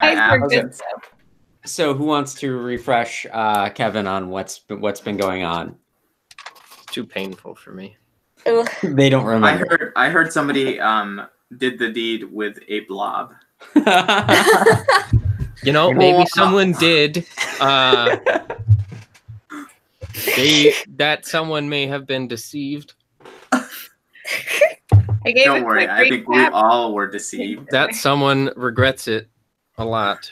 Iceberg Okay. did so. So who wants to refresh Kevin on what's been going on? Too painful for me. Ugh. They don't remember. I heard somebody did the deed with a blob. You know, maybe someone did. That someone may have been deceived. I gave Don't it worry, quick I think we recap. all were deceived. That someone regrets it a lot.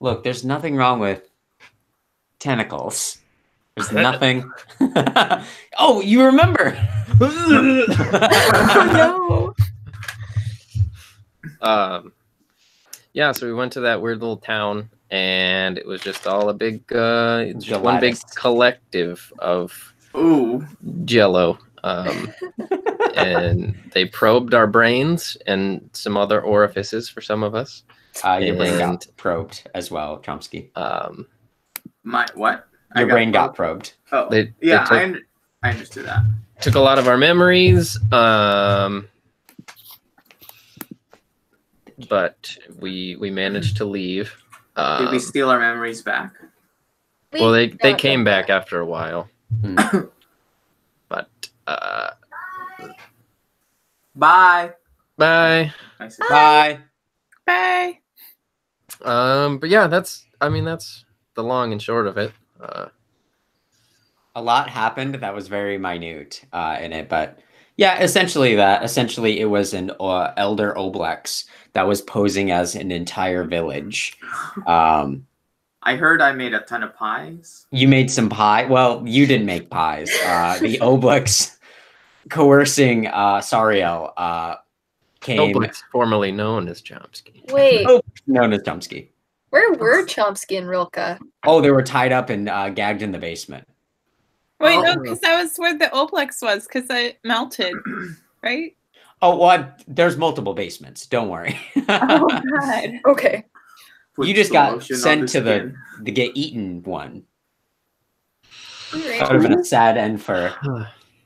Look, there's nothing wrong with tentacles. There's nothing. Oh, you remember? Oh, no. Yeah, so we went to that weird little town, and it was just all a big, just one big collective of Jello. And they probed our brains and some other orifices for some of us. Your brain got probed as well, Chomsky. My what? Your brain got probed. Oh, They I understood that. took a lot of our memories, but we managed to leave. Did we steal our memories back? Well, they came back after a while. But Bye. bye. I said, Bye. Bye. But yeah, that's the long and short of it. A lot happened that was very minute in it, but yeah, essentially it was an elder Oblex that was posing as an entire village. I heard I made a ton of pies. You made some pie. Well, you didn't make pies. The Oblex coercing Sariel came. Oblex, formerly known as Chomsky. Wait, Known as Chomsky. where were Chomsky and Rilke? Oh, they were tied up and gagged in the basement. Wait, no, because that was where the Oplex was, because it melted, right? Oh, well, there's multiple basements. Don't worry. Oh, God. Okay. Put You just some got lotion on sent the to skin. the get eaten one. Alright. That would have been a sad end for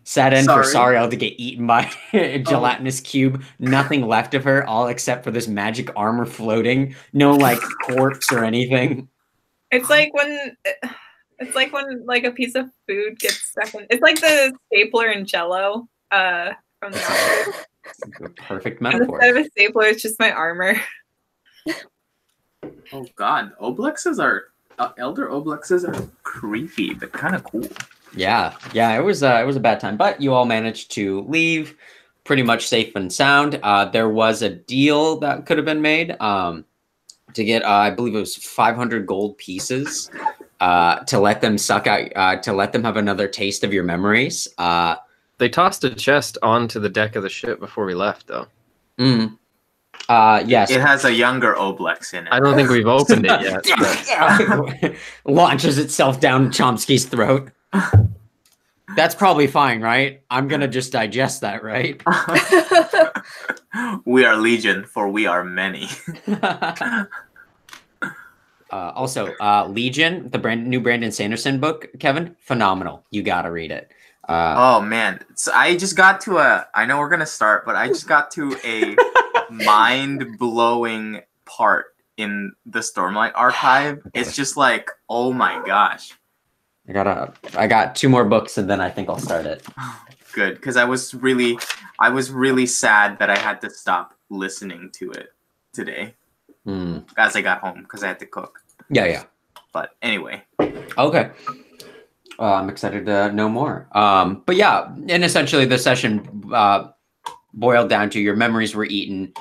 Sorry. Sariel to get eaten by a gelatinous cube. Nothing left of her, all except for this magic armor floating. No like corpse or anything. It's like when like a piece of food gets stuck in. It's like the stapler in Jello from the Office. Perfect And metaphor. instead of a stapler, it's just my armor. Oh God, Oblexes are elder Oblexes are creepy, but kind of cool. Yeah, it was a bad time, but you all managed to leave pretty much safe and sound. There was a deal that could have been made to get, I believe it was 500 gold pieces to let them suck out, to let them have another taste of your memories. They tossed a chest onto the deck of the ship before we left, though. Yes. It has a younger Oblex in it. I don't think we've opened it yet. But Launches itself down Chomsky's throat. That's probably fine, right? I'm gonna just digest that, right? We are legion, for we are many. Also, Legion, the new Brandon Sanderson book, Kevin, phenomenal. You gotta read it. Oh man, so I just got to I know we're gonna start, but I just got to a mind-blowing part in the Stormlight archive. It's just like, oh my gosh. I got 2 more books and then I think I'll start it. Good, because I was really sad that I had to stop listening to it today as I got home because I had to cook. Yeah. But anyway. Okay. I'm excited to know more. But yeah, and essentially the session boiled down to your memories were eaten.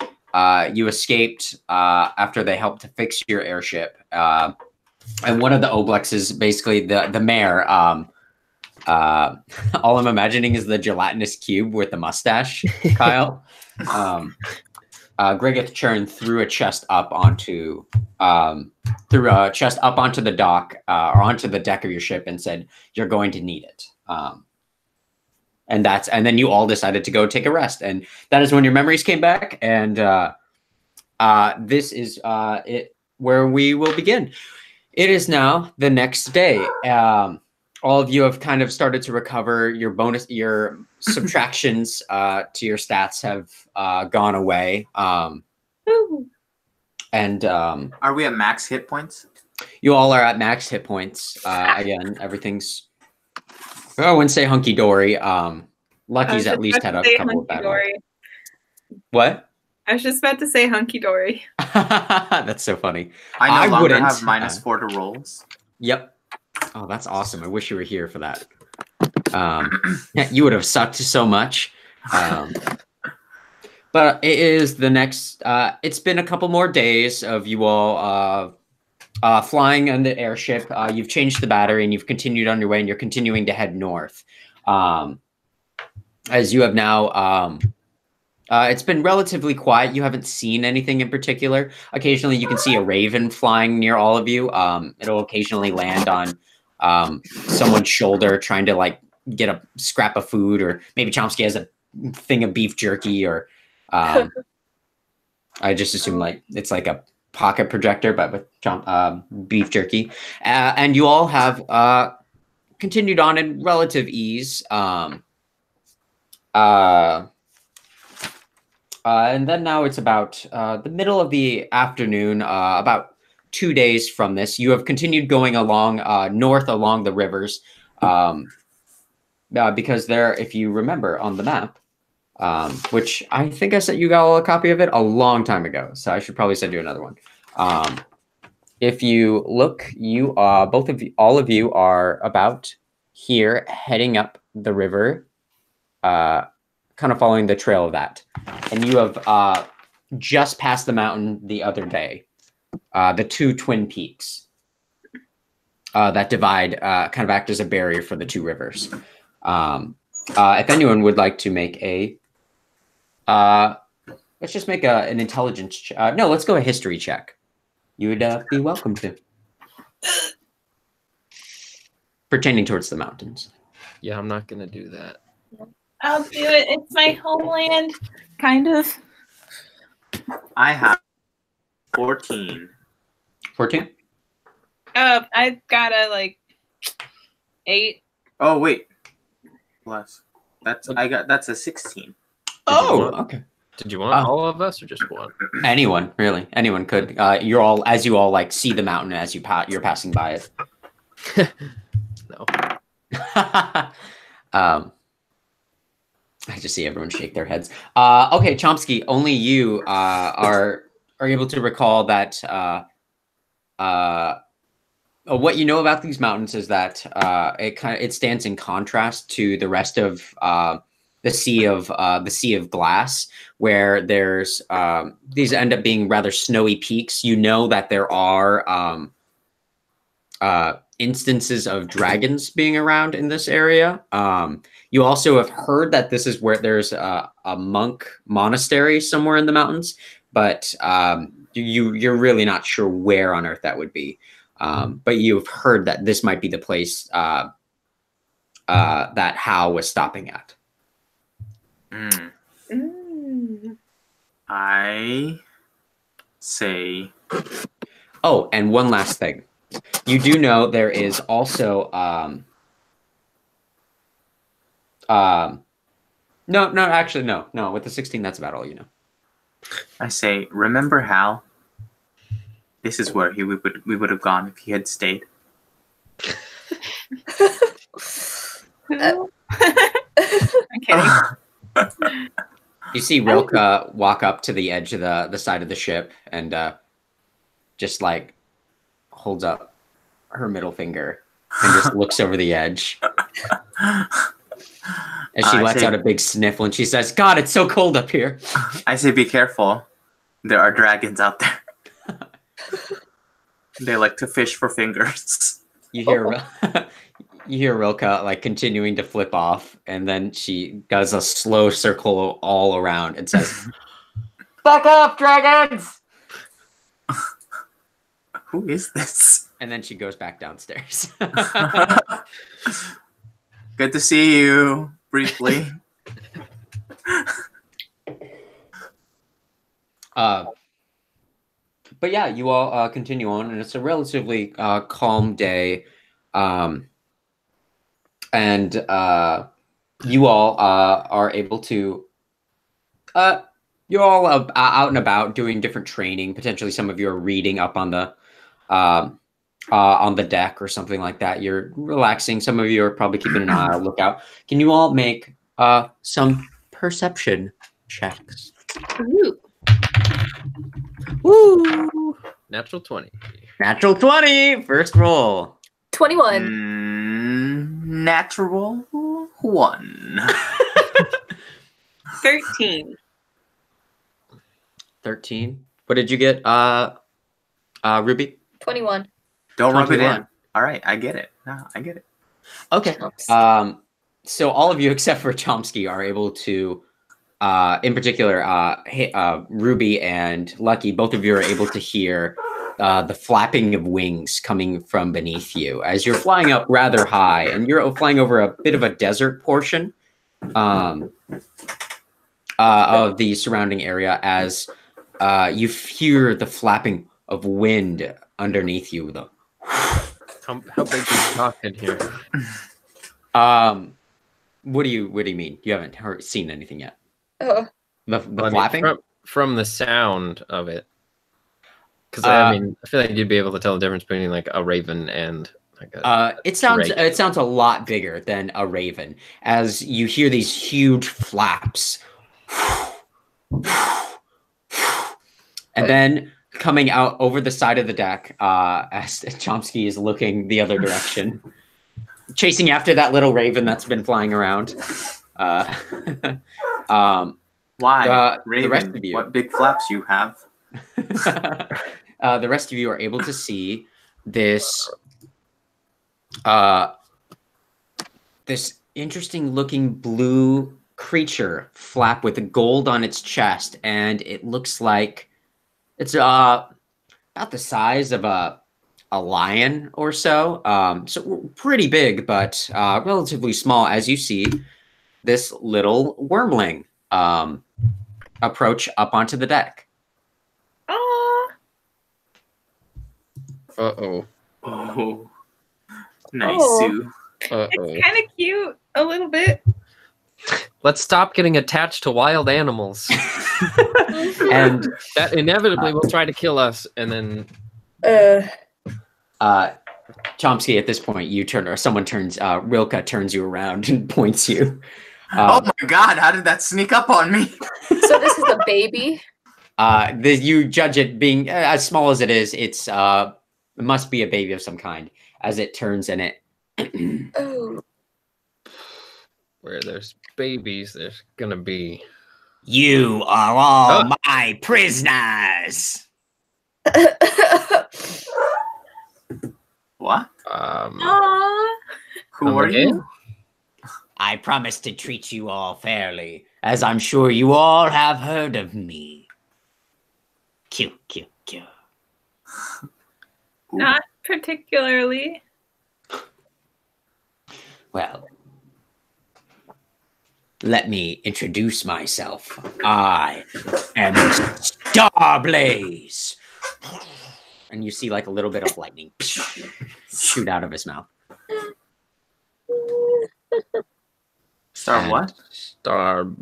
You escaped after they helped to fix your airship. And one of the Oblexes, basically the mayor, all I'm imagining is the gelatinous cube with the mustache, Kyle. Gregeth Churn threw a chest up onto the dock or onto the deck of your ship and said, "You're going to need it." And then you all decided to go take a rest, and that is when your memories came back. And this is it where we will begin. It is now the next day. All of you have kind of started to recover. Your subtractions to your stats have gone away. And are we at max hit points? You all are at max hit points. Again, everything's, I wouldn't say hunky dory. Lucky's at least had a couple of bad ones. What? I was just about to say hunky dory. That's so funny. I no longer have -4 to rolls. Yep. Oh, that's awesome. I wish you were here for that. You would have sucked so much. But it is the next. It's been a couple more days of you all flying on the airship. You've changed the battery and you've continued on your way, and you're continuing to head north. As you have now. It's been relatively quiet. You haven't seen anything in particular. Occasionally, you can see a raven flying near all of you. It'll occasionally land on someone's shoulder, trying to like get a scrap of food, or maybe Chomsky has a thing of beef jerky, or I just assume like it's like a pocket projector, but with beef jerky. And you all have continued on in relative ease. And then now it's about the middle of the afternoon, about 2 days from this. You have continued going along north along the rivers because there, if you remember on the map, which I think I sent you all a copy of it a long time ago, so I should probably send you another one. If you look, you all of you are about here heading up the river, kind of following the trail of that. And you have just passed the mountain the other day, the two twin peaks that divide, kind of act as a barrier for the two rivers. If anyone would like to make a, let's just make an intelligence, no, let's go a history check. You would be welcome to. Pertaining towards the mountains. Yeah, I'm not going to do that. I'll do it. It's my homeland, kind of. I have 14. 14? I got a 8. Oh wait, plus that's a 16. Oh, okay. Did you want all of us or just one? Anyone, really? Anyone could. You're all, as you all like see the mountain as you're passing by it. No. I just see everyone shake their heads. Okay, Chomsky, only you are able to recall that what you know about these mountains is that it stands in contrast to the rest of the sea of glass, where there's these end up being rather snowy peaks. You know that there are instances of dragons being around in this area. You also have heard that this is where there's a monk monastery somewhere in the mountains, but you're really not sure where on earth that would be. But you've heard that this might be the place that Hal was stopping at. I say. Oh, and one last thing. You do know there is also no, actually no. With the 16, that's about all you know. I say, remember Hal? This is where we would have gone if he had stayed. I'm kidding. You see Rilka walk up to the edge of the side of the ship and just like holds up her middle finger and just looks over the edge. And she lets out a big sniffle and she says, "God, it's so cold up here." I say, be careful. There are dragons out there. They like to fish for fingers. You hear Rilka like continuing to flip off, and then she does a slow circle all around and says, "Back up, dragons!" Who is this? And then she goes back downstairs. Good to see you briefly. But yeah, you all continue on, and it's a relatively calm day. And you all are able to you're all out and about doing different training. Potentially, some of you are reading up on the deck or something like that. You're relaxing. Some of you are probably keeping an eye out, lookout. Can you all make some perception checks? Ooh. Woo! Natural 20. Natural 20. First roll. 21. Natural 1. 13. 13. What did you get, Ruby? 21. Don't rub it 21. in. All right, I get it. No, I get it. Okay. So all of you except for Chomsky are able to, in particular, Ruby and Lucky, both of you are able to hear the flapping of wings coming from beneath you as you're flying up rather high, and you're flying over a bit of a desert portion of the surrounding area as you hear the flapping of wind underneath you. How big are you talking here? What do you mean? You haven't seen anything yet? Oh. The flapping? From the sound of it. Because I feel like you'd be able to tell the difference between like a raven and like a it sounds a lot bigger than a raven as you hear these huge flaps. And then coming out over the side of the deck as Chomsky is looking the other direction, chasing after that little raven that's been flying around. Why? Raven, the rest of you, what big flaps you have? the rest of you are able to see this this interesting looking blue creature flap with the gold on its chest, and it looks like it's about the size of a lion or so. So pretty big, but relatively small as you see this little wormling approach up onto the deck. Oh. Uh-oh. Oh. Nice, Oh. Sue. It's kind of cute, a little bit. Let's stop getting attached to wild animals. And that inevitably will try to kill us, and then Chomsky, at this point, you turn, or someone turns, Rilka turns you around and points you. Oh my god, how did that sneak up on me? So this is a baby? You judge it being as small as it is, it must be a baby of some kind, as it turns and it... Oh. Where there's babies, there's gonna be... You are all my prisoners! What? Aww. Who are you? I promise to treat you all fairly, as I'm sure you all have heard of me. Q. Not particularly. Well, let me introduce myself. I am Starblaze. And you see like a little bit of lightning shoot out of his mouth. Star what? Starblaze.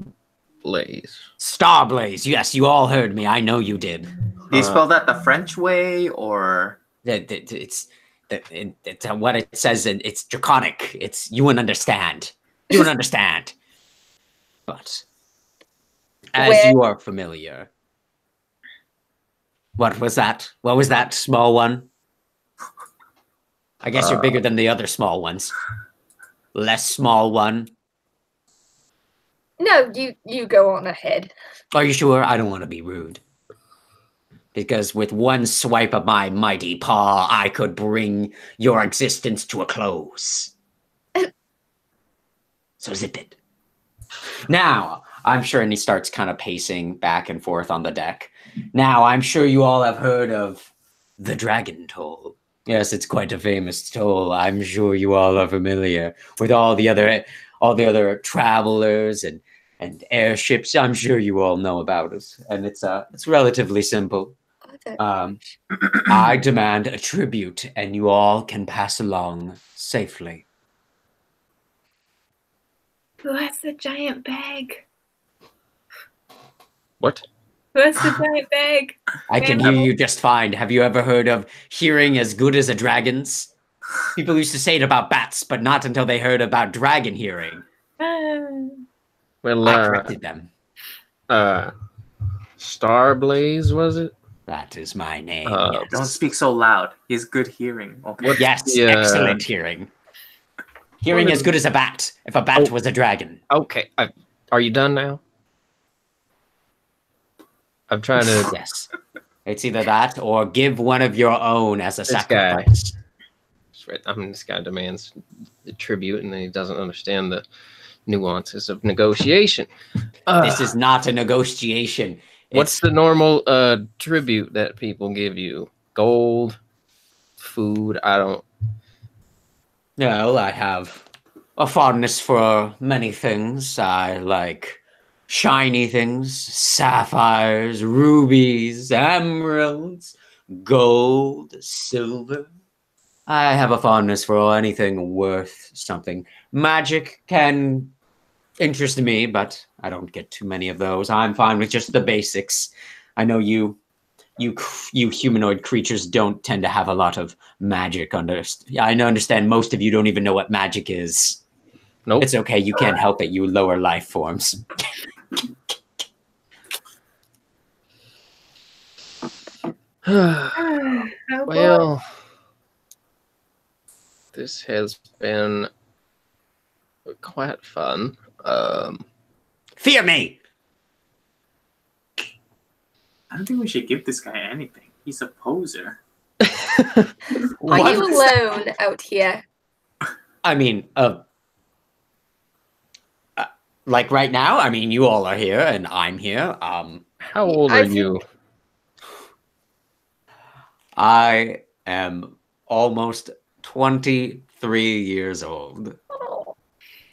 Starblaze. Yes, you all heard me. I know you did. Do you spell that the French way, or it's what it says, and it's draconic. It's you wouldn't understand. You wouldn't understand. But as you are familiar, what was that? What was that small one? I guess you're bigger than the other small ones. Less small one. No, you go on ahead. Are you sure? I don't want to be rude. Because with one swipe of my mighty paw, I could bring your existence to a close. So zip it. Now, I'm sure, and he starts kind of pacing back and forth on the deck. Now, I'm sure you all have heard of the Dragon Toll. Yes, it's quite a famous toll. I'm sure you all are familiar with all the other travelers and airships. I'm sure you all know about it, and it's relatively simple. I demand a tribute, and you all can pass along safely. Who has the giant bag? What? Who has the giant bag? I can hear you just fine. Have you ever heard of hearing as good as a dragon's? People used to say it about bats, but not until they heard about dragon hearing. Well, I corrected them. Starblaze, was it? That is my name. Yes. Don't speak so loud. He has good hearing. Okay. Yes, excellent hearing. Hearing as good as a bat, if a bat was a dragon. Okay. Are you done now? I'm trying to... Yes. It's either that or give one of your own as a sacrifice. This guy demands the tribute, and then he doesn't understand the nuances of negotiation. This is not a negotiation. What's the normal tribute that people give you? Gold? Food? I don't... No, I have a fondness for many things. I like shiny things, sapphires, rubies, emeralds, gold, silver. I have a fondness for anything worth something. Magic can interest me, but I don't get too many of those. I'm fine with just the basics. I know you humanoid creatures don't tend to have a lot of magic. I understand most of you don't even know what magic is. Nope. It's okay. You can't help it. You lower life forms. Well, this has been quite fun. Fear me! I don't think we should give this guy anything. He's a poser. Are you alone out here? I mean, like right now, I mean, you all are here and I'm here. How old are you? I am almost 23 years old.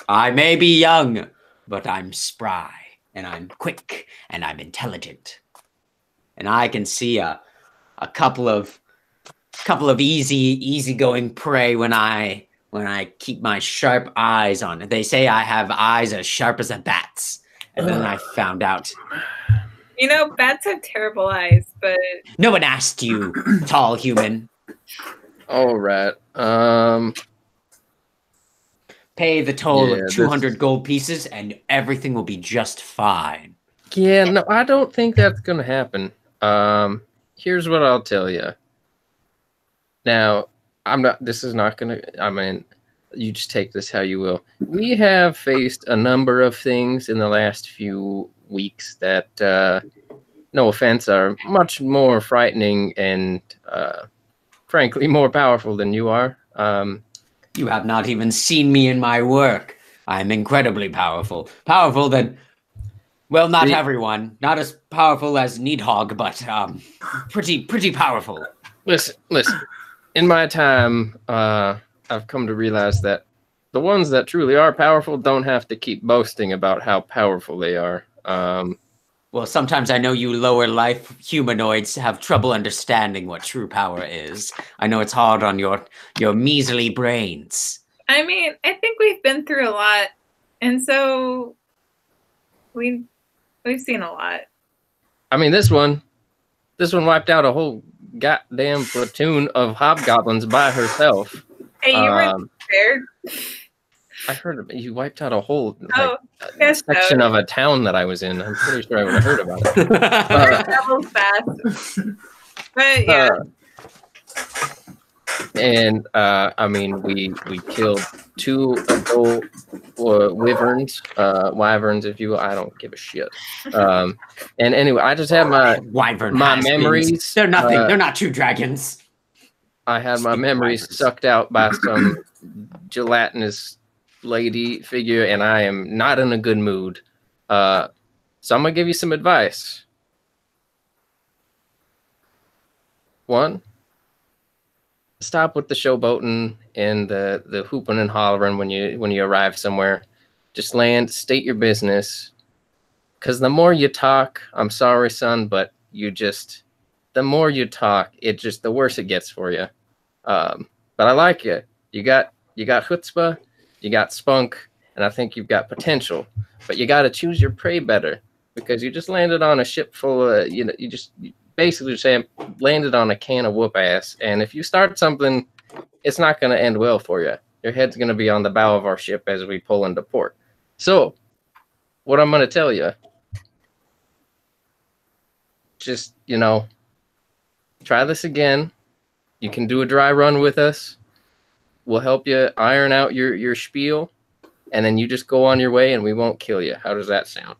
I may be young, but I'm spry and I'm quick and I'm intelligent. And I can see a couple of easygoing prey when I keep my sharp eyes on it. They say I have eyes as sharp as a bat's. And then I found out. You know, bats have terrible eyes, but... No one asked you, tall human. All right. Pay the toll of 200 gold pieces and everything will be just fine. Yeah, no, I don't think that's going to happen. Here's what I'll tell you. Now, this is not going to, I mean, you just take this how you will. We have faced a number of things in the last few weeks that, no offense, are much more frightening and, frankly, more powerful than you are. You have not even seen me in my work. I'm incredibly powerful. Powerful than, well, not everyone. Not as powerful as Needhog, but pretty powerful. Listen. In my time, I've come to realize that the ones that truly are powerful don't have to keep boasting about how powerful they are. Well, sometimes I know you lower life humanoids have trouble understanding what true power is. I know it's hard on your measly brains. I mean, I think we've been through a lot, and so we've seen a lot. I mean, this one wiped out a whole goddamn platoon of hobgoblins by herself. Hey, you weren't scared? I heard you wiped out a whole section of a town that I was in. I'm pretty sure I would have heard about it. That was fast. But yeah. And I mean, we killed 2 adult wyverns, if you will. I don't give a shit. And anyway, I just have my memories. They're nothing. They're not true dragons. I had my memories sucked out by some gelatinous lady figure, and I am not in a good mood. So I'm gonna give you some advice. 1, stop with the showboating and the hooping and hollering when you arrive somewhere. Just land, state your business. Because the more you talk, I'm sorry, son, but the more you talk, the worse it gets for you. But I like you. You got chutzpah, you got spunk, and I think you've got potential. But you got to choose your prey better. because you just landed on a ship full of, you basically saying landed on a can of whoop ass. And if you start something, it's not going to end well for you. Your head's going to be on the bow of our ship as we pull into port. So, what I'm going to tell you, just, try this again. You can do a dry run with us. We'll help you iron out your spiel, and then you just go on your way, and we won't kill you. How does that sound?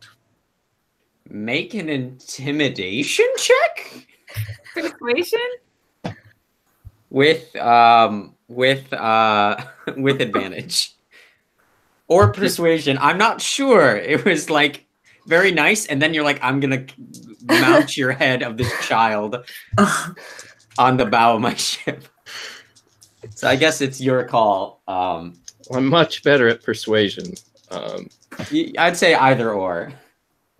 Make an intimidation check Persuasion? with advantage or persuasion. I'm not sure. It was like very nice, and then you're like, I'm gonna mount your head of this child on the bow of my ship. So I guess it's your call. I'm much better at persuasion. I'd say either or.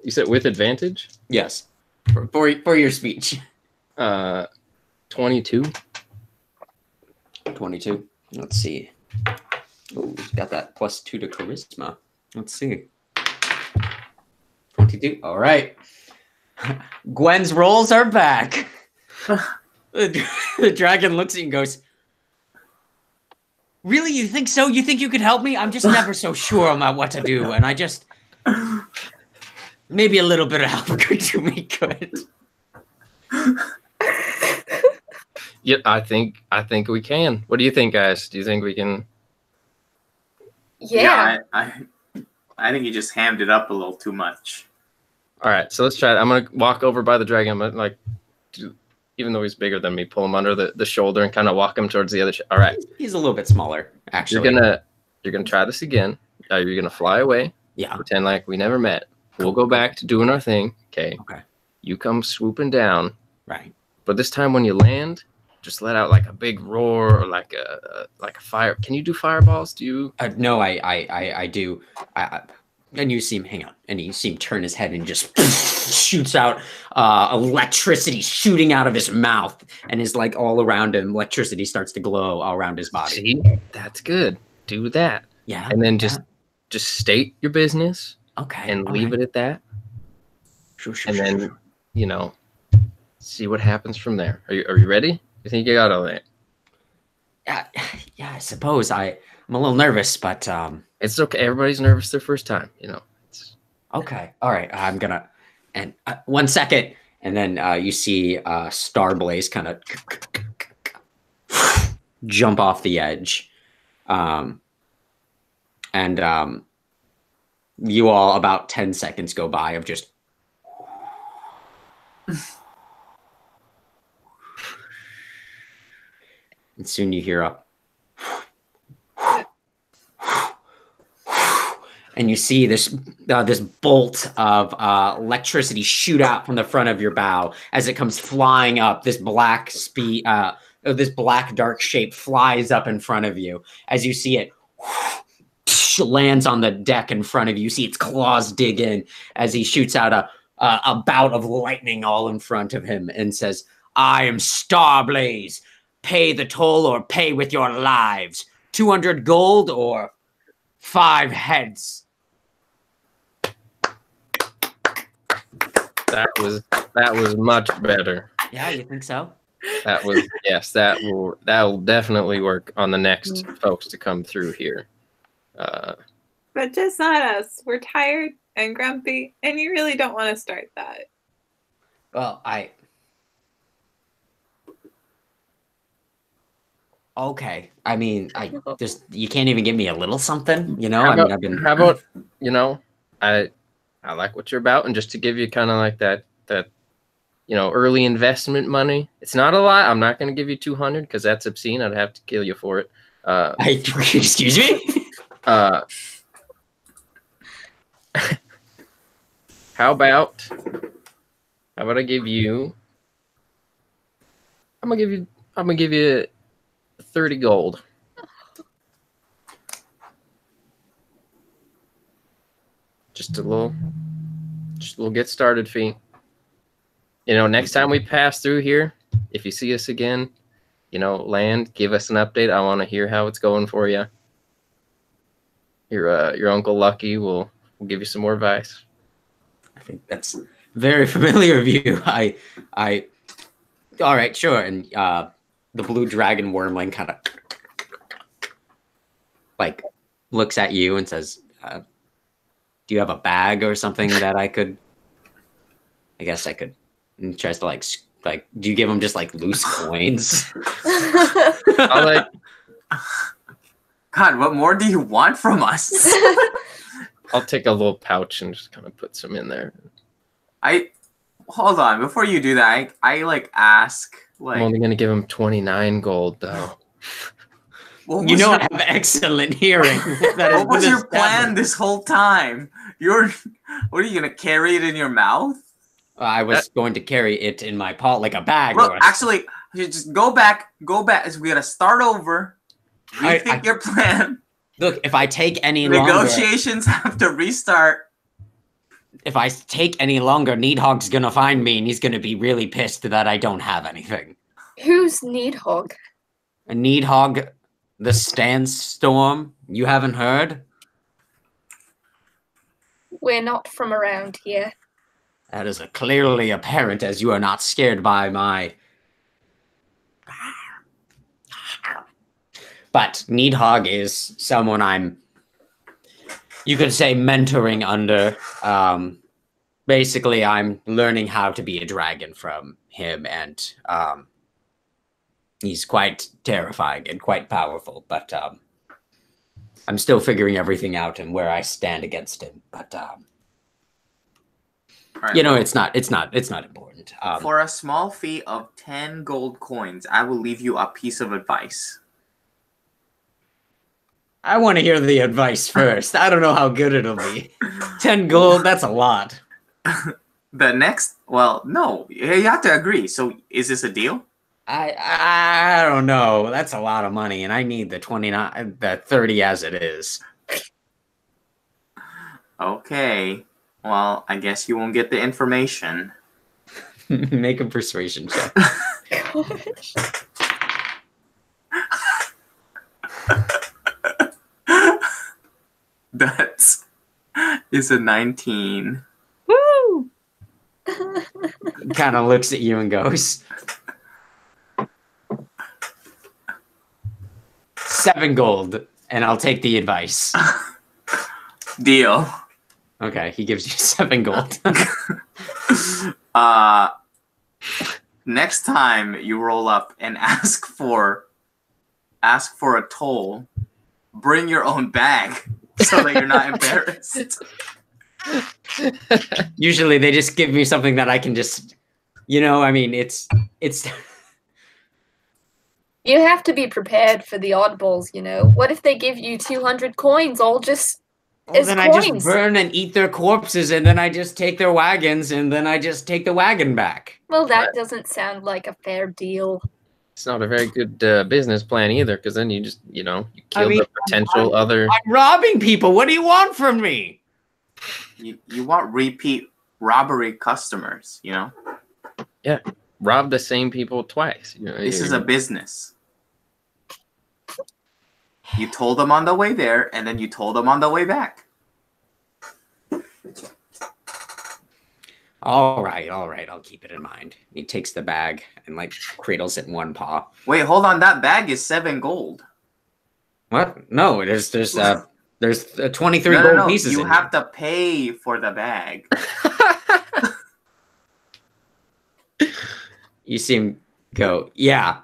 You said with advantage? Yes, for your speech. 22. 22. Let's see. Oh, got that +2 to charisma. Let's see. 22. All right. Gwen's rolls are back. The dragon looks at you and goes, "Really? You think so? You think you could help me? I'm just never so sure about what to do, and I just maybe a little bit of help could do me good." Yeah, I think we can. What do you think, guys? Do you think we can? Yeah. I think you just hammed it up a little too much. All right, so let's try it. I'm gonna walk over by the dragon. I'm gonna even though he's bigger than me, pull him under the shoulder and kind of walk him towards the other. All right, he's a little bit smaller, actually. You're gonna try this again. You're gonna fly away. Yeah. Pretend like we never met. We'll go back to doing our thing. Okay. Okay. You come swooping down. Right. But this time when you land, just let out like a big roar or like a fire. Can you do fireballs? Do you? No, I do. And you see him, hang on, and you see him turn his head and just shoots out electricity shooting out of his mouth, and is like all around him. Electricity starts to glow all around his body. See, that's good. Do that. Yeah. And then just state your business. Okay. And leave it at that. Sure. And then, see what happens from there. Are you ready? You think you got all that? Yeah, I suppose I'm a little nervous, but it's okay. Everybody's nervous their first time, It's... Okay. All right. I'm gonna 1 second, and then you see Starblaze kind of jump off the edge, and you all about 10 seconds go by of just. And soon you hear a and you see this bolt of electricity shoot out from the front of your bow as it comes flying up. This black dark shape flies up in front of you as you see it lands on the deck in front of you. You see its claws dig in as he shoots out a bout of lightning all in front of him and says, "I am Starblaze. Pay the toll or pay with your lives. 200 gold or 5 heads." That was much better. Yeah, you think so? That was yes. That will definitely work on the next folks to come through here. But just not us. We're tired and grumpy, and you really don't want to start that. Well, okay. I mean, you can't even give me a little something, How about I like what you're about, and just to give you kind of like that early investment money. It's not a lot. I'm not going to give you 200 because that's obscene. I'd have to kill you for it. Excuse me. How about I give you? I'm gonna give you 30 gold. Just a little get started fee. Next time we pass through here, if you see us again, land, give us an update. I want to hear how it's going for you. Your Uncle Lucky will give you some more advice. think that's very familiar of you. All right, sure. And the blue dragon wormling kind of like looks at you and says, do you have a bag or something that I could, I guess I could, and tries to like, do you give him just like loose coins? I'll like, God, what more do you want from us? I'll take a little pouch and just kind of put some in there. Hold on, before you do that, I like ask, like, I'm only gonna give him 29 gold though. You know, I have excellent hearing. What was your plan this whole time? What are you gonna carry it in your mouth? I was going to carry it in my paw like a bag. Look, actually, you just go back. We gotta start over. Rethink your plan. Look, if I take any longer, negotiations have to restart. If I take any longer, Needhog's gonna find me, and he's gonna be really pissed that I don't have anything. Who's Needhog? A Needhog, the Sandstorm. You haven't heard? We're not from around here. That is clearly apparent, as you are not scared by my. But Needhog is someone I'm, you could say, mentoring under. Basically, I'm learning how to be a dragon from him, and he's quite terrifying and quite powerful. But I'm still figuring everything out and where I stand against him. But right, you know, it's not important. For a small fee of 10 gold coins, I will leave you a piece of advice. I want to hear the advice first. I don't know how good it'll be. 10 gold, that's a lot. No, you have to agree. So is this a deal? I don't know. That's a lot of money, and I need the 30 as it is. Okay. Well, I guess you won't get the information. Make a persuasion check. Gosh. That is a 19. Woo! Kind of looks at you and goes, 7 gold, and I'll take the advice. Deal. Okay, he gives you 7 gold. Next time you roll up and ask for a toll, bring your own bag so that you're not embarrassed. Usually they just give me something that I can just, I mean, it's. You have to be prepared for the oddballs, What if they give you 200 coins all just as then coins? I just burn and eat their corpses, and then I just take their wagons, and then I just take the wagon back. Well, that doesn't sound like a fair deal. It's not a very good business plan either, because then you just, you kill the potential other. I'm robbing people. What do you want from me? You want repeat robbery customers, Yeah, rob the same people twice. This is a business. You told them on the way there, and then you told them on the way back. All right, I'll keep it in mind. He takes the bag and cradles it in one paw. Wait, hold on. That bag is 7 gold. What? No, there's 23 gold pieces. You have to pay for the bag. You see him go, yeah.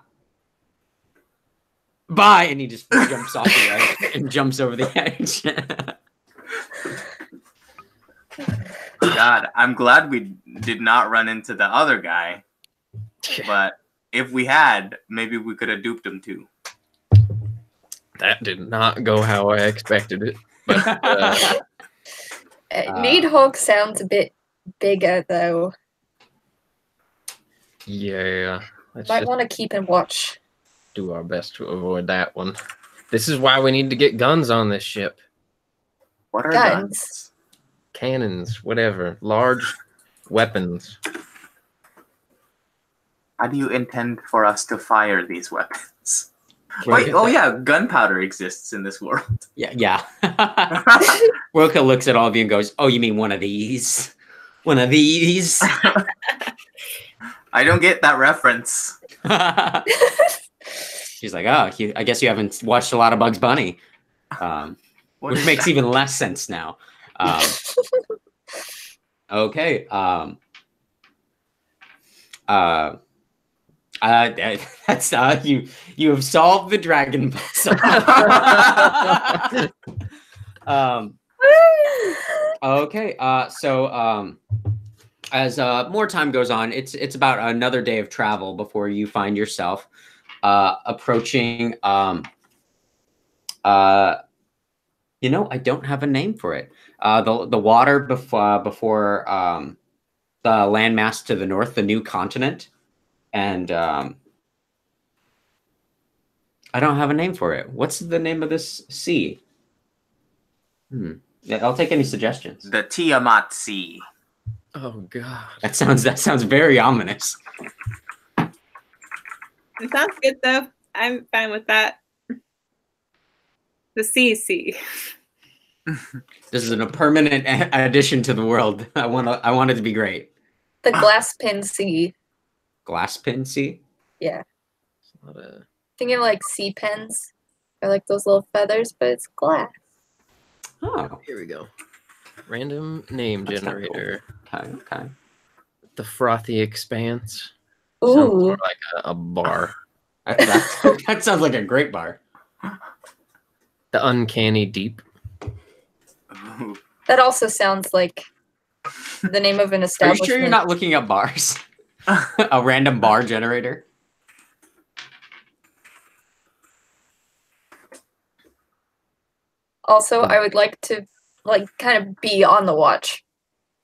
Bye, and he just jumps off the edge and jumps over the edge. God, I'm glad we did not run into the other guy. But if we had, maybe we could have duped him too. That did not go how I expected it. But Needhog sounds a bit bigger, though. Yeah. Might want to keep and watch. Do our best to avoid that one. This is why we need to get guns on this ship. What are guns? Cannons, whatever. Large weapons. How do you intend for us to fire these weapons? Wait, yeah, gunpowder exists in this world. Yeah. Roka looks at all of you and goes, oh, you mean one of these? One of these. I don't get that reference. She's like, oh, I guess you haven't watched a lot of Bugs Bunny, What which is makes that? even less sense now. Okay. That's you have solved the dragon puzzle. Okay. So as more time goes on, it's about another day of travel before you find yourself approaching. I don't have a name for it. The water before the landmass to the north, the new continent, and I don't have a name for it. What's the name of this sea? Yeah, I'll take any suggestions. The Tiamat Sea. Oh god. That sounds very ominous. It sounds good though. I'm fine with that. The CC. This is a permanent addition to the world. I want it to be great. The glass pin sea. Glass pin sea. Yeah. It's not a- Thinking like sea pens. Or like those little feathers, but it's glass. Oh, Here we go. Random name That's kinda generator. okay. The frothy expanse. Sounds more Ooh. like a bar. That sounds like a great bar. The uncanny deep. Ooh. That also sounds like the name of an Are you establishment. sure you're not looking up bars? A random bar generator? Also, I would like to like kind of be on the watch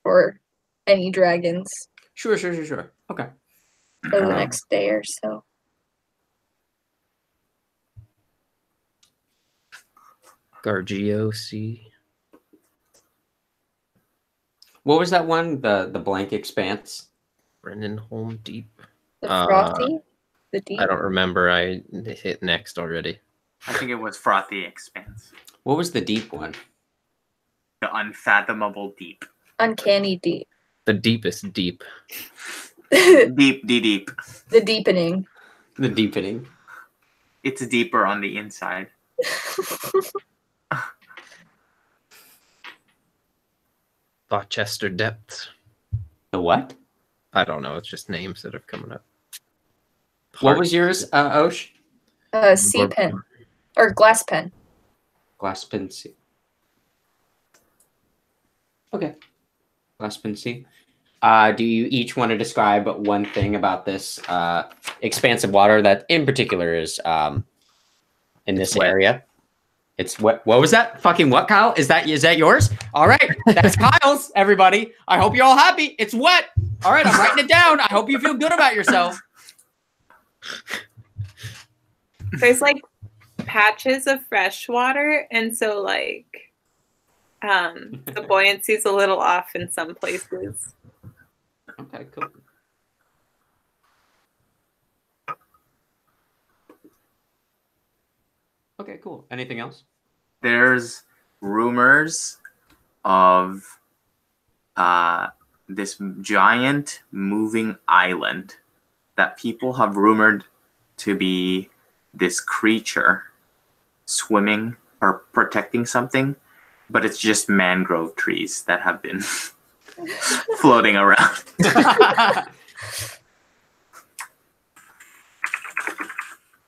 for any dragons Sure. Okay. for the next day or so. Gargio Sea. What was that one? The blank expanse? Brendenholm Deep. The Uh, frothy, the deep. I don't remember. I hit next already. I think it was Frothy Expanse. What was the deep one? The Unfathomable Deep. Uncanny deep. The deepest deep. Deep, deep. The deepening. The deepening. It's deeper on the inside. Rochester Depths. The what? I don't know. It's just names that are coming up. What was yours, Osh? Sea pen or glass pen. Glass pin sea. Okay. Glass pin sea. Do you each want to describe one thing about this expansive water that in particular is in this wet. area? It's what was that? Fucking what, Kyle? Is that yours? All right. That's Kyle's, everybody. I hope you're all happy. It's wet. All right, I'm writing it down. I hope you feel good about yourself. There's like patches of fresh water, and so like the buoyancy's a little off in some places. Okay, cool. Okay, cool. Anything else? There's rumors of this giant moving island that people have rumored to be this creature swimming or protecting something, but it's just mangrove trees that have been floating around.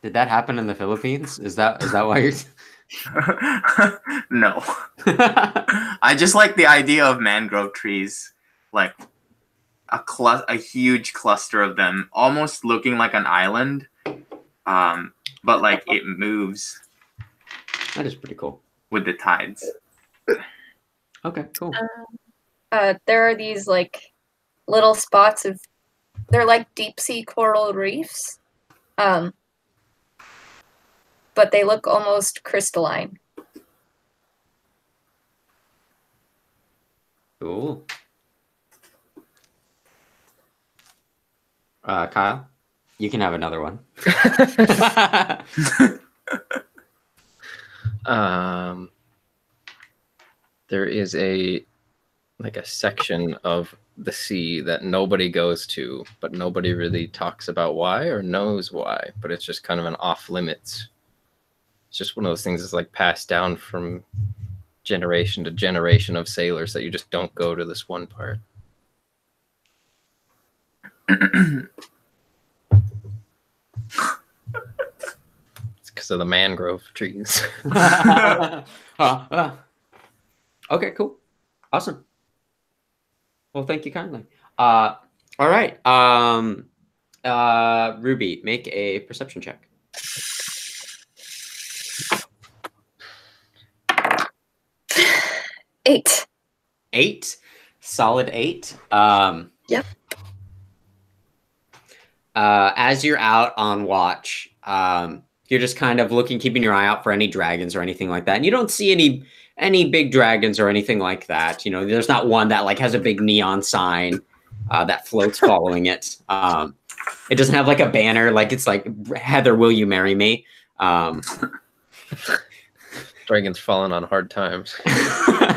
Did that happen in the Philippines? Is that why you're? No. I just like the idea of mangrove trees, like a huge cluster of them, almost looking like an island, but like it moves That is pretty cool. with the tides. Okay, cool. There are these like little spots of they're like deep sea coral reefs. But they look almost crystalline. Cool. Kyle, you can have another one. There is a section of the sea that nobody goes to, but nobody really talks about why or knows why. But it's just kind of an off limits. It's just one of those things that's like passed down from generation to generation of sailors that you just don't go to this one part. It's because of the mangrove trees. Okay, cool. Awesome. Well, thank you kindly. All right. Ruby, make a perception check. 8. 8. Solid 8. Yep. As you're out on watch, you're just kind of looking, keeping your eye out for any dragons or anything like that. And you don't see any big dragons or anything like that. You know, there's not one that like has a big neon sign that floats following it. It doesn't have like a banner, like it's like, Heather, will you marry me? Dragons falling on hard times.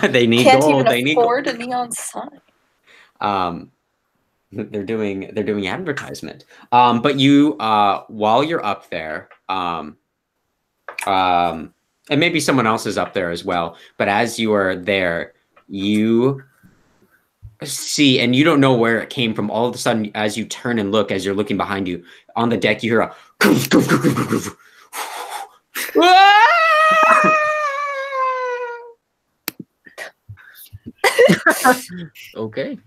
They need Can't gold. even They need afford gold. a neon sign. They're doing advertisement. But you, while you're up there, and maybe someone else is up there as well. But as you are there, you see, and you don't know where it came from. All of a sudden, as you turn and look, as you're looking behind you on the deck, you hear a Okay.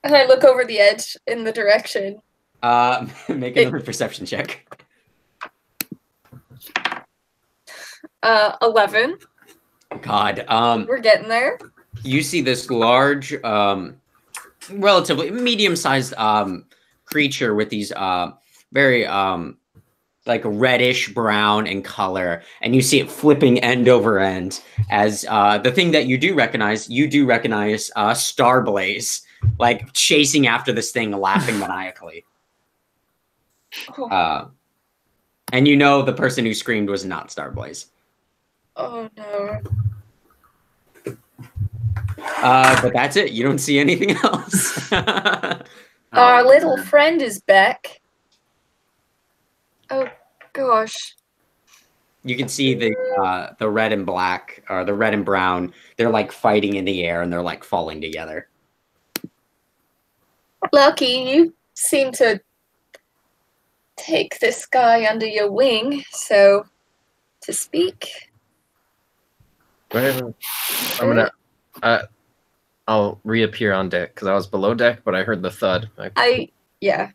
And I look over the edge in the direction. Make another perception check. 11. God. We're getting there. You see this large, relatively medium-sized creature with these very like reddish brown in color, and you see it flipping end over end as the thing that you do recognize Starblaze, like chasing after this thing, laughing maniacally. And you know the person who screamed was not Starblaze. Oh no. But that's it. You don't see anything else. Our little friend is back. Oh gosh. You can see the red and black, or the red and brown. They're like fighting in the air, and they're like falling together. Lucky, you seem to take this guy under your wing, so to speak. I'm gonna. I'll reappear on deck because I was below deck, but I heard the thud. Yeah.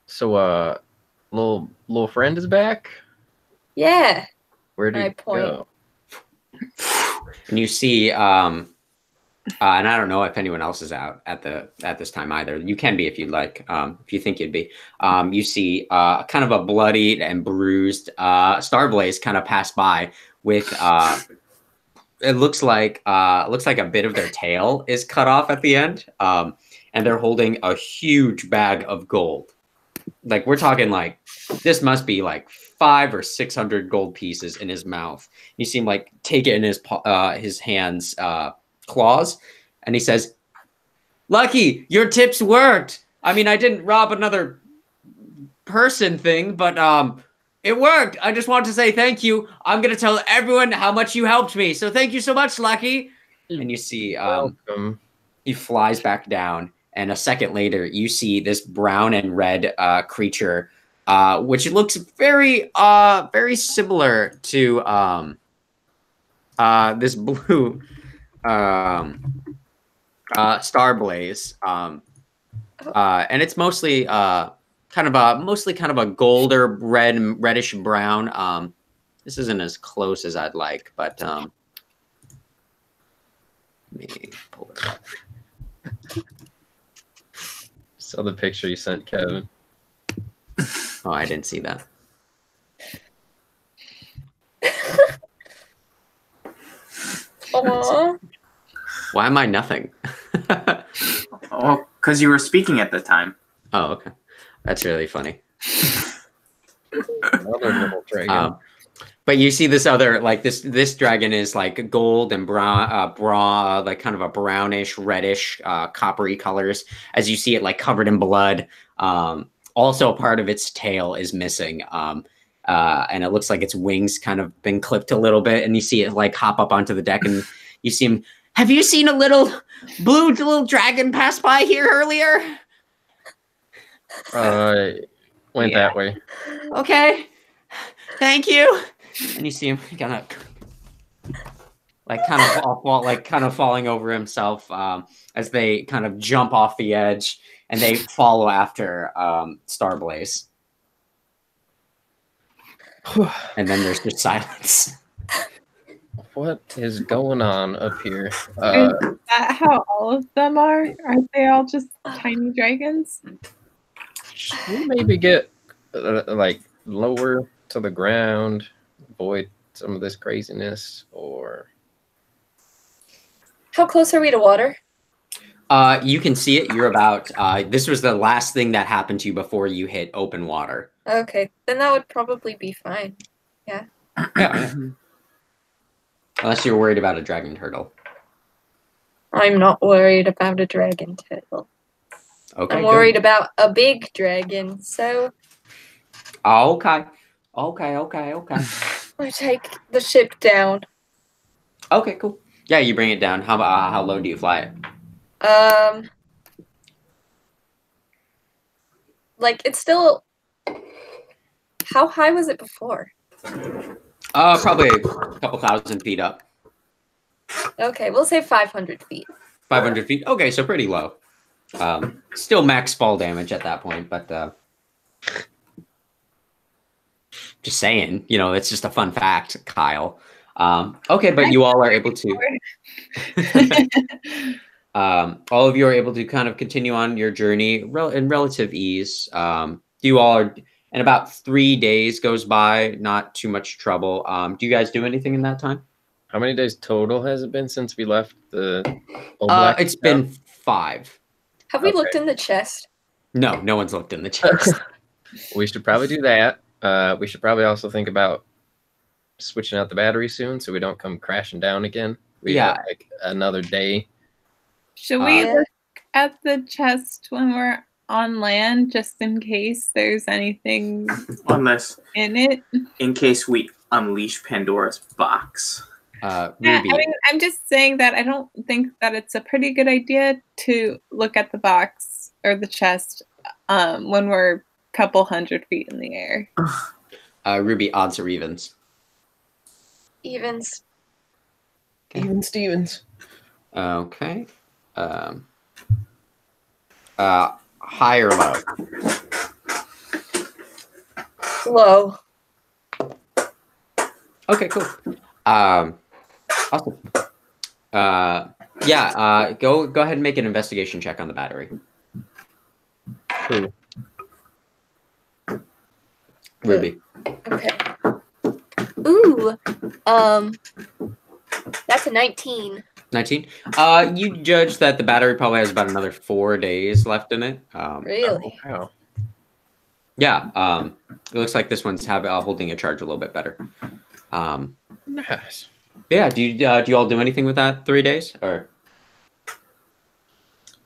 So, little friend is back. Yeah. Where did I he point. go? And you see, and I don't know if anyone else is out at this time either. You can be if you'd like, if you think you'd be. You see kind of a bloodied and bruised Starblaze kind of pass by with it looks like a bit of their tail is cut off at the end, and they're holding a huge bag of gold. Like we're talking like this must be like 500 or 600 gold pieces in his mouth. You see him like take it in his hands, claws, and he says, "Lucky, your tips worked. I mean, I didn't rob another person thing, but it worked. I just wanted to say thank you. I'm gonna tell everyone how much you helped me. So thank you so much, Lucky." And you see, Welcome. he flies back down, and a second later, you see this brown and red creature, which looks very, very similar to this blue Starblaze, and it's mostly kind of a golder red and reddish brown. This isn't as close as I'd like, but let me pull it up. Saw the picture you sent, Kevin. Oh, I didn't see that. Aww. Why am I nothing? Oh, because you were speaking at the time. Oh, okay. That's really funny. Another little dragon. But you see this other, like this dragon is like gold and brown, like kind of a brownish, reddish, coppery colors. As you see it, like covered in blood. Also, part of its tail is missing, and it looks like its wings kind of been clipped a little bit. And you see it like hop up onto the deck, and you see him. Have you seen a little blue little dragon pass by here earlier? Went that way. Okay, thank you. And you see him kind of falling over himself as they kind of jump off the edge and they follow after Starblaze. And then there's just silence. What is going on up here? Is that how all of them are? Aren't they all just tiny dragons? Should we maybe get like lower to the ground, avoid some of this craziness, or How close are we to water? You can see it. You're about. This was the last thing that happened to you before you hit open water. Okay, then that would probably be fine. Yeah. Unless you're worried about a dragon turtle. I'm not worried about a dragon turtle. Okay. I'm worried about a big dragon, so Okay. I take the ship down. Okay, cool. Yeah, you bring it down. How low do you fly it? Like it's still. How high was it before? Probably a couple thousand feet up. Okay, we'll say 500 feet. 500 feet. Okay, so pretty low. Still max fall damage at that point, but just saying, it's just a fun fact, Kyle. Okay, but you all are able to. All of you are able to kind of continue on your journey in relative ease. You all are, and about 3 days goes by, not too much trouble. Do you guys do anything in that time? how many days total has it been since we left the old It's been 5. Have we Okay. looked in the chest? No one's looked in the chest. We should probably do that. We should probably also think about switching out the battery soon so we don't come crashing down again. We have like another day. Should we Yeah. look at the chest when we're on land just in case there's anything Unless, in it? in case we unleash Pandora's box. Yeah, Ruby. I mean, I'm just saying that I don't think that it's a pretty good idea to look at the box or the chest when we're a couple hundred feet in the air. Ruby, odds or evens? Evens. Even Stevens. Okay. High or low? Low. Okay, cool. Awesome. Go ahead and make an investigation check on the battery. Who? Ruby. Okay. Ooh. That's a 19. 19. You judge that the battery probably has about another 4 days left in it. Really? Wow. Yeah. It looks like this one's holding a charge a little bit better. Nice. Yeah. Do you all do anything with that 3 days or?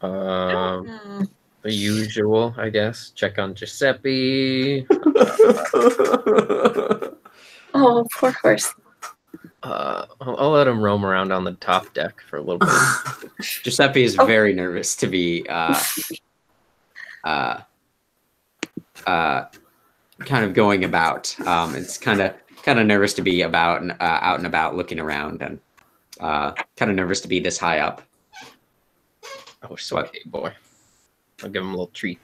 Hmm. The usual, I guess. Check on Giuseppe. Oh, poor horse. I'll let him roam around on the top deck for a little bit. Giuseppe is very nervous to be kind of going about. It's kind of nervous to be out and about looking around, and kind of nervous to be this high up. Oh, it's okay, boy. I'll give him a little treat.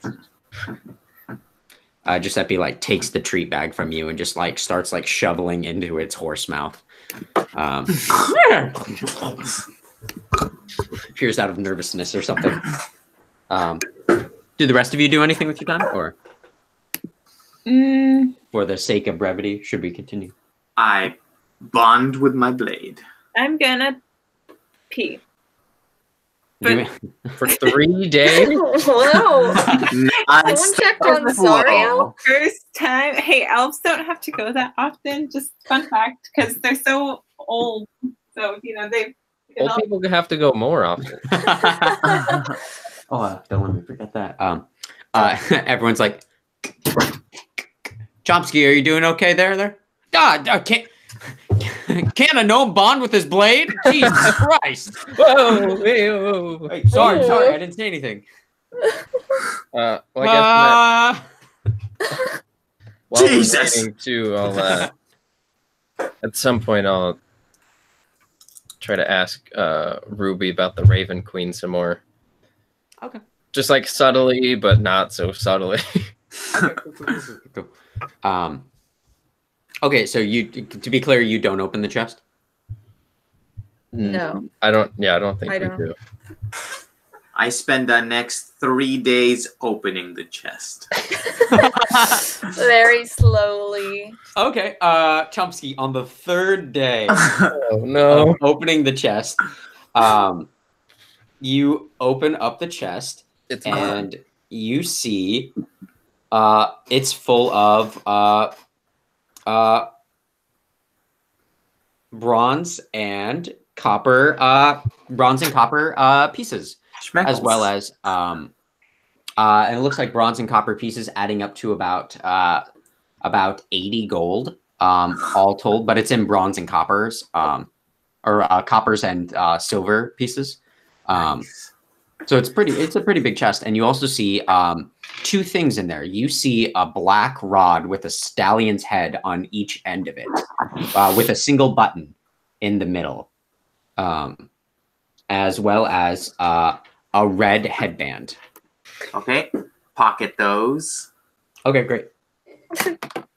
Giuseppe takes the treat bag from you and just starts shoveling into its horse mouth. Appears out of nervousness or something. Do the rest of you do anything with your time, or for the sake of brevity, should we continue? I bond with my blade. I'm gonna pee. Give me- For 3 days? Whoa. Someone checked on Zario? First time. Hey, elves don't have to go that often. Just fun fact, because they're so old. So they. Old people have to go more often. don't let me forget that. Everyone's like, Chomsky, are you doing okay there? Can a gnome bond with his blade? Jesus Christ! Whoa, whoa. Wait, sorry, I didn't say anything. Well, I guess while we're Jesus. waiting too, I'll at some point I'll try to ask Ruby about the Raven Queen some more. Okay. Just like subtly, but not so subtly. Cool. Okay, so to be clear, you don't open the chest? No. I don't think I we don't. do. I spend the next 3 days opening the chest. Very slowly. Okay, Chomsky, on the third day Oh no. of opening the chest, you open up the chest It's and you see it's full of bronze and copper pieces, as well as and it looks like bronze and copper pieces adding up to about 80 gold all told, but it's in bronze and coppers or coppers and silver pieces. Nice. So it's a pretty big chest, and you also see two things in there. You see a black rod with a stallion's head on each end of it, with a single button in the middle, as well as a red headband. Okay, pocket those. Okay, great.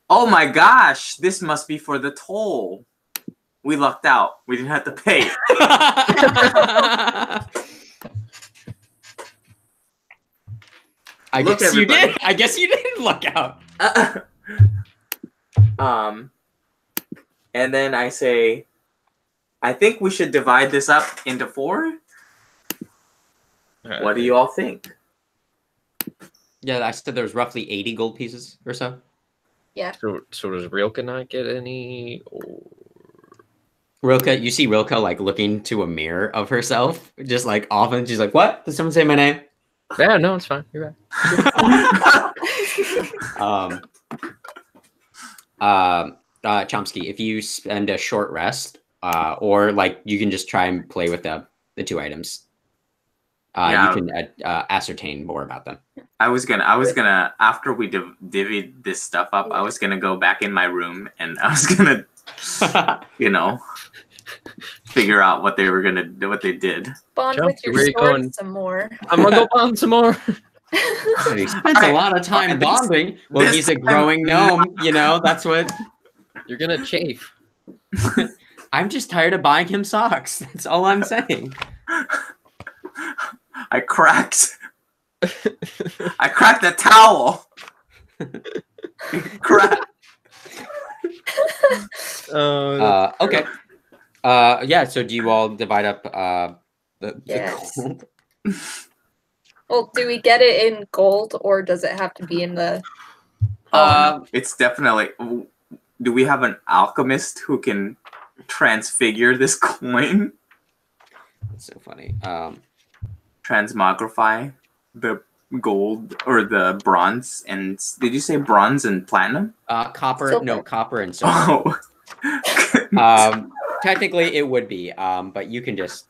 Oh my gosh, this must be for the toll. We lucked out. We didn't have to pay. I Look, guess you everybody. did. I guess you didn't luck out. And then I say, I think we should divide this up into 4. What do you all think? Yeah, I said there was roughly 80 gold pieces or so. Yeah. So does Rilka not get any? Or... Rilka, you see Rilka like looking to a mirror of herself, just like often. She's like, "What? Did someone say my name?" Yeah, no, it's fine. You're right. Chomsky, if you spend a short rest, or like you can just try and play with the 2 items, Yeah. you can ascertain more about them. I was gonna after we divvied this stuff up, I was gonna go back in my room and I was gonna, figure out what they were gonna do, what they did. Bond Jump, with your where you sword going? some more. I'm gonna go bond some more. He spends a lot of time bonding. Well, this he's a time- growing gnome, that's what. You're gonna chafe. I'm just tired of buying him socks. That's all I'm saying. I cracked the towel. Crack. Okay. Yeah, so do you all divide up the Yes. gold? Well, do we get it in gold or does it have to be in the... It's definitely. Do we have an alchemist who can transfigure this coin? That's so funny. Transmogrify the gold or the bronze and did you say bronze and platinum? Copper, Silver. no, copper and silver. Oh. Technically, it would be, but you can just.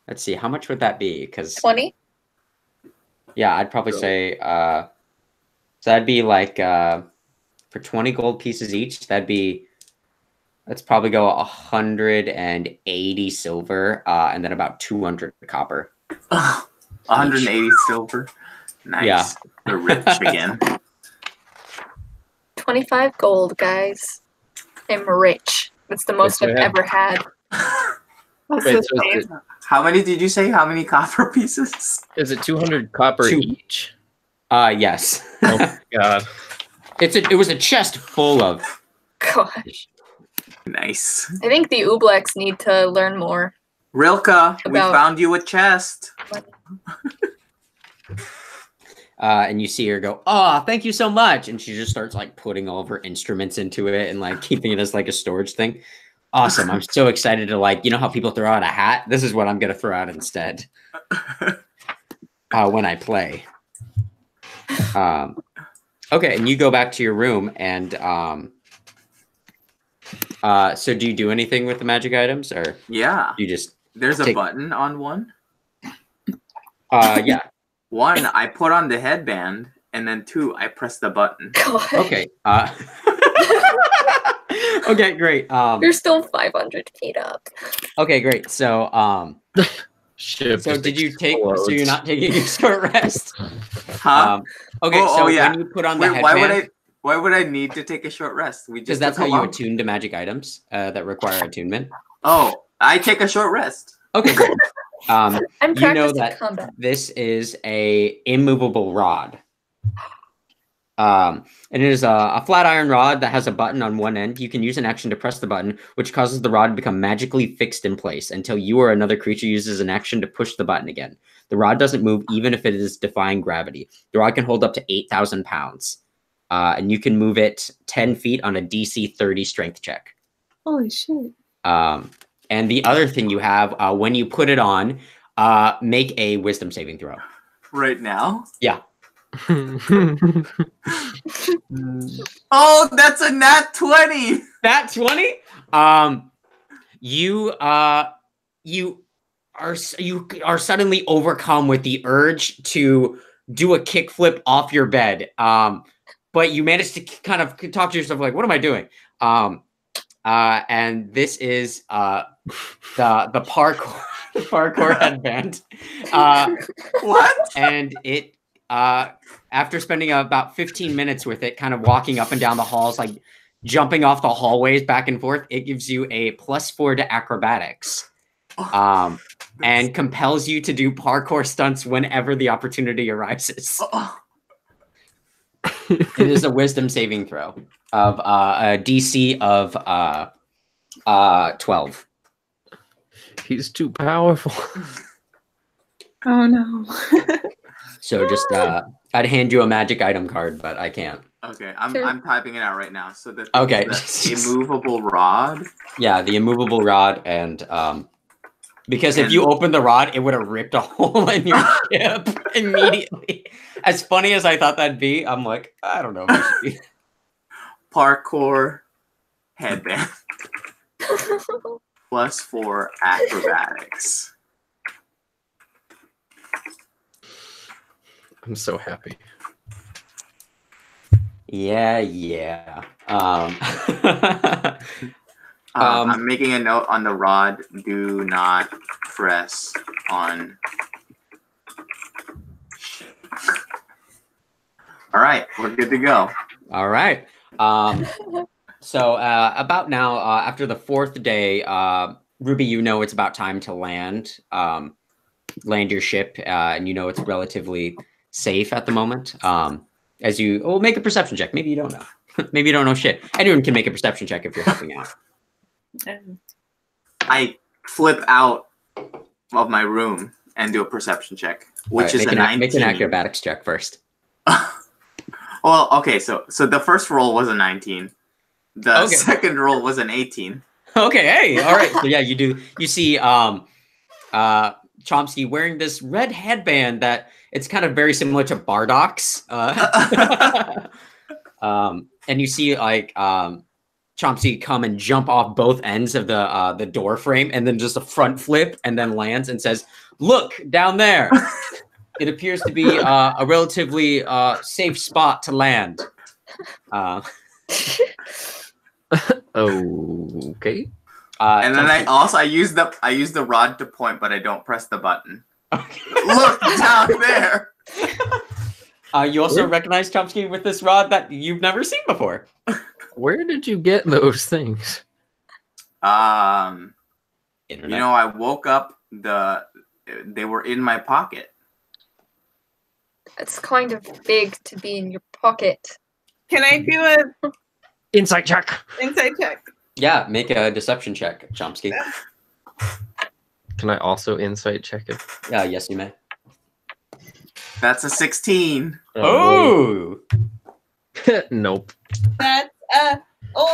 Let's see, how much would that be? Because 20? yeah, I'd probably say. So that'd be like for 20 gold pieces each. Let's probably go 180 silver, and then about 200 copper. 180 silver. Nice. Yeah. They're rich again. 25 gold, guys. I'm rich. That's the most Wait, I've so ever had. That's Wait, the so same. How many did you say? How many copper pieces? Is it 200 copper 2. each? Yes. Oh my god. It was a chest full of. Gosh. Nice. I think the Ooblex need to learn more Rilka, we About- found you a chest. And you see her go, "Oh, thank you so much!" And she just starts like putting all of her instruments into it and like keeping it as like a storage thing. Awesome! I'm so excited to like, you know how people throw out a hat? This is what I'm gonna throw out instead when I play. Okay, and you go back to your room, and so do you do anything with the magic items, or Yeah. you just There's a take- button on one. yeah. One, I put on the headband, and then 2, I press the button. God. Okay. Okay, great. You're still 500 feet up. Okay, great. So Ship so just did you take? So explodes. you're not taking a short rest? Huh? Okay. Oh, So yeah. when you put on the Wait, headband, why would I need to take a short rest? We because just that's took how a you long- attune to magic items that require attunement. Oh, I take a short rest. Okay, great. I'm You know practicing that combat. this is a immovable rod. And it is a flat iron rod that has a button on one end. You can use an action to press the button, which causes the rod to become magically fixed in place until you or another creature uses an action to push the button again. The rod doesn't move even if it is defying gravity. The rod can hold up to 8,000 pounds. And you can move it 10 feet on a DC 30 strength check. Holy shit. And the other thing you have, when you put it on, make a wisdom saving throw. Right now? Yeah. Oh, that's a nat 20! That 20? You are suddenly overcome with the urge to do a kickflip off your bed. But you manage to kind of talk to yourself like, what am I doing? And this is the parkour headband. What? And it after spending about 15 minutes with it, kind of walking up and down the halls, like jumping off the hallways back and forth, it gives you a +4 to acrobatics. And compels you to do parkour stunts whenever the opportunity arises. Oh. It is a wisdom saving throw of a DC of 12. He's too powerful. Oh no. So just I'd hand you a magic item card, but I can't. Okay, Sure. I'm typing it out right now. So the Okay. immovable rod. Yeah, the immovable rod, and because if you opened the rod, it would have ripped a hole in your ship immediately. As funny as I thought that'd be, I'm like, I don't know. If it should be. Parkour headband. +4 acrobatics. I'm so happy. Yeah. I'm making a note on the rod. Do not press on. All right, we're good to go. All right. So about now, after the 4th day, Ruby, you know it's about time to land your ship, and you know it's relatively safe at the moment. As you make a perception check. Maybe you don't know. Maybe you don't know shit. Anyone can make a perception check if you're helping out. I flip out of my room and do a perception check, which is a 19. Make an acrobatics check first. Well, okay, so the first roll was a 19. The Okay. second roll was an 18. Okay, hey, all right. So yeah, you see Chomsky wearing this red headband that it's kind of very similar to Bardoc's. And you see like Chomsky come and jump off both ends of the door frame and then just a front flip and then lands and says, "Look down there." It appears to be a relatively safe spot to land. Okay. And then Chomsky- I use the rod to point, but I don't press the button. Okay. Look down there. You also recognize Chomsky with this rod that you've never seen before. Where did you get those things? Internet. You know, I woke up. They were in my pocket. It's kind of big to be in your pocket. Can I do a Insight check. insight check? Yeah, make a deception check, Chomsky. Can I also insight check it? Yes, you may. That's a 16. Oh, Nope. That's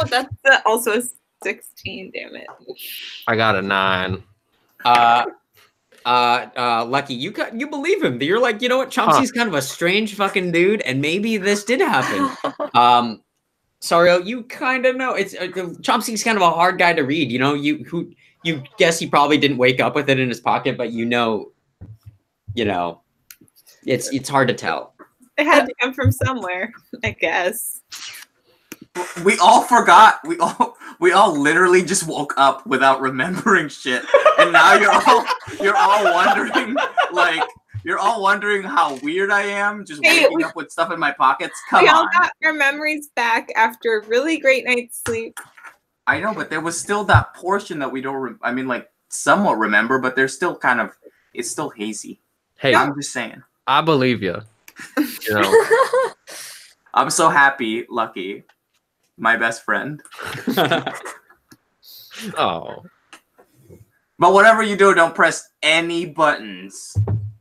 that's also a 16. Damn it. I got a 9. Lucky, you believe him. You're like, you know what? Chomsky's kind of a strange fucking dude, and maybe this did happen. Sario, you kind of know it's Chomsky's kind of a hard guy to read. You know, you guess he probably didn't wake up with it in his pocket, but you know, it's hard to tell. It had to come from somewhere, I guess. We all forgot. We all literally just woke up without remembering shit, and now you're all wondering, like, you're all wondering how weird I am, just waking up with stuff in my pockets. Come We all on. got our memories back after a really great night's sleep. I know, but there was still that portion that we don't. I mean, like, somewhat remember, but there's still kind of. It's still hazy. Hey, I'm just saying. I believe you. You know. I'm so happy, Lucky, my best friend. Oh. But whatever you do, don't press any buttons.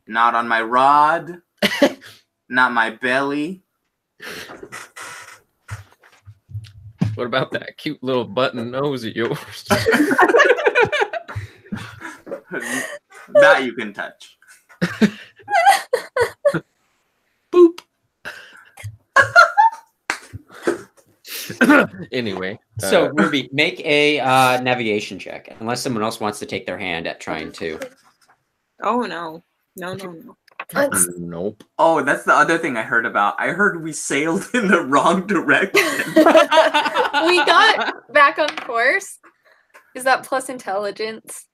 Not on my rod. Not my belly. What about that cute little button nose of yours? That you can touch. Boop. Anyway. So, Ruby, make a navigation check, unless someone else wants to take their hand at trying to. Oh no. No. Nope. Oh, that's the other thing I heard about. I heard we sailed in the wrong direction. We got back on course. Is that plus intelligence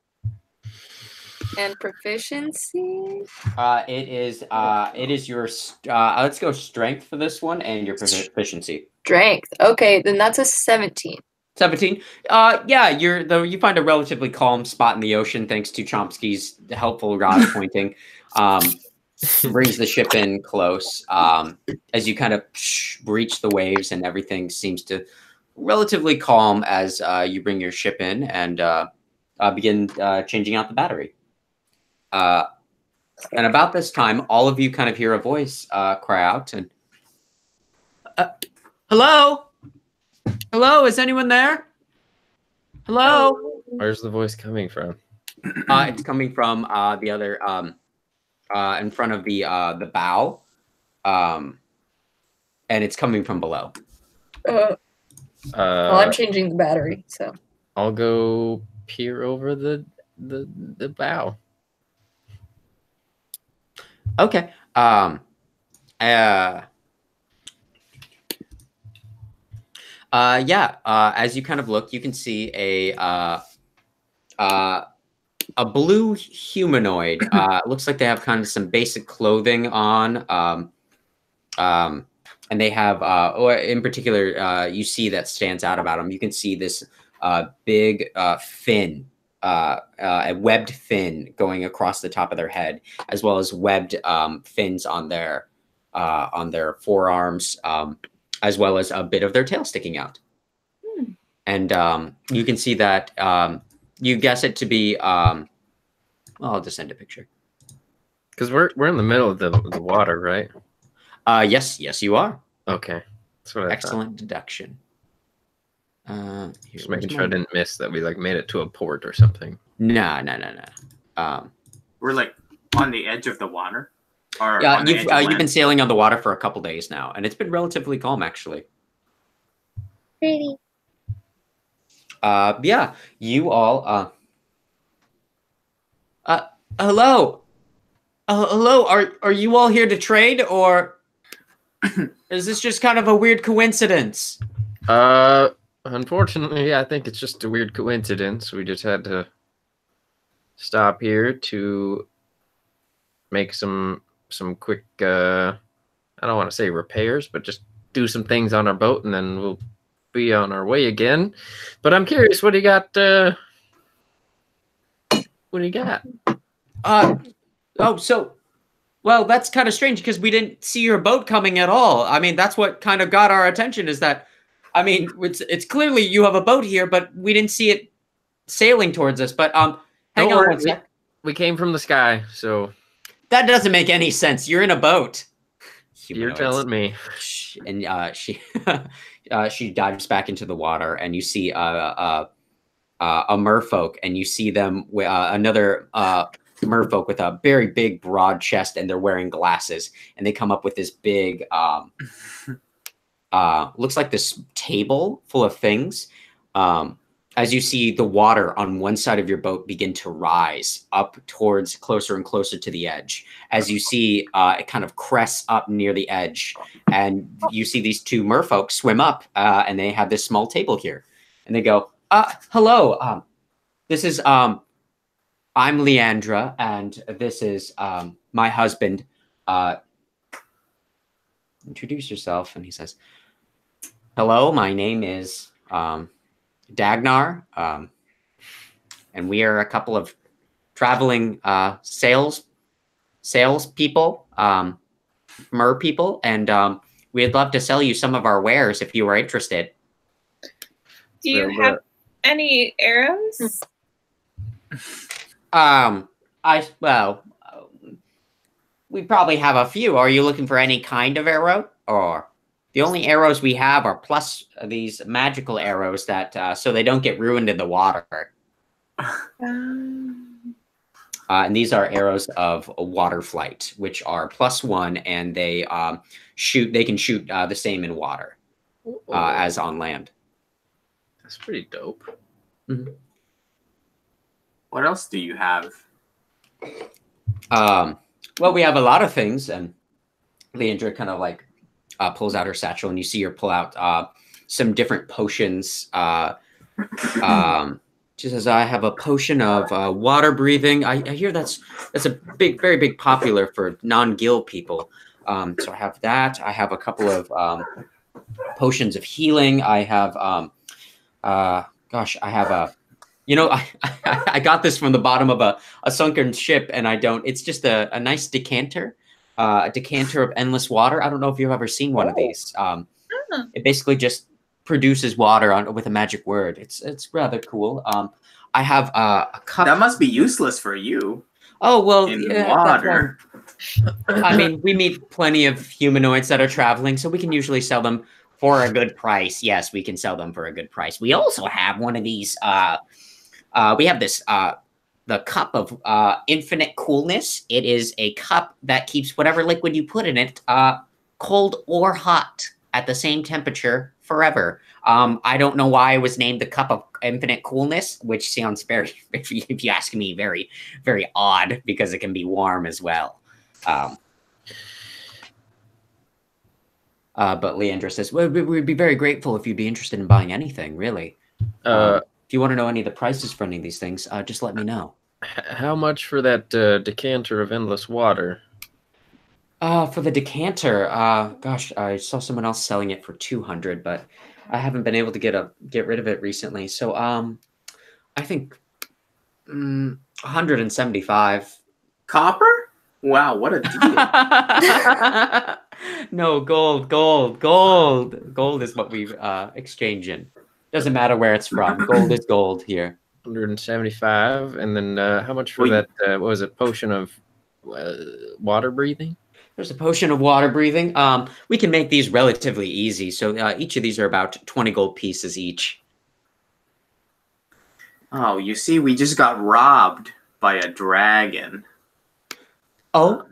and proficiency? It is your. Let's go strength for this one and your proficiency. Strength. Okay, then that's a 17. 17. Yeah, you find a relatively calm spot in the ocean thanks to Chomsky's helpful rod pointing. Brings the ship in close. As you kind of breach the waves and everything seems to relatively calm as you bring your ship in and begin changing out the battery. And about this time, all of you kind of hear a voice cry out and hello? Hello, is anyone there? Hello? Where's the voice coming from? It's coming from the other in front of the bow. And it's coming from below. Well, I'm changing the battery, so I'll go peer over the bow. Okay. As you kind of look, you can see a blue humanoid. It looks like they have kind of some basic clothing on. And they have, or in particular, you see that stands out about them. You can see this big fin, a webbed fin going across the top of their head, as well as webbed fins on their forearms, as well as a bit of their tail sticking out. And you can see that you guess it to be. Well, I'll just send a picture. Because we're in the middle of the water, right? Yes, you are. Okay, that's what I Excellent deduction. Just making sure I didn't miss that we like made it to a port or something. No. We're like on the edge of the water. Or Yeah, on the edge of you've been land. sailing on the water for a couple days now, and it's been relatively calm actually. pretty. Yeah, you all. Hello. Hello. Are you all here to trade, or is this just kind of a weird coincidence? Unfortunately, I think it's just a weird coincidence. We just had to stop here to make some quick I don't want to say repairs, but just do some things on our boat, and then we'll be on our way again. But I'm curious, what do you got? What do you got? Well, that's kind of strange because we didn't see your boat coming at all. I mean, that's what kind of got our attention is that, I mean, it's clearly you have a boat here, but we didn't see it sailing towards us. But hang Don't on worry, one sec. We came from the sky, so That doesn't make any sense. You're in a boat. you're Humanoids. telling me. And she she dives back into the water, and you see a merfolk, and you see them with another merfolk with a very big, broad chest, and they're wearing glasses, and they come up with this big, looks like this table full of things. As you see the water on one side of your boat begin to rise up towards closer and closer to the edge, as you see it kind of crests up near the edge, and you see these two merfolk swim up, and they have this small table here, and they go, hello, this is I'm Leandra, and this is my husband. Introduce yourself. And he says, hello, my name is Dagnar, and we are a couple of traveling sales people, mer people, and we'd love to sell you some of our wares if you were interested. Do you have any arrows? We probably have a few. Are you looking for any kind of arrow, or the only arrows we have are plus these magical arrows that so they don't get ruined in the water. And these are arrows of water flight, which are +1, and they shoot. They can shoot the same in water as on land. That's pretty dope. Mm-hmm. What else do you have? Well, we have a lot of things, and Leandra kind of like pulls out her satchel, and you see her pull out some different potions. She says, "I have a potion of water breathing. I hear that's a very big popular for non-gill people. So I have that. I have a couple of potions of healing. I have I have a." You know, I got this from the bottom of a sunken ship, and I don't. It's just a nice decanter, a decanter of endless water. I don't know if you've ever seen one of these. It basically just produces water with a magic word. It's rather cool. I have a cup. That must be useless for you. Oh well, in yeah, water. I mean, we meet plenty of humanoids that are traveling, so we can usually sell them for a good price. Yes, we can sell them for a good price. We also have one of these. We have this, the cup of infinite coolness. It is a cup that keeps whatever liquid you put in it cold or hot at the same temperature forever. I don't know why it was named the cup of infinite coolness, which sounds very, if you ask me, very, very odd, because it can be warm as well. But Leandra says, well, we'd be very grateful if you'd be interested in buying anything, really. If you want to know any of the prices for any of these things, just let me know. How much for that decanter of endless water? For the decanter, gosh, I saw someone else selling it for 200, but I haven't been able to get rid of it recently. So, I think 175. Copper? Wow, what a deal. No, gold is what we've exchanging. Doesn't matter where it's from. Gold is gold here. 175, and then how much for that? What was it? Potion of water breathing. There's a potion of water breathing. We can make these relatively easy. So each of these are about 20 gold pieces each. Oh, you see, we just got robbed by a dragon. Oh,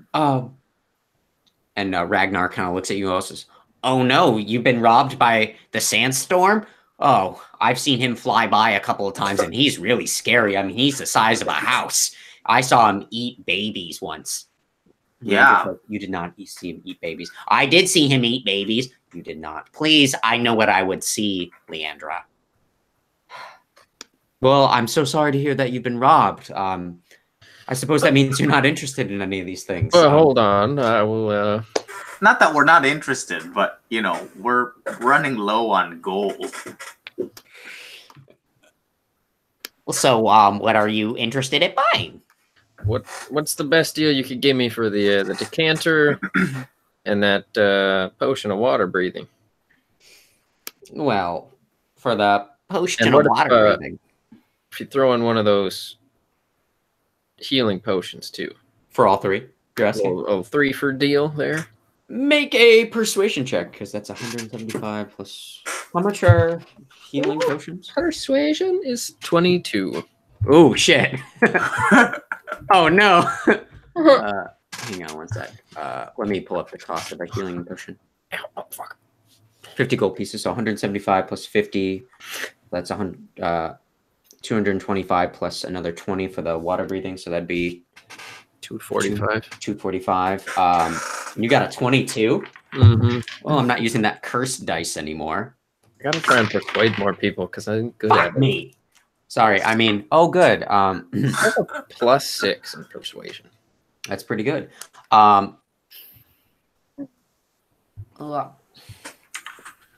and Ragnar kind of looks at you and says, "Oh no, you've been robbed by the sandstorm? Oh, I've seen him fly by a couple of times, and he's really scary. I mean, he's the size of a house. I saw him eat babies once." Yeah. You did not see him eat babies. I did see him eat babies. You did not. Please, I know what I would see, Leandra. Well, I'm so sorry to hear that you've been robbed. I suppose that means you're not interested in any of these things. Well, hold on. I will... Not that we're not interested, but, you know, we're running low on gold. So, what are you interested in buying? What's the best deal you could give me for the decanter and that potion of water breathing? Well, for the potion of water breathing, if you throw in one of those healing potions too. For all three, you're asking? Oh, 3 for deal there. Make a persuasion check, because that's 175 plus. How much are healing potions? Persuasion is 22. Oh, shit. Oh, no. Hang on one sec. Let me pull up the cost of a healing potion. Oh, fuck. 50 gold pieces, so 175 plus 50. That's 225 plus another 20 for the water breathing, so that'd be 245. 245. You got a 22? Mm-hmm. Well, I'm not using that cursed dice anymore. I gotta try and persuade more people because I'm good Fuck at it. me. Sorry, I mean, oh, good. I have a +6 in persuasion. That's pretty good.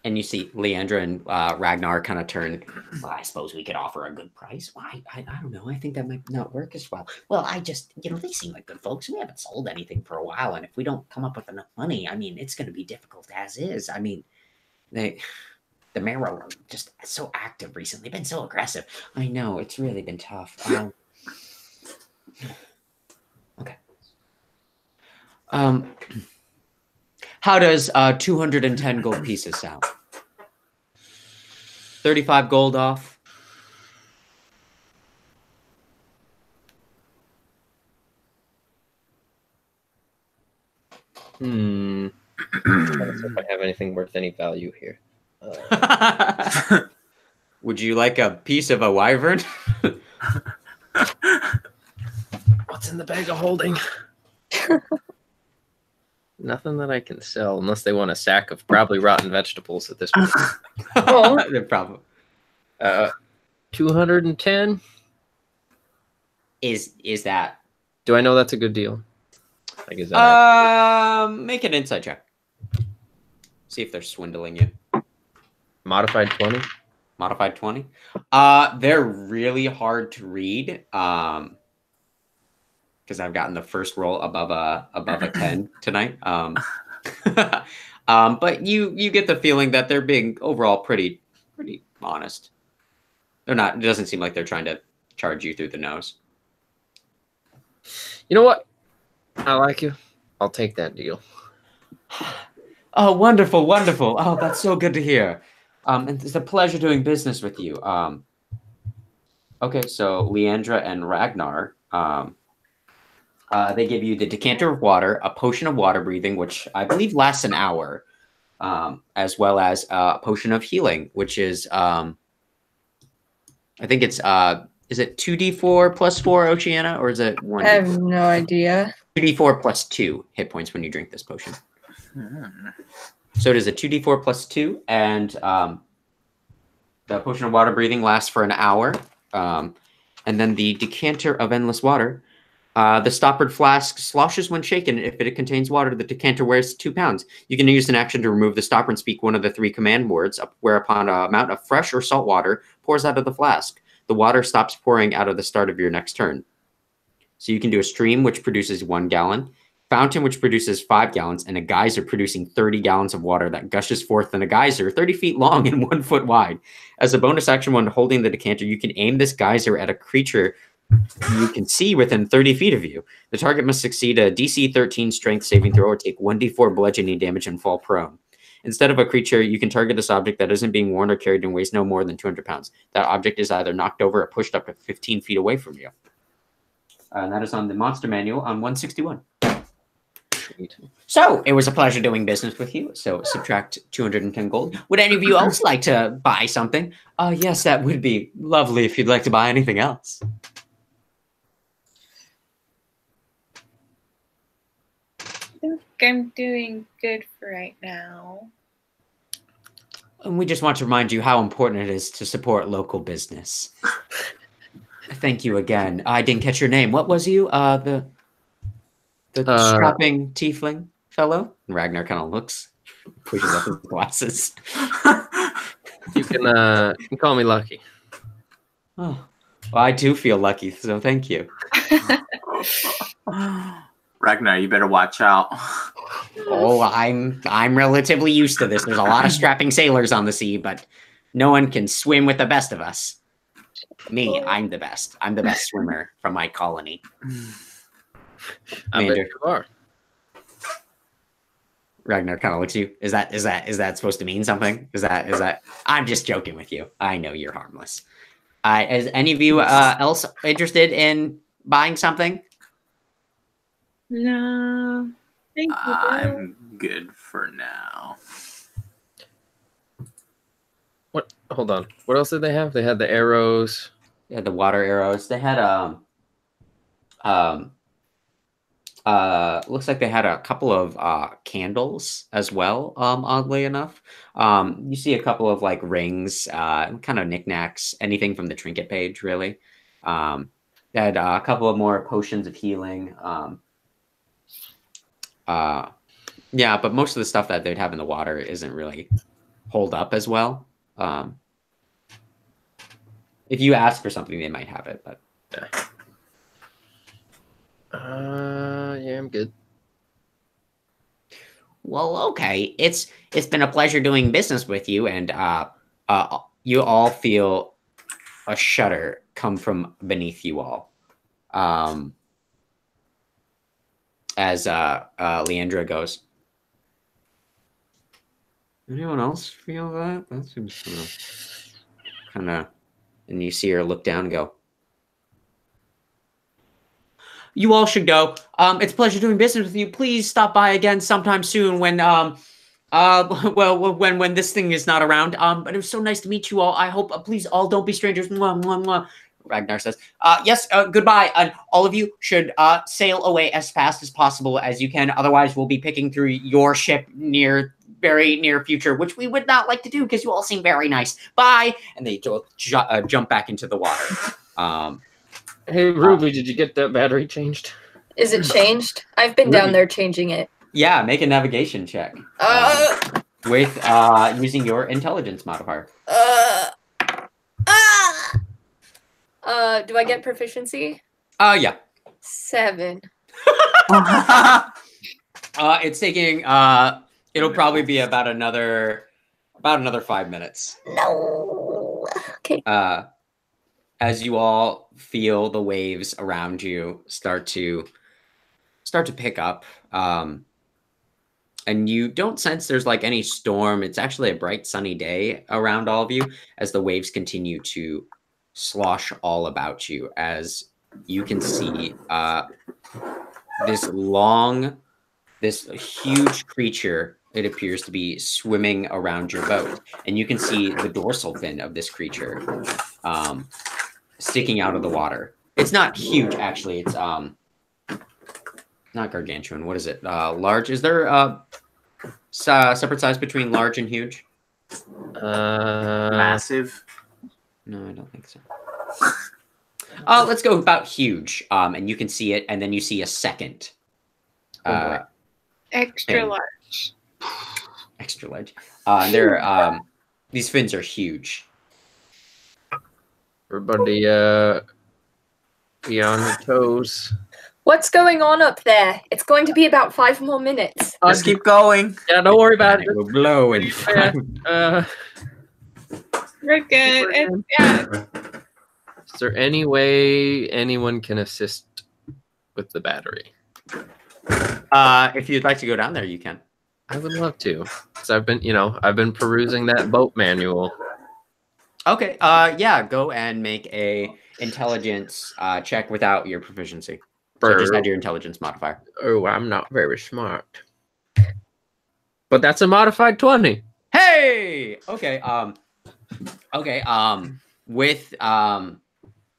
And you see Leandra and Ragnar kind of turn. Well, I suppose we could offer a good price. Why? I don't know. I think that might not work as well. Well, I just, they seem like good folks. We haven't sold anything for a while. And if we don't come up with enough money, I mean, it's going to be difficult as is. I mean, the Marrow are just so active recently, been so aggressive. I know, it's really been tough. Okay. How does 210 gold pieces sound? 35 gold off. I don't know if I have anything worth any value here. Would you like a piece of a wyvern? What's in the bag of holding? Nothing that I can sell unless they want a sack of probably rotten vegetables at this point. They're probably 210. Is that? Do I know that's a good deal? Like, is that make an insight check. See if they're swindling you. modified 20? Modified 20. They're really hard to read. Because I've gotten the first roll above a 10 tonight. But you get the feeling that they're being overall pretty honest. They're not. It doesn't seem like they're trying to charge you through the nose. You know what? I like you. I'll take that deal. Oh, wonderful, wonderful. Oh, that's so good to hear. And it's a pleasure doing business with you. Okay, so Leandra and Ragnar, they give you the decanter of water, a potion of water breathing, which I believe lasts an hour, as well as a potion of healing, which is, I think it's, is it 2d4 plus 4, Oceana, or is it 1d4? I have no idea. 2d4 plus 2 hit points when you drink this potion. So it is a 2d4 plus 2, and the potion of water breathing lasts for an hour. And then the decanter of endless water, the stoppered flask sloshes when shaken. If it contains water, the decanter weighs 2 pounds. You can use an action to remove the stopper and speak one of the 3 command words, whereupon an amount of fresh or salt water pours out of the flask. The water stops pouring out of the start of your next turn. So you can do a stream, which produces 1 gallon, fountain, which produces 5 gallons, and a geyser producing 30 gallons of water that gushes forth in a geyser 30 feet long and 1 foot wide. As a bonus action when holding the decanter, you can aim this geyser at a creature you can see within 30 feet of you. The target must succeed a DC 13 strength saving throw or take 1d4 bludgeoning damage and fall prone. Instead of a creature, you can target this object that isn't being worn or carried and weighs no more than 200 pounds. That object is either knocked over or pushed up to 15 feet away from you. And that is on the monster manual on 161. Sweet. So, it was a pleasure doing business with you. So, subtract 210 gold. Would any of you else like to buy something? Yes, that would be lovely if you'd like to buy anything else. I think I'm doing good for right now. And we just want to remind you how important it is to support local business. Thank you again. I didn't catch your name. What was you? The strapping tiefling fellow? And Ragnar kind of looks, pushes up his glasses. You can call me Lucky. Oh, well, I do feel lucky, so thank you. Ragnar, you better watch out. Oh, I'm relatively used to this. There's a lot of strapping sailors on the sea, but no one can swim with the best of us. Me, I'm the best. I'm the best swimmer from my colony. I bet Mander. you are. Ragnar kind of looks at you. Is that supposed to mean something? Is that? I'm just joking with you. I know you're harmless. Is any of you else interested in buying something? No. Thank you. I'm good for now. What? Hold on. What else did they have? They had the arrows. Yeah, the water arrows. They had looks like they had a couple of candles as well, oddly enough. You see a couple of like rings, kind of knickknacks, anything from the trinket page, really. They had a couple of more potions of healing. Yeah, but most of the stuff that they'd have in the water isn't really hold up as well. If you ask for something, they might have it, but Yeah, I'm good. well, okay. It's been a pleasure doing business with you, and you all feel a shudder come from beneath you all. As Leandra goes, anyone else feel that? That seems kind of, and you see her look down and go, you all should go. It's a pleasure doing business with you. Please stop by again sometime soon when when this thing is not around. But it was so nice to meet you all. I hope please all don't be strangers. Mwah, mwah, mwah. Ragnar says, yes, goodbye. And all of you should sail away as fast as possible as you can. Otherwise, we'll be picking through your ship very near future, which we would not like to do because you all seem very nice. Bye. And they jump back into the water. Hey, Ruby, did you get that battery changed? Is it changed? I've been down there changing it. Yeah, make a navigation check. With using your intelligence modifier. Do I get proficiency? Yeah. 7. It's taking it'll probably be about another 5 minutes. No. Okay. As you all feel the waves around you start to pick up, and you don't sense there's like any storm. It's actually a bright sunny day around all of you as the waves continue to slosh all about you, as you can see this huge creature, it appears to be swimming around your boat, and you can see the dorsal fin of this creature sticking out of the water. It's not huge, actually. It's not gargantuan. What is it? Large. Is there a separate size between large and huge? Massive. No, I don't think so. Let's go about huge. And you can see it, and then you see a second. Extra large. Extra large. These fins are huge. Everybody, be on your toes. What's going on up there? It's going to be about 5 more minutes. Just keep going. Yeah, don't worry about it. It will blow in We're good. Yeah. Is there any way anyone can assist with the battery? If you'd like to go down there, you can. I would love to, because I've been perusing that boat manual. Okay. Yeah. Go and make a intelligence check without your proficiency. So just add your intelligence modifier. Oh, I'm not very smart. But that's a modified 20. Hey. Okay. Okay. With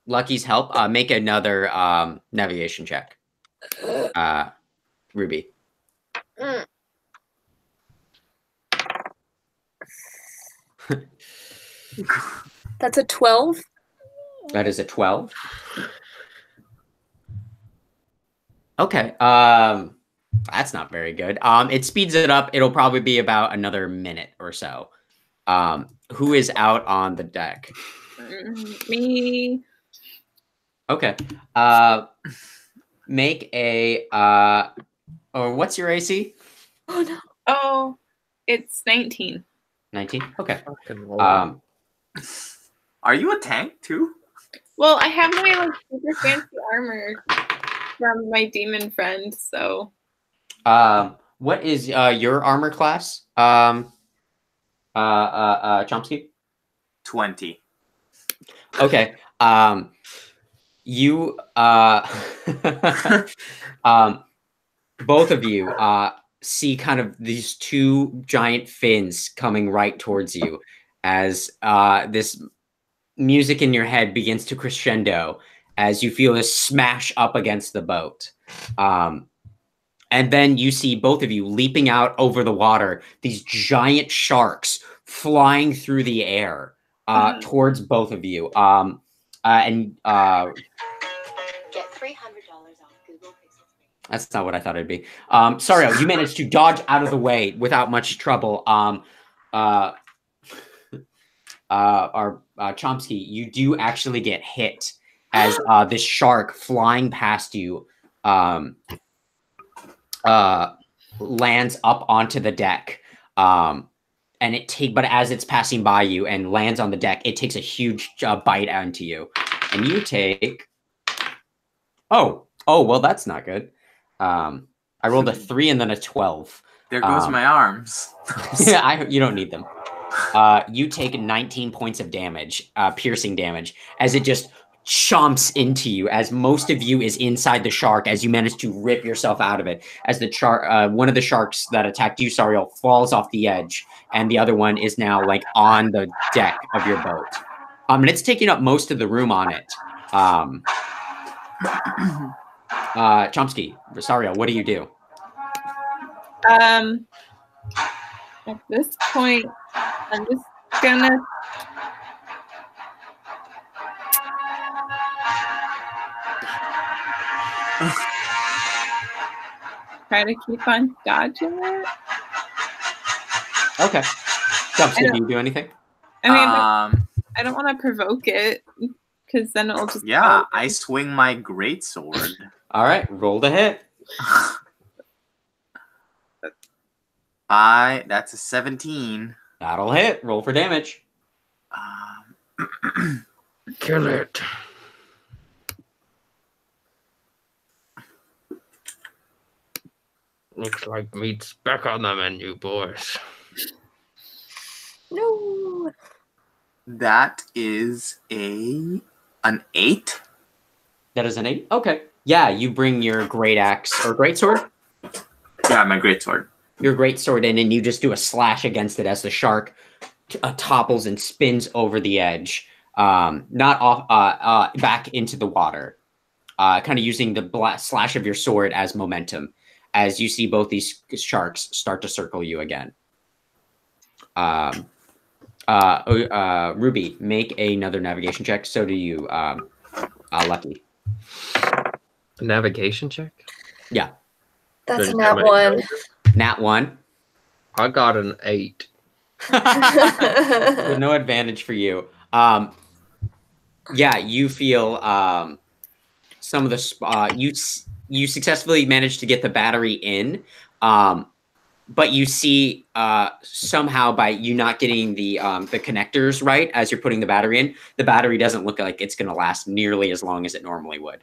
Lucky's help, make another navigation check. Ruby. That's a 12. That is a 12. Okay. That's not very good. It speeds it up. It'll probably be about another minute or so. Who is out on the deck? Me. Okay. Make a or what's your AC? Oh no. Oh, it's 19. 19. Okay. Fucking Lord. Are you a tank too? Well, I have my like super fancy armor from my demon friend, so What is your armor class? Chomsky? 20. Okay. You both of you see kind of these two giant fins coming right towards you as this music in your head begins to crescendo as you feel this smash up against the boat. And then you see both of you leaping out over the water, these giant sharks flying through the air towards both of you. And Get $300 off Google Pixel 3. that's not what I thought it'd be. Sorry, you managed to dodge out of the way without much trouble. Our Chomsky, you do actually get hit as this shark flying past you lands up onto the deck. But as it's passing by you and lands on the deck, it takes a huge bite onto you, and you take. Oh, well, that's not good. I rolled a 3 and then a 12. There goes my arms. Yeah, you don't need them. You take 19 points of damage, piercing damage, as it just chomps into you, as most of you is inside the shark, as you manage to rip yourself out of it, as the one of the sharks that attacked you, Sariel, falls off the edge, and the other one is now like on the deck of your boat. And it's taking up most of the room on it. Chomsky, Sariel, what do you do? at this point, I'm just gonna try to keep on dodging it. Okay. Chomsky, do you do anything? I mean, I don't want to provoke it because then it'll just. Yeah, I swing my greatsword. All right, roll the hit. That's a 17. That'll hit. Roll for damage. Kill it. Looks like meat's back on the menu, boys. No. That is an 8. That is an 8. Okay. Yeah, you bring your great axe or great sword. Yeah, my greatsword. Your great sword in, and you just do a slash against it as the shark topples and spins over the edge, not off, back into the water. Kind of using the slash of your sword as momentum, as you see both these sharks start to circle you again. Ruby, make another navigation check. So do you, Lucky. A navigation check? Yeah. That's There's nat no one. Nat 1. I got an 8. With no advantage for you. Yeah, you feel some of the you successfully managed to get the battery in, but you see somehow by you not getting the connectors right as you're putting the battery in, the battery doesn't look like it's going to last nearly as long as it normally would.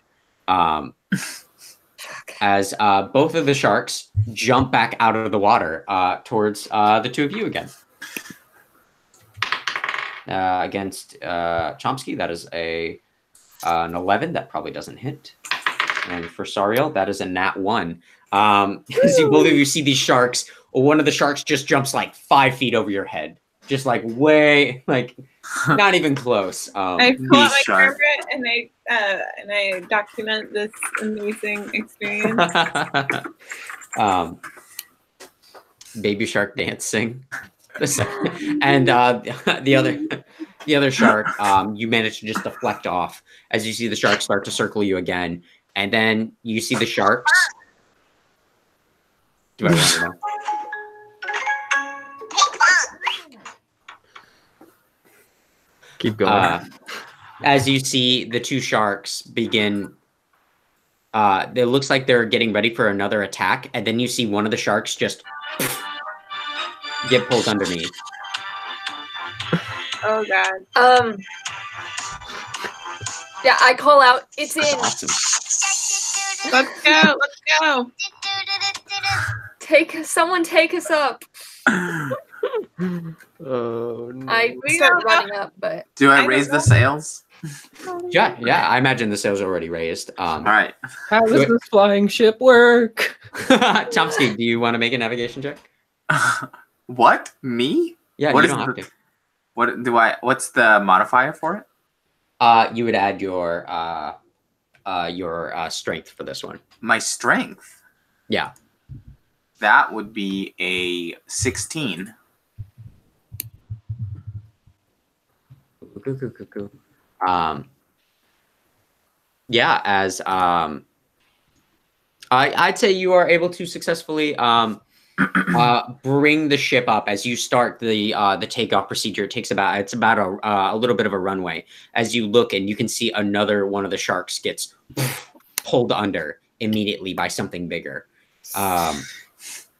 As both of the sharks jump back out of the water towards the two of you again. Against Chomsky, that is an 11. That probably doesn't hit. And for Sariel, that is a nat 1. As both of you see these sharks, one of the sharks just jumps like 5 feet over your head. Just like way, like not even close. I pull out my shark. camera and I document this amazing experience. Baby shark dancing. And the other shark, you manage to just deflect off as you see the sharks start to circle you again, and then you see the sharks. Do I want to know? Keep going. As you see the two sharks begin, it looks like they're getting ready for another attack, and then you see one of the sharks just get pulled underneath. Oh god. Yeah, I call out, it's in. Awesome. Let's go. Let's go. Someone take us up. Oh no. I We start don't know. running up, but Do I I don't raise the know. sails? Yeah, yeah. I imagine the sails are already raised. All right. How does this flying ship work? Chomsky, do you want to make a navigation check? What? Me? Yeah, What you is don't have the- to. What do I? What's the modifier for it? You would add your strength for this one. My strength. Yeah. That would be a 16. Yeah, as I'd say you are able to successfully bring the ship up as you start the takeoff procedure. It's about a little bit of a runway as you look, and you can see another one of the sharks gets pulled under immediately by something bigger.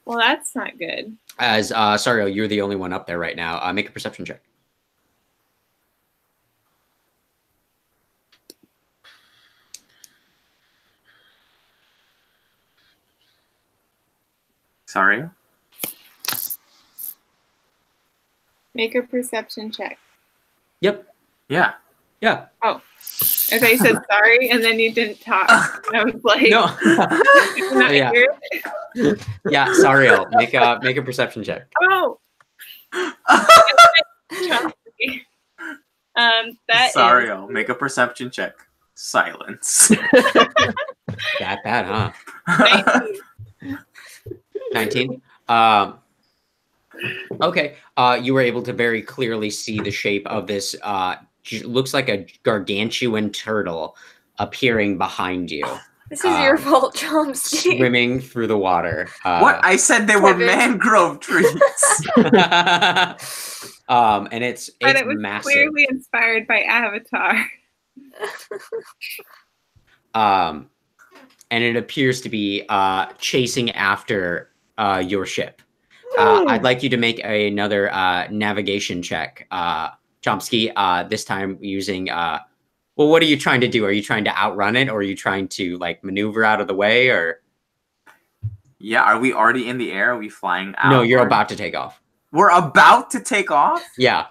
Well, that's not good. As Sario, you're the only one up there right now. Make a perception check. Sorry. Make a perception check. Yep. Yeah. Yeah. I thought you said sorry, and then you didn't talk. And I was like, No. "You're not Yeah. here." Yeah. Sario, make a perception check. Oh. That Sorry, is I'll make a perception check. Silence. That bad, huh? 19. Okay. You were able to very clearly see the shape of this. Looks like a gargantuan turtle appearing behind you, this is your fault, Chomsky. swimming through the water. What? I said they were Kevin. mangrove trees. And it's but it was massive. clearly inspired by Avatar. And it appears to be chasing after your ship. I'd like you to make another navigation check, Chomsky. This time using. Well, what are you trying to do? Are you trying to outrun it, or are you trying to like maneuver out of the way, or? Yeah, are we already in the air? Are we flying out? No, you're about to take off. We're about to take off? Yeah.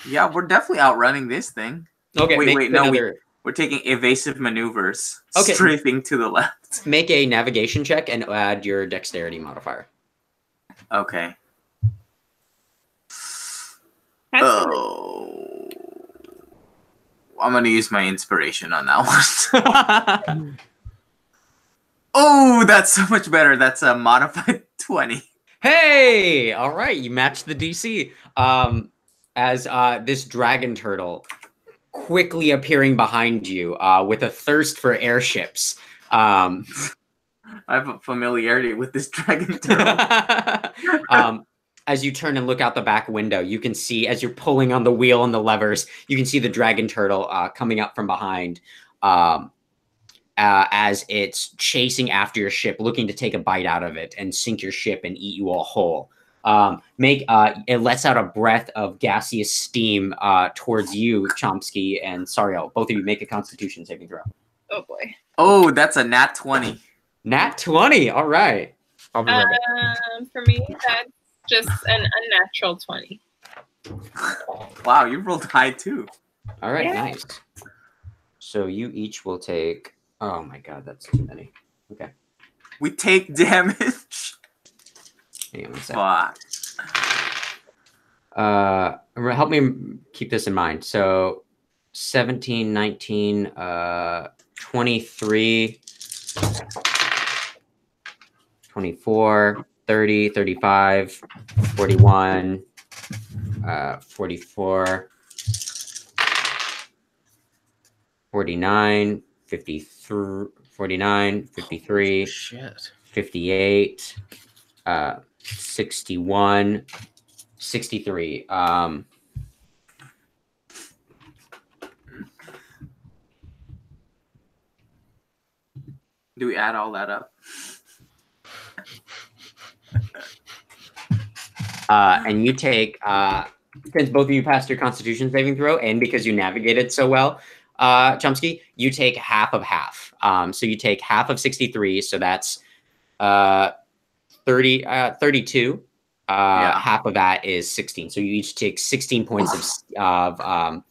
Yeah, we're definitely outrunning this thing. Okay. Wait, no, we're taking evasive maneuvers. Okay. Strafing to the left. Make a navigation check and add your dexterity modifier. Okay. That's Oh. I'm going to use my inspiration on that one. Oh, that's so much better. That's a modified 20. Hey, all right, you matched the DC. As this dragon turtle quickly appearing behind you with a thirst for airships. I have a familiarity with this dragon turtle. As you turn and look out the back window, you can see, as you're pulling on the wheel and the levers, you can see the dragon turtle coming up from behind as it's chasing after your ship, looking to take a bite out of it and sink your ship and eat you all whole. It lets out a breath of gaseous steam towards you, Chomsky and Sario. Both of you make a Constitution saving throw. Oh boy. Oh, that's a nat 20. Nat 20. All right. I'll be right back. For me, that's just an unnatural 20. Wow, you rolled high too. All right. Yeah. Nice. So you each will take. Oh my God, that's too many. Okay. We take damage. Hang on one second. Fuck. Help me keep this in mind. So 17, 19, 23, 24, 30, 35, 41, 44, 49, 53, 49, 53, Shit. 58, 61, 63. Do we add all that up? And you take, since both of you passed your Constitution saving throw, and because you navigated so well, Chomsky, you take half of half. So you take half of 63, so that's 32. Yeah. Half of that is 16. So you each take 16 points of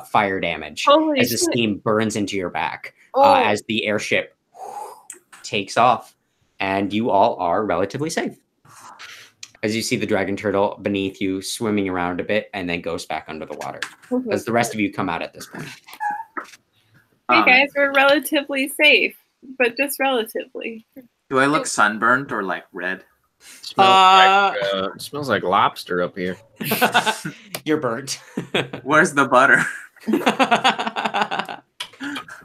fire damage Holy as the shit. steam burns into your back Oh, as the airship takes off, and you all are relatively safe. As you see the dragon turtle beneath you swimming around a bit and then goes back under the water. As the rest of you come out at this point. Hey guys, we're relatively safe, but just relatively. Do I look sunburned or like red? Smells like lobster up here. You're burnt. Where's the butter?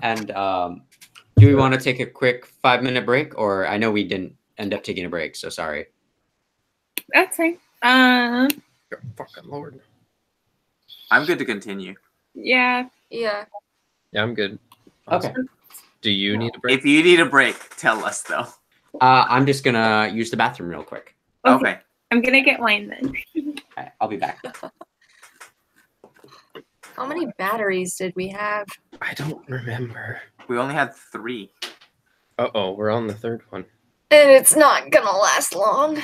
And do we want to take a quick 5-minute break? Or I know we didn't end up taking a break, so sorry. That's right. Your fucking lord. I'm good to continue. Yeah. yeah. Yeah, I'm good. Okay. Do you need a break? If you need a break, tell us though. I'm just going to use the bathroom real quick. Okay. I'm gonna get wine then. Okay, I'll be back. How many batteries did we have? I don't remember. We only had 3. Uh-oh, we're on the third one. And it's not gonna last long.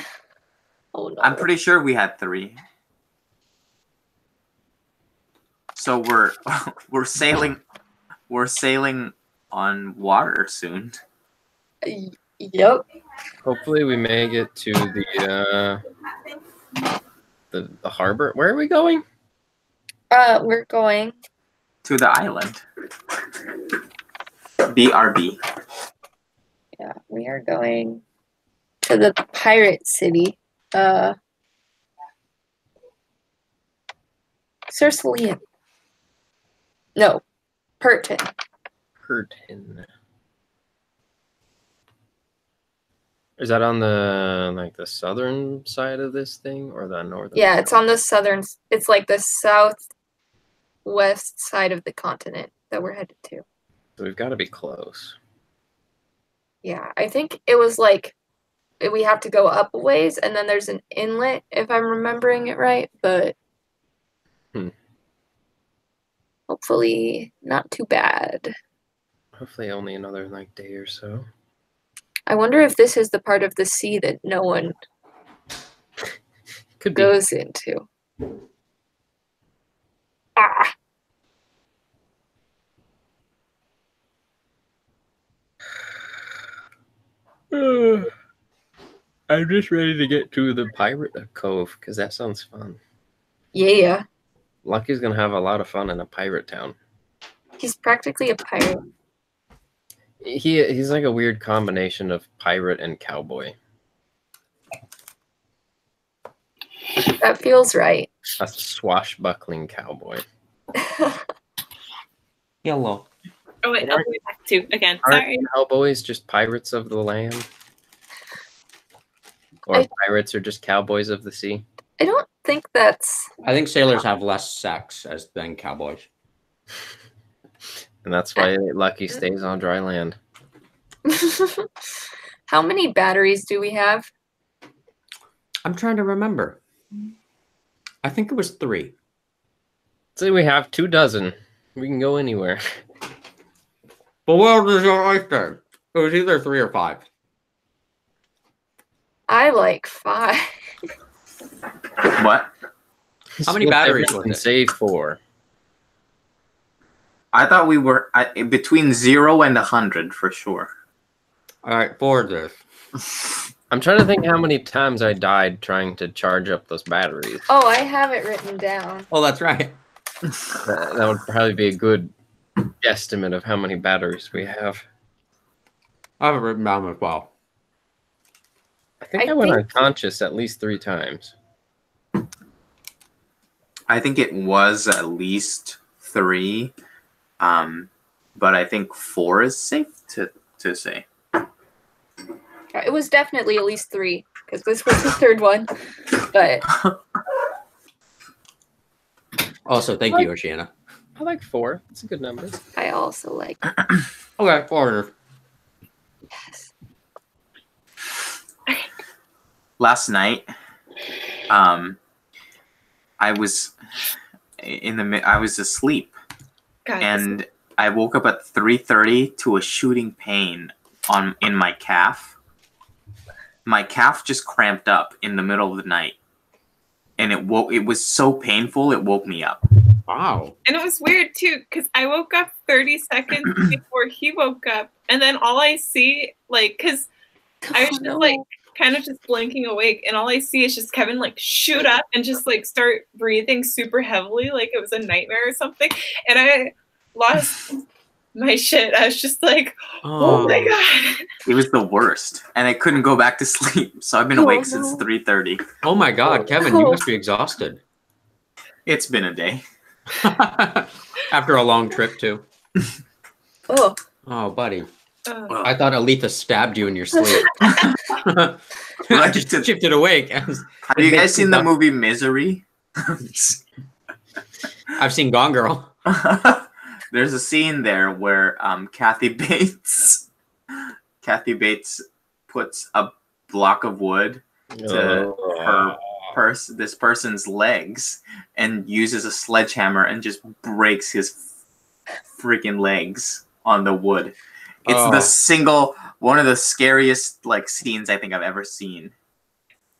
Oh no. I'm pretty sure we had 3. So we're sailing on water soon. Yep. Hopefully we may get to the harbor. Where are we going? We're going. To the island. BRB. Yeah, we are going to the pirate city. Cercelian. No, Pertin. Curtin. Is that on the southern side of this thing or the northern? Yeah, it's on the southern. It's like the southwest side of the continent that we're headed to. So we've got to be close. Yeah, I think it was like we have to go up a ways, and then there's an inlet, if I'm remembering it right. But hopefully, not too bad. Hopefully only another day or so. I wonder if this is the part of the sea that no one Could be. goes into. Ah. I'm just ready to get to the pirate cove because that sounds fun. Yeah, Lucky's gonna have a lot of fun in a pirate town. he's practically a pirate. He's like a weird combination of pirate and cowboy. That feels right. A swashbuckling cowboy. Yellow. Oh wait, I'll go back to again. Aren't Sorry. cowboys just pirates of the land? Or pirates are just cowboys of the sea? I don't think that's. I think sailors have less sex than cowboys. And that's why Lucky stays on dry land. How many batteries do we have? I'm trying to remember. I think it was 3. Say we have 24. We can go anywhere. But what was your oyster? It was either 3 or 5. I like 5. What? How many batteries was can it? save 4. I thought we were between 0 and 100 for sure. All right, 4 of this. I'm trying to think how many times I died trying to charge up those batteries. Oh, I have it written down. Oh, that's right. That would probably be a good estimate of how many batteries we have. I have it written down as well. I think I I went think- unconscious at least 3 times. I think it was at least 3. But I think 4 is safe to say. It was definitely at least 3 because this was the third one. But Also, thank you, Oceana. I like 4. That's a good number. I also like. Okay, 4. Yes. Last night, I was I was asleep, God, and I woke up at 3:30 to a shooting pain in my calf. My calf just cramped up in the middle of the night, and it was so painful it woke me up. Wow. And it was weird too, because I woke up 30 seconds before he woke up, and then all I see, like, because I was just like kind of just blinking awake, and all I see is just Kevin like shoot up and just like start breathing super heavily, like it was a nightmare or something. And I lost my shit. I was just like, oh my god. It was the worst, and I couldn't go back to sleep. So I've been awake since 3:30. Oh my God, Kevin, you must be exhausted. It's been a day. After a long trip too. Oh. Oh, buddy. I thought Aletha stabbed you in your sleep. I just shifted awake. Have you guys seen the movie Misery? I've seen Gone Girl. There's a scene there where Kathy Bates puts a block of wood to this person's legs and uses a sledgehammer and just breaks his freaking legs on the wood. It's one of the scariest like scenes I think I've ever seen.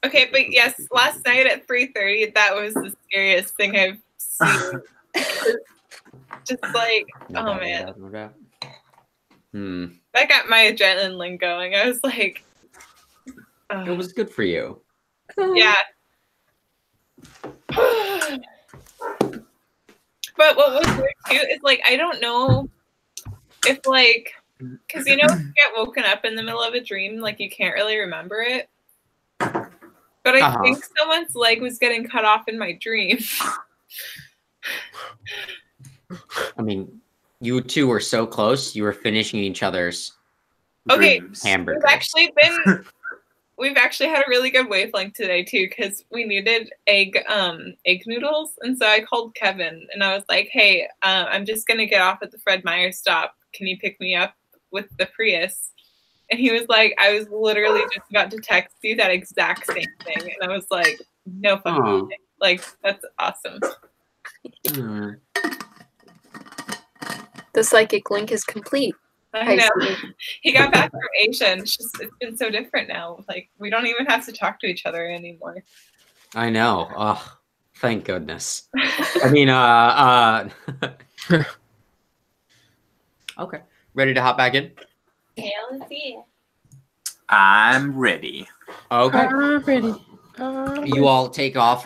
Okay, but yes, last night at 3:30, that was the scariest thing I've seen. Just like, oh man. That got my adrenaline going. I was like, it was good for you. Yeah. But what was weird too is like, I don't know if like, because you know, if you get woken up in the middle of a dream, like you can't really remember it. But I think someone's leg was getting cut off in my dream. I mean, you two were so close. You were finishing each other's hamburgers. We've actually had a really good wavelength today too, because we needed egg noodles, and so I called Kevin and I was like, "Hey, I'm just gonna get off at the Fred Meyer stop. Can you pick me up with the Prius?" And he was like, "I was literally just about to text you that exact same thing," and I was like, "No fucking way. Like that's awesome." The psychic link is complete. I know. He got back from Asia, and it's been so different now. Like we don't even have to talk to each other anymore. I know. Oh, thank goodness. I mean, okay. Ready to hop back in? Hell yeah. I'm ready. Okay. I'm ready. You all take off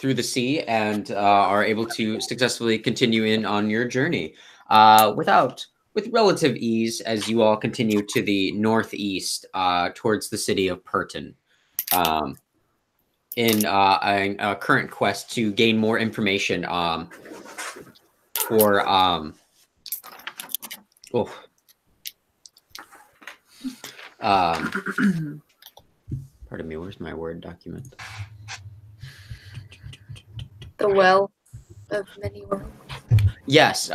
through the sea and are able to successfully continue in on your journey with relative ease as you all continue to the northeast towards the city of Purton in a current quest to gain more information for pardon me, where's my Word document? The Well of Many Worlds. Yes,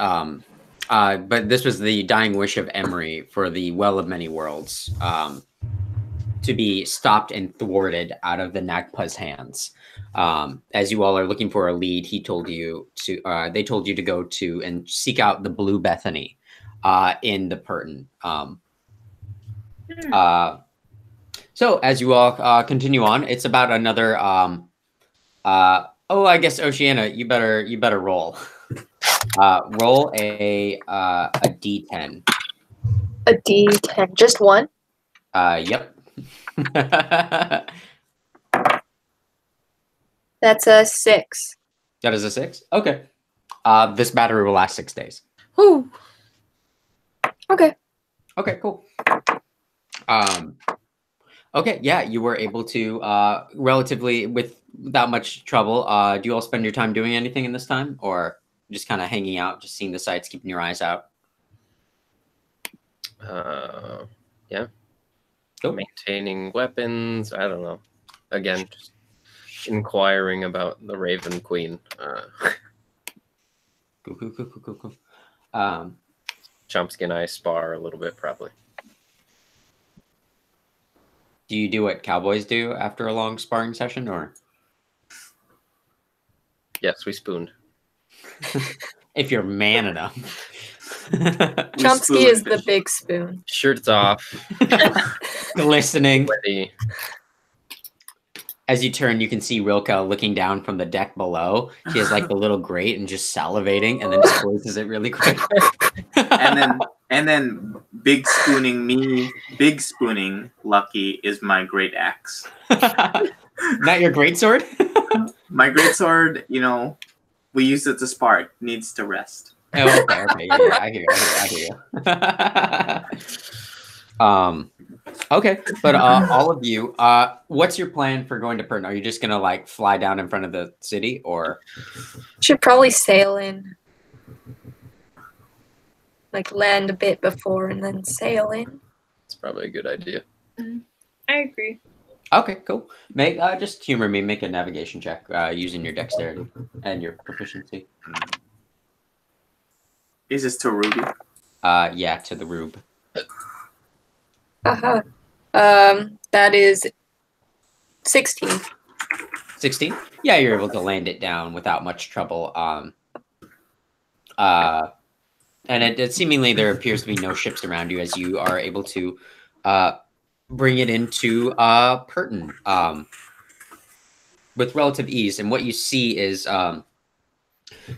but this was the dying wish of Emery for the Well of Many Worlds to be stopped and thwarted out of the Nagpa's hands. As you all are looking for a lead, they told you to go to and seek out the Blue Bethany in the Purton. So as you all continue on, it's about another. I guess Oceana, you better roll. Roll a D10. A D10, just one? Yep. That's a 6. That is a 6. Okay. This battery will last 6 days. Whew. Okay. Okay. Cool. Okay. Yeah, you were able to relatively without much trouble. Do you all spend your time doing anything in this time, or just kind of hanging out, just seeing the sights, keeping your eyes out? Yeah. Cool. Maintaining weapons. I don't know. Again, just inquiring about the Raven Queen. Cool. Chomsky and I spar a little bit, probably. Do you do what cowboys do after a long sparring session, or? Yes, we spooned. If you're man enough. Chomsky is the big spoon. Shirts off. Glistening. Ready. As you turn, you can see Rilka looking down from the deck below. She has like the little grate and just salivating, and then just closes it really quick. and then big spooning Lucky is my great axe. Not your greatsword? My greatsword, we use it to spark. Needs to rest. Oh, okay. Yeah, I hear you. Okay, but all of you, what's your plan for going to Perton? Are you just gonna like fly down in front of the city, or should probably sail in? Like land a bit before and then sail in. It's probably a good idea. I agree. Okay, cool. Make just humor me. Make a navigation check using your dexterity and your proficiency. Is this to Ruby? Yeah, to the Rube. Uh-huh. That is 16. 16? Yeah, you're able to land it down without much trouble. And it seemingly there appears to be no ships around you as you are able to bring it into Perton with relative ease. And what you see is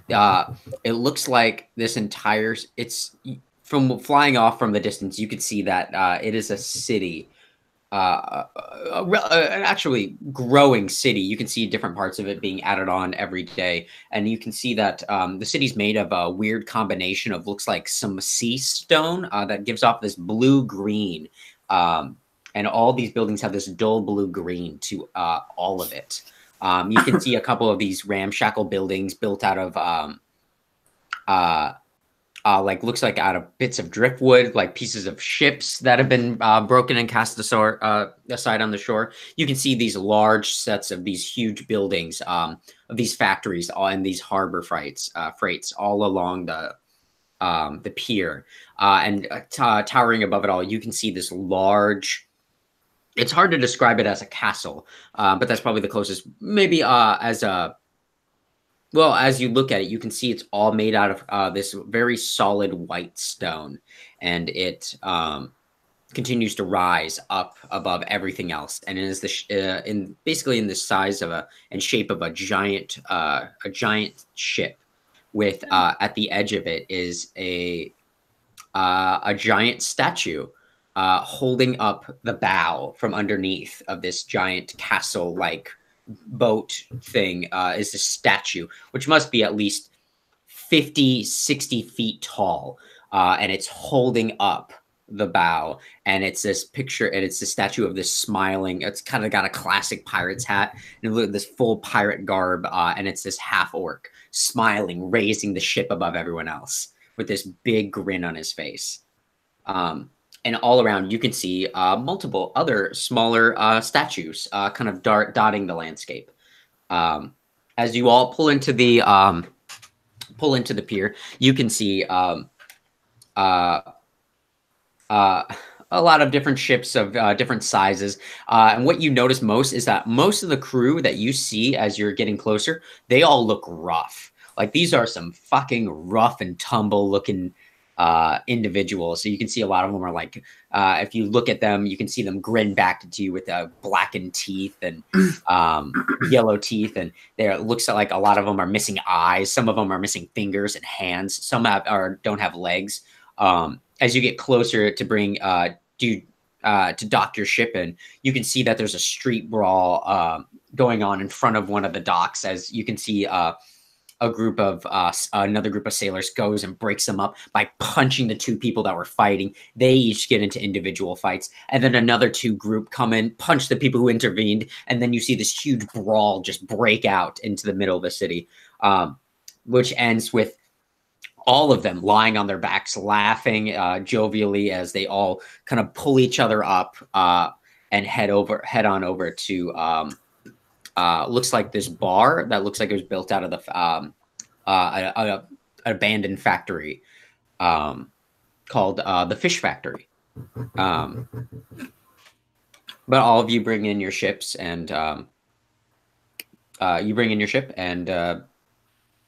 it looks like this entire, it's from flying off from the distance, you could see that it is a city, an actually growing city. You can see different parts of it being added on every day. And you can see that the city's made of a weird combination of looks like some sea stone that gives off this blue-green. And all these buildings have this dull blue-green to all of it. You can see a couple of these ramshackle buildings built out of like looks like out of bits of driftwood, like pieces of ships that have been broken and cast aside on the shore. You can see these large sets of these huge buildings, of these factories, all in these harbor freights all along the pier, and towering above it all, you can see this large. It's hard to describe it as a castle, but that's probably the closest. Maybe as a. Well, as you look at it, you can see it's all made out of this very solid white stone, and it continues to rise up above everything else, and it is basically in the size of and shape of a giant ship. With at the edge of it is a giant statue holding up the bow from underneath of this giant castle-like boat thing is this statue, which must be at least 50, 60 feet tall. And it's holding up the bow. And it's this picture, and it's the statue of this smiling, it's kind of got a classic pirate's hat, and look at this full pirate garb, and it's this half-orc smiling, raising the ship above everyone else with this big grin on his face. And all around, you can see multiple other smaller statues kind of dotting the landscape. As you all pull into the pier, you can see a lot of different ships of different sizes. And what you notice most is that most of the crew that you see as you're getting closer, they all look rough. Like these are some fucking rough and tumble looking individuals. So you can see a lot of them are like, if you look at them, you can see them grin back at you with blackened teeth and yellow teeth. And it looks like a lot of them are missing eyes. Some of them are missing fingers and hands. Some don't have legs. As you get closer to bring to dock your ship in, you can see that there's a street brawl going on in front of one of the docks. As you can see, another group of sailors goes and breaks them up by punching the two people that were fighting. They each get into individual fights, and then another two group come in, punch the people who intervened, and then you see this huge brawl just break out into the middle of the city, which ends with all of them lying on their backs, laughing jovially as they all kind of pull each other up and head on over to looks like this bar that looks like it was built out of the an abandoned factory called the Fish Factory. But all of you bring in your ships, and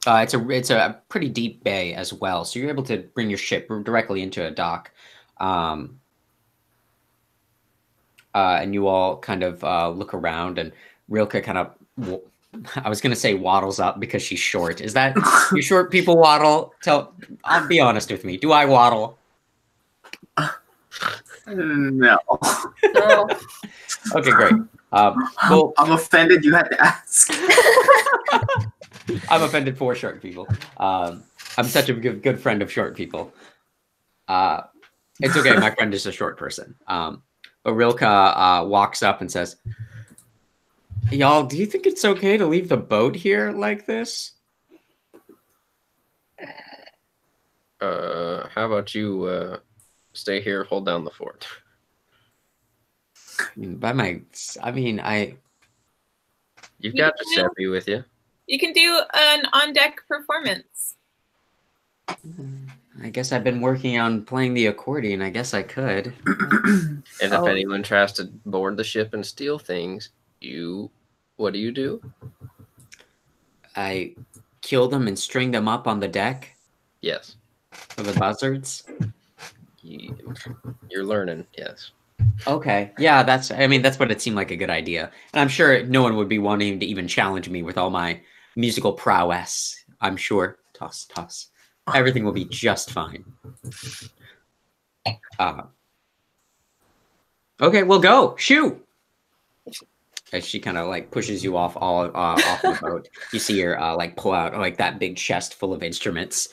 It's a pretty deep bay as well, so you're able to bring your ship directly into a dock. And you all kind of look around, and Rilke kind of, I was going to say waddles up because she's short. Is that, you short people waddle? I'll be honest with me. Do I waddle? No. No. Okay, great. Well, I'm offended you had to ask. I'm offended for short people. I'm such a good friend of short people. It's okay. My friend is a short person. But Rilke walks up and says, "Y'all, do you think it's okay to leave the boat here like this?" How about you stay here, hold down the fort? You've You've You got can Giuseppe with you. You can do an on-deck performance. I guess I've been working on playing the accordion. I guess I could. And if Oh. anyone tries to board the ship and steal things, what do? I kill them and string them up on the deck Yes. for the buzzards. You're learning, yes. Okay. Yeah, that's what it seemed like a good idea. And I'm sure no one would be wanting to even challenge me with all my musical prowess. I'm sure. Toss, toss. Everything will be just fine. Okay, we'll go. Shoo! As she kind of like pushes you off off the boat. You see her like pull out like that big chest full of instruments.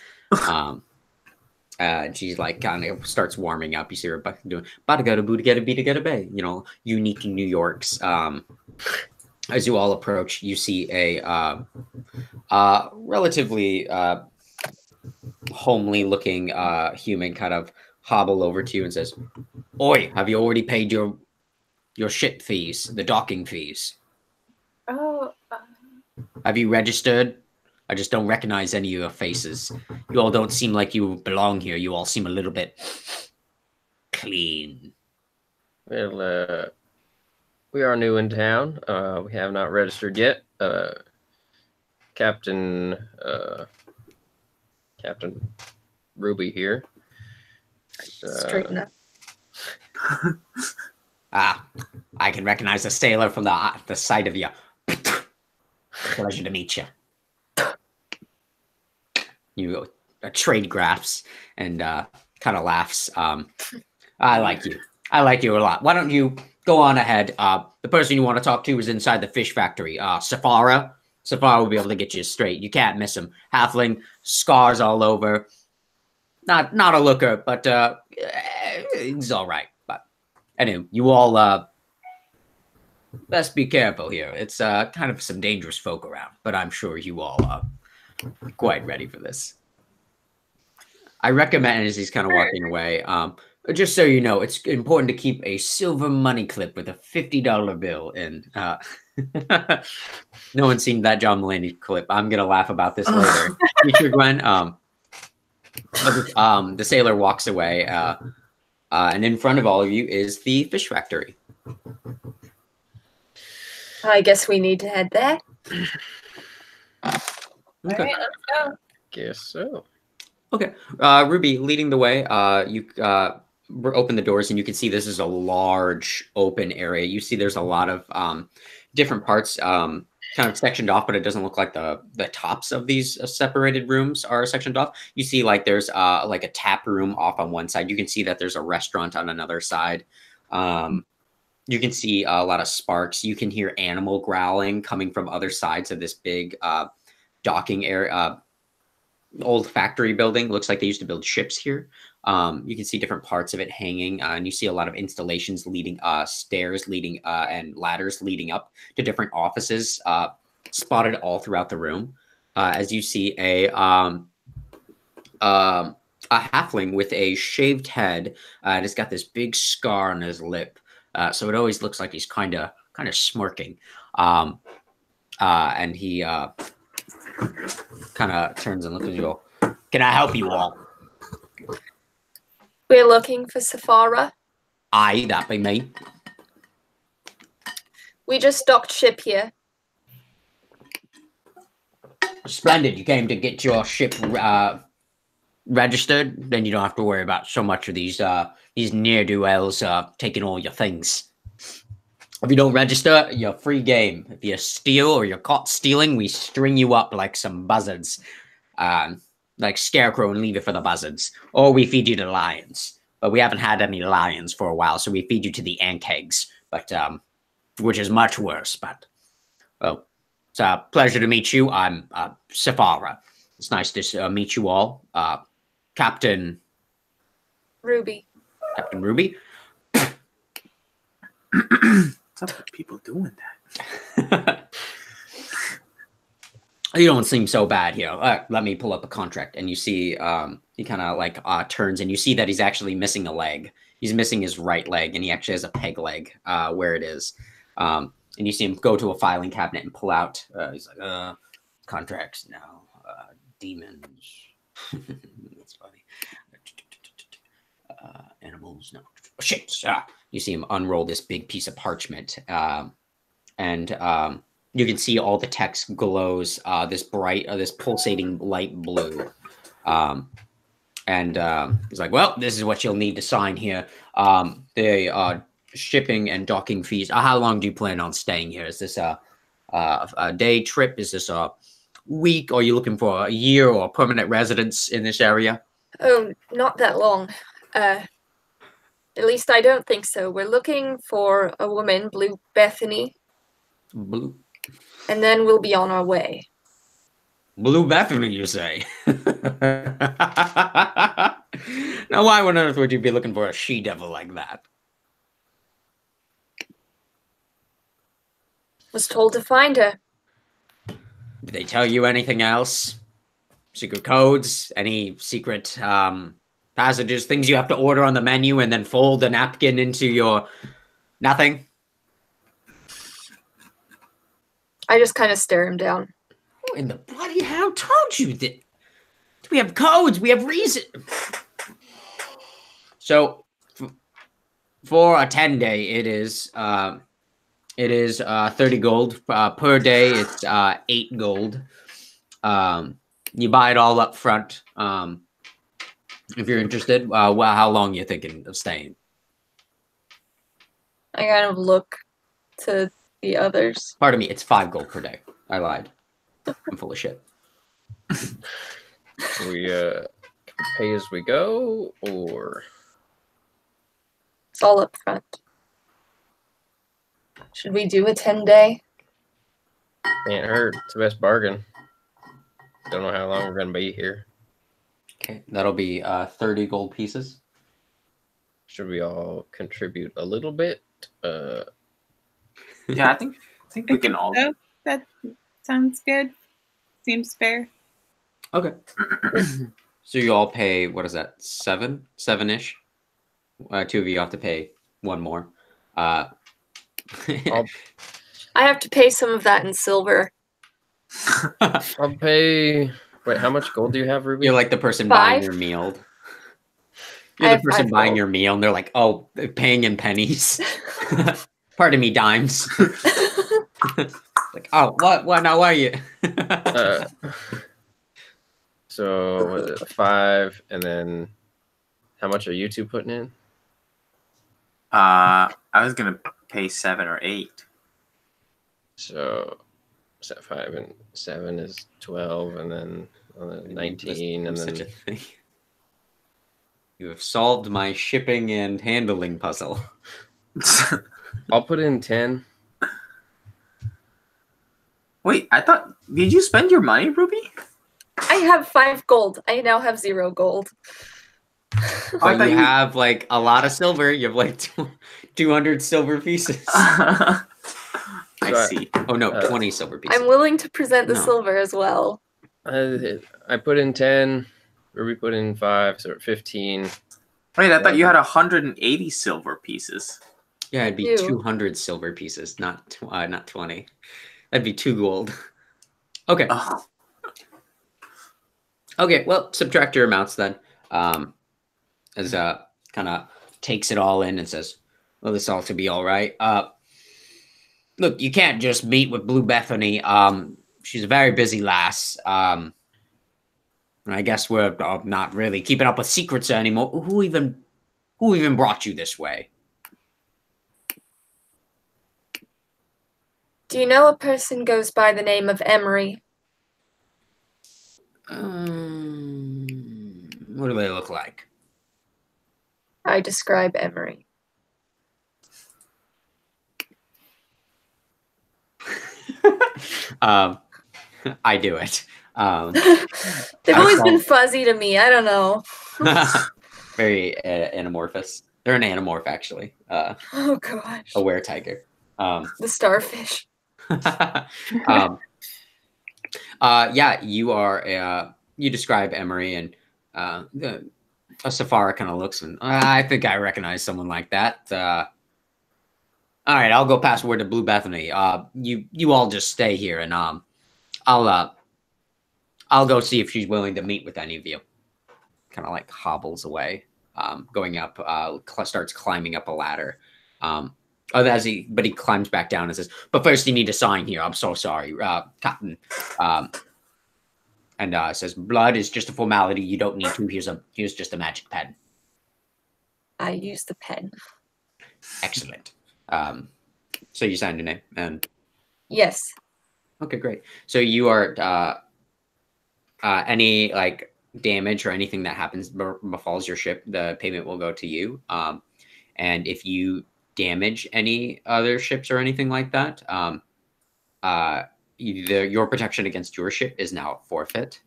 She's like kind of starts warming up. You see her doing "Bada boo to get a bay," you know, unique New York's. As you all approach, you see a relatively homely looking human kind of hobble over to you and says, "Oi, have you already paid your ship fees, the docking fees? Oh, Have you registered? I just don't recognize any of your faces. You all don't seem like you belong here. You all seem a little bit clean." Well, we are new in town. We have not registered yet. Captain Ruby here. Straighten up. I can recognize a sailor from the sight of you. Pleasure to meet you. You go trade graphs and kind of laughs. I like you. I like you a lot. Why don't you go on ahead? The person you want to talk to is inside the fish factory. Safara. Safara will be able to get you straight. You can't miss him. Halfling, scars all over. Not a looker, but he's all right. But anyway, you all best be careful here. It's kind of some dangerous folk around, but I'm sure you all are quite ready for this. I recommend, as he's kind of walking away, just so you know, it's important to keep a silver money clip with a $50 bill in. No one's seen that John Mulaney clip. I'm gonna laugh about this later. Future Gwen. The sailor walks away, and in front of all of you is the fish factory. I guess we need to head there. Okay. all right, let's go. Guess so. Okay. Ruby, leading the way, you open the doors and you can see this is a large open area. You see there's a lot of different parts kind of sectioned off, but it doesn't look like the tops of these separated rooms are sectioned off. You see like there's like a tap room off on one side. You can see that there's a restaurant on another side. You can see a lot of sparks. You can hear animal growling coming from other sides of this big docking area. Old factory building. Looks like they used to build ships here. You can see different parts of it hanging, and you see a lot of installations leading, stairs leading, and ladders leading up to different offices spotted all throughout the room. As you see a halfling with a shaved head, and it's got this big scar on his lip, so it always looks like he's kind of smirking. And he kind of turns and looks at you all. "Can I help you all?" We're looking for Safara. Aye, that be me. We just docked ship here. Splendid. You came to get your ship registered. Then you don't have to worry about so much of these ne'er-do-wells taking all your things. If you don't register, you're free game. If you steal or you're caught stealing, we string you up like some buzzards. Like Scarecrow and leave it for the buzzards. Or we feed you to lions. But we haven't had any lions for a while, so we feed you to the ankegs. But, which is much worse. But, well, it's a pleasure to meet you. I'm Safara. It's nice to meet you all. Captain Ruby. Captain Ruby. What's up with people doing that? You don't seem so bad here. Let me pull up a contract, and you see he kind of like turns, and you see that he's actually missing a leg. He's missing his right leg, and he actually has a peg leg where it is. And you see him go to a filing cabinet and pull out. He's like, contracts now, demons. That's funny. Animals, no. Oh, shit. You see him unroll this big piece of parchment, and you can see all the text glows this bright, this pulsating light blue. And he's like, well, this is what you'll need to sign here. The shipping and docking fees. How long do you plan on staying here? Is this a day trip? Is this a week? Or are you looking for a year or a permanent residence in this area? Oh, not that long. At least I don't think so. We're looking for a woman, Blue Bethany. Blue. And then we'll be on our way. Blue Bethany, you say? Now, why on earth would you be looking for a she-devil like that? Was told to find her. Did they tell you anything else? Secret codes? Any secret passages? Things you have to order on the menu and then fold a napkin into your... Nothing? I just kind of stare him down. Who in the bloody hell told you that? We have codes. We have reason. So, for a 10-day, it is 30 gold per day. It's 8 gold. You buy it all up front. If you're interested, how long you thinking of staying? I kind of look to the others. Pardon me, it's 5 gold per day. I lied. I'm full of shit. We pay as we go, or It's all up front. Should we do a 10-day? can't hurt. It's the best bargain. Don't know how long we're gonna be here. Okay, that'll be 30 gold pieces. Should we all contribute a little bit? Yeah, I think we can all. So that sounds good. Seems fair. Okay. So you all pay, what is that, 7-ish? 2 of you have to pay 1 more. I have to pay some of that in silver. I'll pay. Wait, how much gold do you have, Ruby? You're like the person 5? buying your meal. I You're have the person 5 buying gold. your meal, and they're like, oh, they're paying in pennies. Pardon me, dimes. Like, oh, what now, why are you? So what is it, 5, and then how much are you two putting in? I was gonna pay 7 or 8. So is that 5 and 7 is 12, and then 19, and then Such a thing. You have solved my shipping and handling puzzle. I'll put in 10. Wait, I thought, did you spend your money, Ruby? I have 5 gold. I now have 0 gold. But you have like a lot of silver. You have like 200 silver pieces. I So see. Oh no, 20 silver pieces. I'm willing to present the No. silver as well. I put in 10. Ruby put in 5, so 15. Wait, I thought you had 180 silver pieces. Yeah, it'd be Ew. 200 silver pieces, not 20. That'd be 2 gold. Okay. Ugh. Okay, well, subtract your amounts then. As kind of takes it all in and says, well, this ought to be all right. Look, you can't just meet with Blue Bethany. she's a very busy lass. I guess we're not really keeping up with secrets anymore. Who even brought you this way? Do you know a person goes by the name of Emery? What do they look like? I describe Emery. I do it. They've always been fuzzy to me. I don't know. Very anamorphous. They're an anamorph, actually. Oh gosh. A were-tiger. The starfish. Yeah, you are. You describe Emery, and a Safara kind of looks, and I think I recognize someone like that. All right, I'll go pass word to Blue Bethany. You all just stay here, and I'll go see if she's willing to meet with any of you. Kind of like hobbles away, going up. Starts climbing up a ladder. But he climbs back down and says, "But first, you need to sign here. I'm so sorry, Cotton." And says, "Blood is just a formality. You don't need to. Here's just a magic pen." I use the pen. Excellent. So you signed your name, and yes. Okay, great. So you are any like damage or anything that happens befalls your ship, the payment will go to you. And if you damage any other ships or anything like that, your protection against your ship is now forfeit,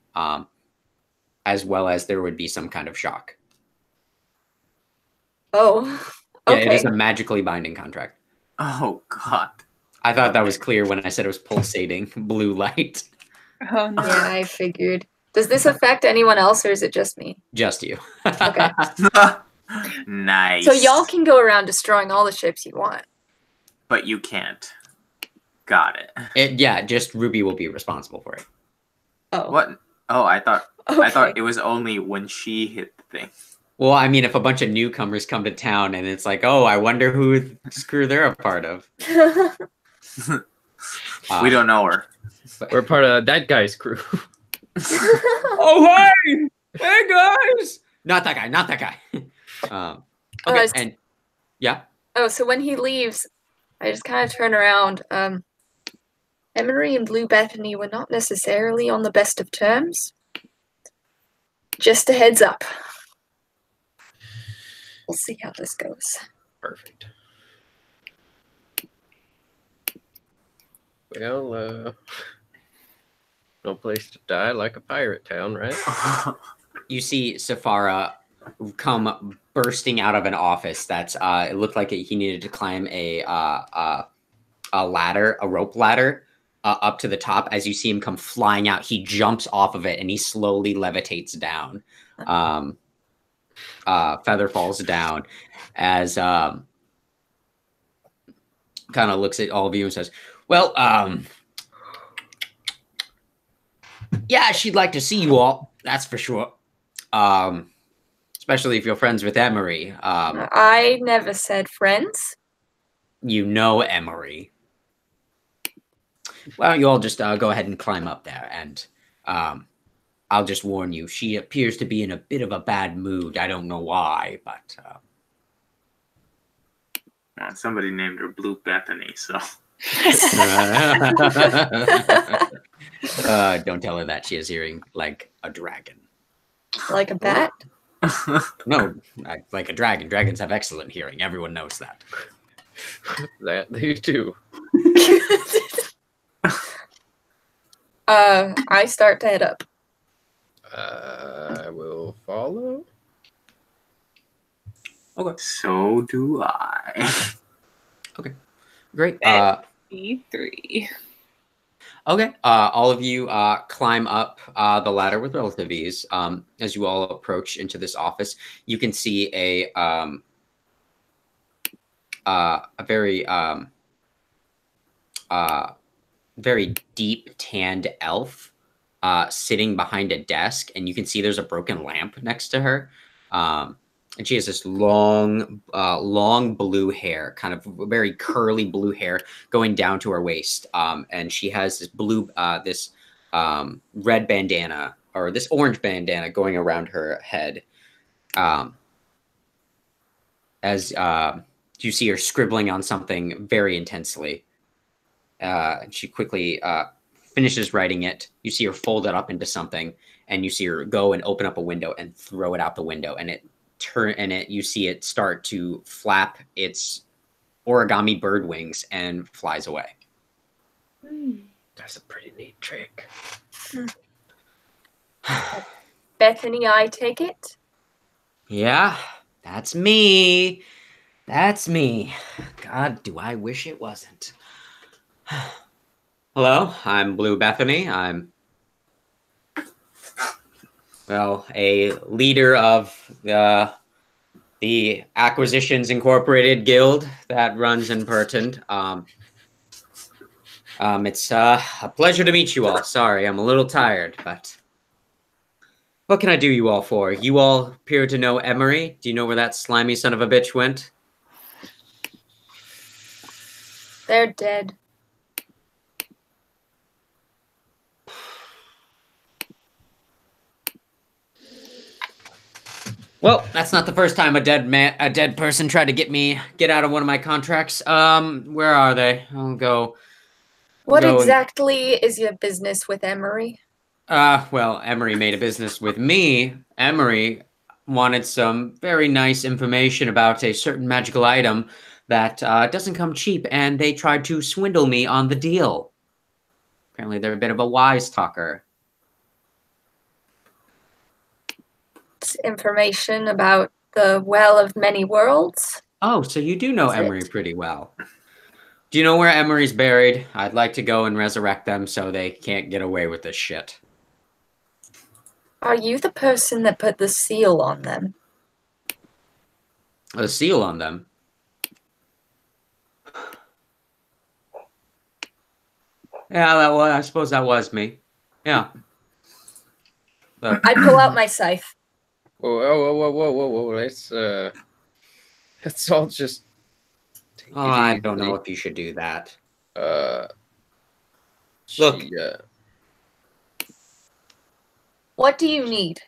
as well as there would be some kind of shock. Oh, okay. Yeah, it is a magically binding contract. Oh, God. I thought that was clear when I said it was pulsating blue light. Oh no. Yeah, I figured. Does this affect anyone else, or is it just me? Just you. Okay. Nice. So y'all can go around destroying all the ships you want. But you can't. Got it. Yeah, just Ruby will be responsible for it. Oh. What? Oh, I thought Okay. it was only when she hit the thing. Well, I mean, if a bunch of newcomers come to town and it's like, oh, I wonder who screw they're a part of. We don't know her. We're part of that guy's crew. Oh, hey! Hey, guys! Not that guy, not that guy. Okay, and yeah? Oh, so when he leaves, I just kind of turn around. Emery and Blue Bethany were not necessarily on the best of terms. Just a heads up. We'll see how this goes. Perfect. Well, no place to die like a pirate town, right? You see Safara come bursting out of an office that's it looked like he needed to climb a ladder, a rope ladder, up to the top. As you see him come flying out, he jumps off of it and he slowly levitates down. Feather falls down as kind of looks at all of you and says, well, yeah, she'd like to see you all, that's for sure. Especially if you're friends with Emery. I never said friends. You know Emery. Why don't you all just go ahead and climb up there, and I'll just warn you, she appears to be in a bit of a bad mood. I don't know why, but... Somebody named her Blue Bethany, so... Don't tell her that. She is hearing like a dragon. Like a bat? No, like a dragon. Dragons have excellent hearing. Everyone knows that. That they do. I start to head up. I will follow. Okay. So do I. Okay. Great. B3. Okay. All of you climb up the ladder with relative ease. As you all approach into this office, you can see a very very deep tanned elf sitting behind a desk, and you can see there's a broken lamp next to her. And she has this long, long blue hair, kind of very curly blue hair going down to her waist. And she has this red bandana or this orange bandana going around her head. As you see her scribbling on something very intensely. She quickly finishes writing it. You see her fold it up into something, and you see her go and open up a window and throw it out the window, and you see it start to flap its origami bird wings and flies away. That's a pretty neat trick. Bethany, I take it? Yeah, that's me. That's me. God, do I wish it wasn't. Hello, I'm Blue Bethany. I'm, well, a leader of the Acquisitions Incorporated Guild that runs in Perton. It's a pleasure to meet you all. Sorry, I'm a little tired, but what can I do you all for? You all appear to know Emery. Do you know where that slimy son of a bitch went? They're dead. Well, that's not the first time a dead person tried to get out of one of my contracts. Where are they? I'll go. What exactly is your business with Emery? Well, Emery made a business with me. Emery wanted some very nice information about a certain magical item that doesn't come cheap, and they tried to swindle me on the deal. Apparently, they're a bit of a wise talker. Information about the Well of Many Worlds. Oh, so you do know Emery pretty well. Do you know where Emery's buried? I'd like to go and resurrect them so they can't get away with this shit. Are you the person that put the seal on them? A seal on them? Yeah, I suppose that was me. Yeah. Look. I pull out my scythe. Whoa. Let's all just. Oh, I don't know if you should do that. Look. What do you need?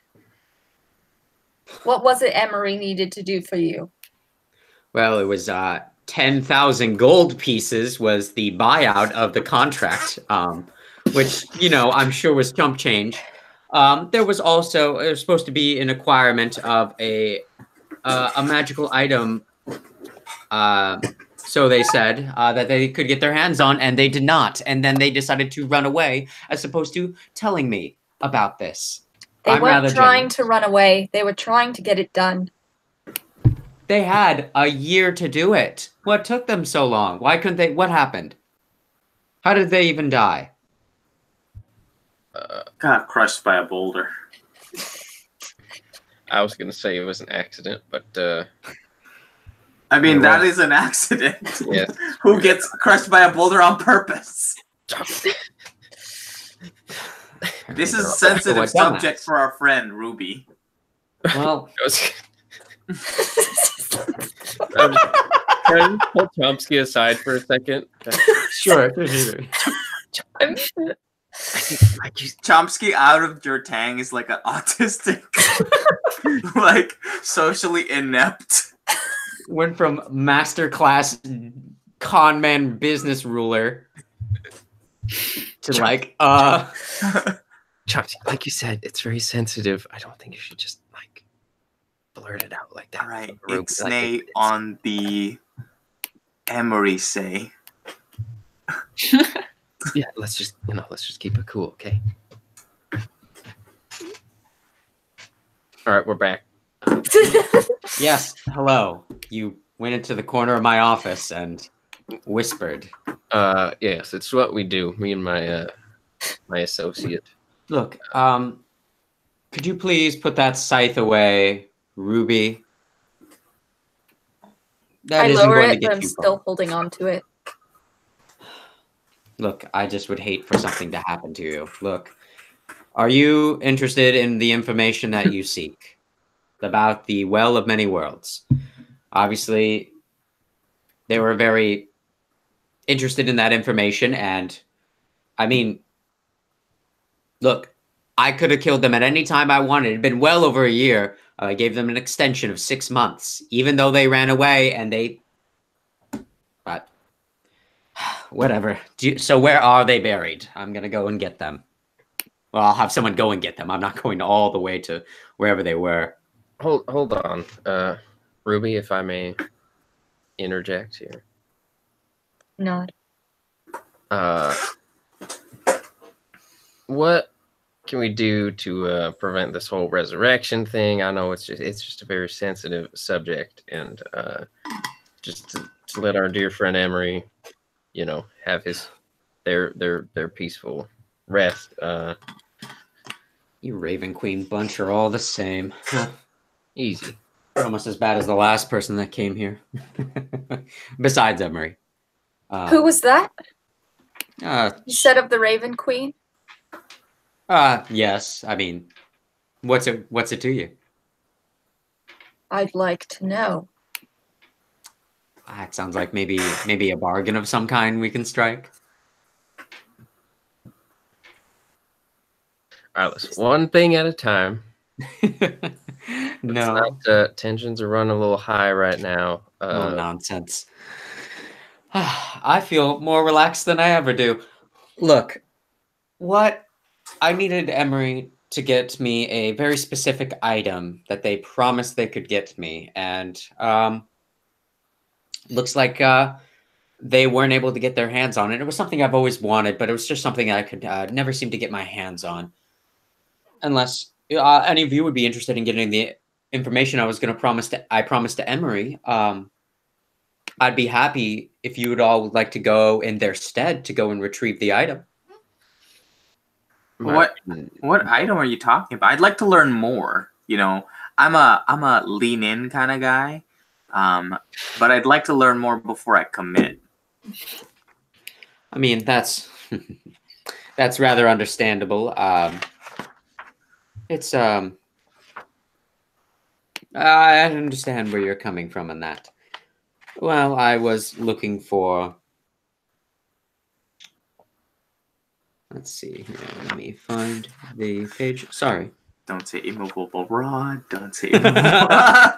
What was it Emery needed to do for you? Well, it was 10,000 gold pieces was the buyout of the contract, which, you know, I'm sure was chump change. There was also, it was supposed to be an acquirement of a magical item, so they said, that they could get their hands on, and they did not. And then they decided to run away, as opposed to telling me about this. They weren't trying to run away. They were trying to get it done. They had a year to do it. What took them so long? Why couldn't they? What happened? How did they even die? Got crushed by a boulder. I was going to say it was an accident, but... I mean, that is an accident. Yeah. Who gets crushed by a boulder on purpose? This is a sensitive subject for our friend, Ruby. Well... Can I pull Chomsky aside for a second? Sure. Chomsky out of your tang is like an autistic, like socially inept. Went from masterclass con man business ruler to like Chomsky, like you said, it's very sensitive. I don't think you should just like blurt it out like that. All right, Ixnay on the Emery say. Yeah, let's just keep it cool, okay? All right, we're back. Yes, hello. You went into the corner of my office and whispered. Yes, it's what we do. Me and my my associate. Look, could you please put that scythe away, Ruby? That I isn't lower going to it, get but I'm you still far. holding on to it. Look, I just would hate for something to happen to you. Look, are you interested in the information that you seek? about the Well of Many Worlds. Obviously, they were very interested in that information, and I mean, look, I could have killed them at any time I wanted. It had been well over a year. I gave them an extension of 6 months, even though they ran away and they... But whatever. So where are they buried? I'm going to go and get them. Well, I'll have someone go and get them. I'm not going all the way to wherever they were. Hold on. Ruby, if I may interject here. Not. What can we do to prevent this whole resurrection thing? I know it's just a very sensitive subject, and just to let our dear friend Emery, have their peaceful rest. You Raven Queen bunch are all the same. Easy. You're almost as bad as the last person that came here. Besides Emery. Who was that? You said of the Raven Queen? Yes. I mean, what's it to you? I'd like to know. It sounds like maybe a bargain of some kind we can strike. All right, let's one thing at a time. No. Tensions are running a little high right now. No nonsense. I feel more relaxed than I ever do. Look, I needed Emery to get me a very specific item that they promised they could get me, and looks like they weren't able to get their hands on it. It was something I've always wanted, but it was just something I could never seem to get my hands on. Unless any of you would be interested in getting the information I promised to Emery. I'd be happy if you would all would like to go in their stead to go and retrieve the item. What item are you talking about? I'd like to learn more. I'm a lean in kind of guy, but I'd like to learn more before I commit. I mean, that's rather understandable. It's I understand where you're coming from on that. Well, I was looking for... Let's see here. Let me find the page. Sorry. Don't say immovable rod. Don't say immovable rod.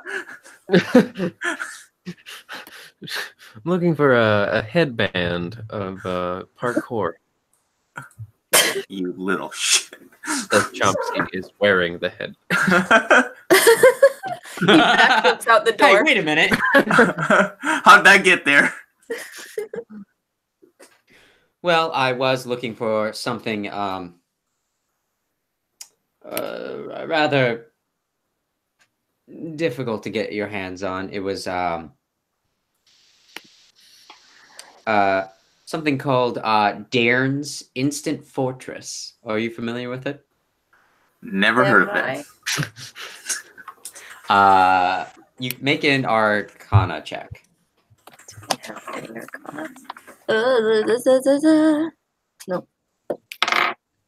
I'm looking for a headband of parkour. You little shit. That Chomsky is wearing the head. He backflips out the door. Hey, wait a minute. How'd that get there? Well, I was looking for something rather difficult to get your hands on. It was something called Dairn's Instant Fortress. Are you familiar with it? Never heard of it. You make an Arcana check. No.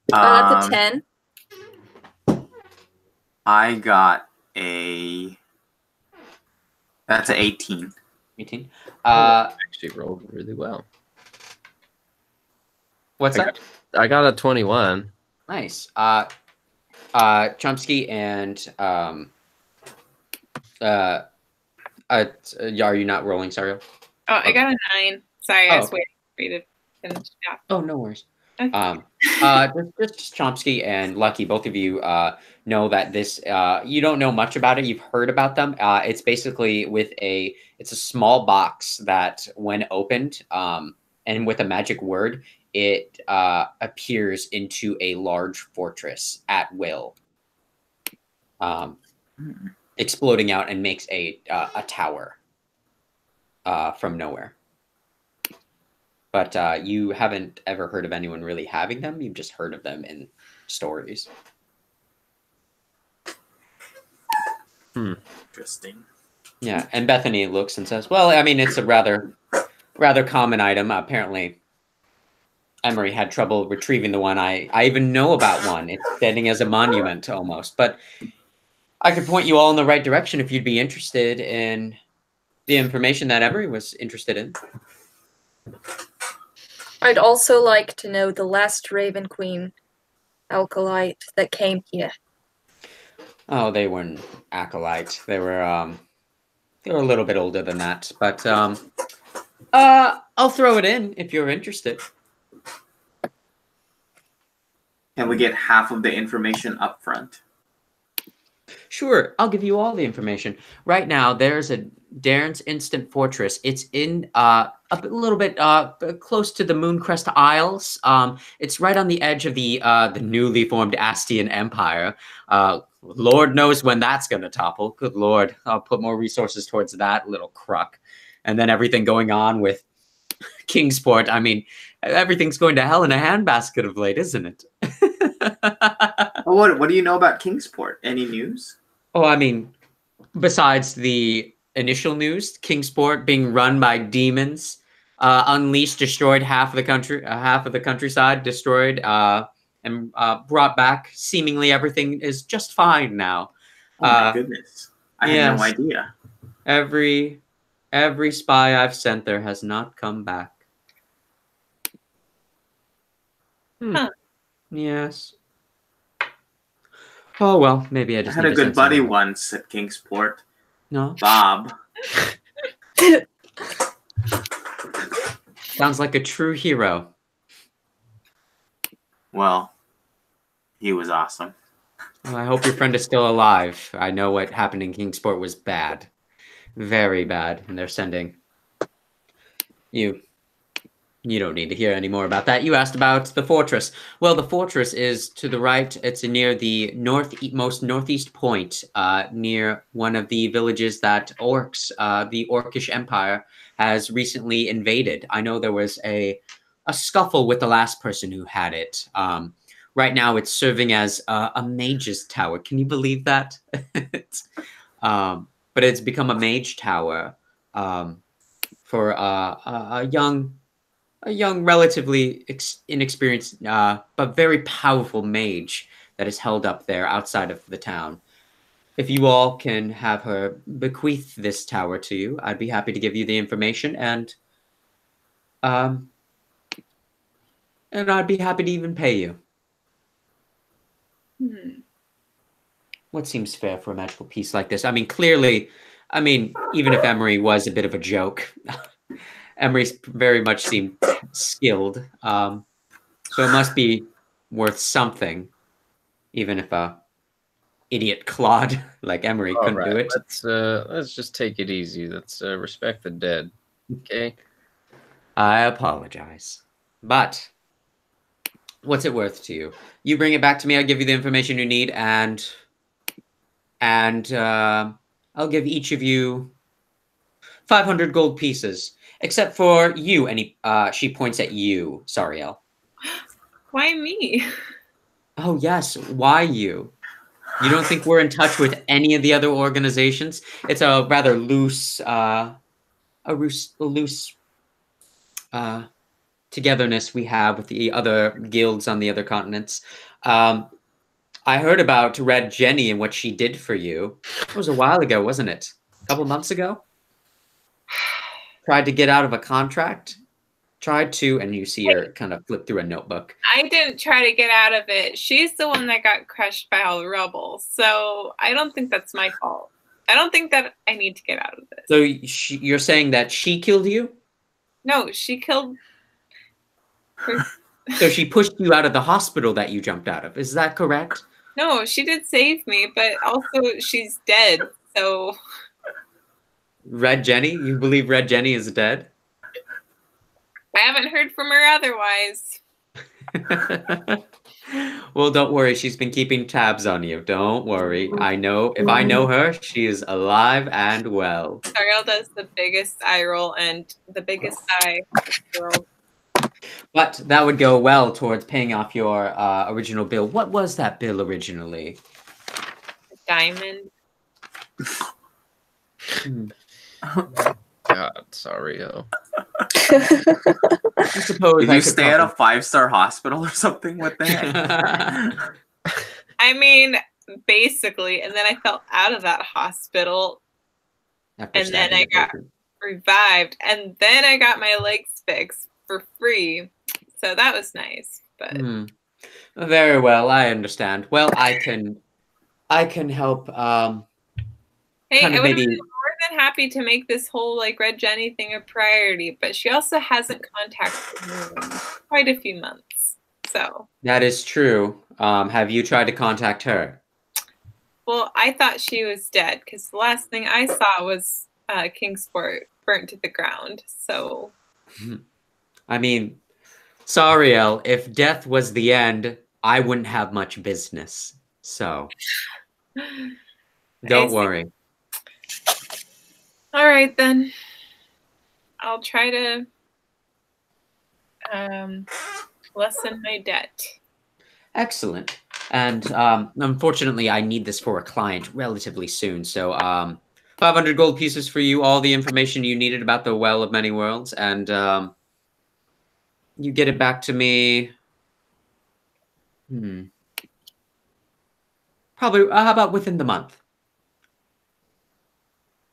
That's a 10. I got that's an 18. 18. Actually rolled really well. What's that? I got a 21. Nice. Chomsky and are you not rolling, Sariel? Oh, I got a 9. Sorry, I was okay. waiting for you to finish. Yeah. Oh, no worries. Okay. Just Chomsky and Lucky, both of you know that this, you don't know much about it. You've heard about them. It's basically it's a small box that when opened, and with a magic word, it appears into a large fortress at will, exploding out and makes a tower from nowhere. But you haven't ever heard of anyone really having them. You've just heard of them in stories. Interesting. Yeah, and Bethany looks and says, well, I mean, it's a rather common item. Apparently, Emery had trouble retrieving the one. I even know about one. It's standing as a monument almost. But I could point you all in the right direction if you'd be interested in the information that Emery was interested in. I'd also like to know the last Raven Queen acolyte that came here. Oh, they weren't acolyte. They were a little bit older than that. But I'll throw it in if you're interested. Can we get half of the information up front? Sure, I'll give you all the information. Right now, there's a Darren's Instant Fortress. It's in a little bit close to the Mooncrest Isles. It's right on the edge of the newly formed Astian Empire. Lord knows when that's going to topple. Good Lord, I'll put more resources towards that little crock. And then everything going on with Kingsport. I mean, everything's going to hell in a handbasket of late, isn't it? What do you know about Kingsport? Any news? Oh, I mean, besides the initial news, Kingsport being run by demons, unleashed, destroyed half of the countryside, destroyed, and brought back. Seemingly everything is just fine now. Oh my goodness! I had no idea. Every spy I've sent there has not come back. Huh. Yes. Oh well, maybe I just had a good buddy once at Kingsport. No, Bob. Sounds like a true hero. Well, he was awesome. Well, I hope your friend is still alive. I know what happened in Kingsport was bad. Very bad. And they're sending you. You don't need to hear any more about that. You asked about the fortress. Well, the fortress is to the right. It's near the most northeast point, near one of the villages that the Orcish Empire, has recently invaded. I know there was a scuffle with the last person who had it. Right now, it's serving as a mage's tower. Can you believe that? But it's become a mage tower for a young, relatively inexperienced, but very powerful mage that is held up there outside of the town. If you all can have her bequeath this tower to you, I'd be happy to give you the information, and I'd be happy to even pay you. What seems fair for a magical piece like this? I mean, clearly, even if Emery was a bit of a joke, Emery's very much seemed skilled, so it must be worth something, even if a idiot clod like Emery couldn't do it. Let's just take it easy. Let's respect the dead. Okay. I apologize, but what's it worth to you? You bring it back to me. I'll give you the information you need, and I'll give each of you 500 gold pieces. Except for you, and she points at you, Sariel. Why me? Oh yes, why you? You don't think we're in touch with any of the other organizations? It's a rather loose, togetherness we have with the other guilds on the other continents. I heard about Red Jenny and what she did for you. It was a while ago, wasn't it? A couple months ago? Tried to get out of a contract. Tried to, and you see her kind of flip through a notebook. I didn't try to get out of it. She's the one that got crushed by all the rubble. So I don't think that's my fault. I don't think that I need to get out of this. So you're saying that she killed you? No, she killed her. So she pushed you out of the hospital that you jumped out of. Is that correct? No, she did save me, but also she's dead. So Red Jenny? You believe Red Jenny is dead? I haven't heard from her otherwise. Well, don't worry. She's been keeping tabs on you. Don't worry. I know. If I know her, she is alive and well. Ariel does the biggest eye roll and the biggest eye in the world. But that would go well towards paying off your original bill. What was that bill originally? A diamond. God, sorry, I suppose Did you stay at a 5-star hospital or something? What the heck? I mean, basically, and then I fell out of that hospital, After and then stabbing I a got patient. revived, and then I got my legs fixed for free. So that was nice. But Very well, I understand. Well, I can help hey, kind I of would have been maybe. more than happy to make this whole like Red Jenny thing a priority, but she also hasn't contacted me in quite a few months. So That is true. Have you tried to contact her? well, I thought she was dead because the last thing I saw was Kingsport burnt to the ground. So I mean, Sariel, if death was the end, I wouldn't have much business. So don't worry. All right, then. I'll try to lessen my debt. Excellent. And unfortunately, I need this for a client relatively soon. So 500 gold pieces for you, all the information you needed about the Well of Many Worlds, and you get it back to me. Probably, how about within the month?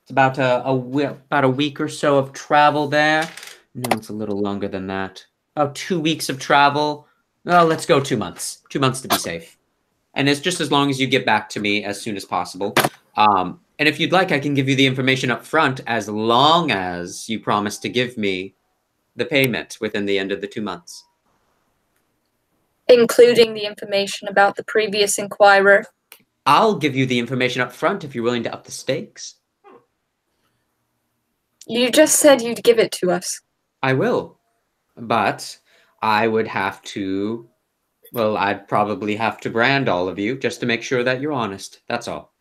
It's about about a week or so of travel there. No, it's a little longer than that. About 2 weeks of travel. Well, let's go 2 months. 2 months to be safe. And it's just as long as you get back to me as soon as possible. And if you'd like, I can give you the information up front as long as you promise to give me the payment within the end of the 2 months. Including the information about the previous inquirer. I'll give you the information up front if you're willing to up the stakes. You just said you'd give it to us. I will. But I would have to, well, I'd probably have to brand all of you just to make sure that you're honest. That's all.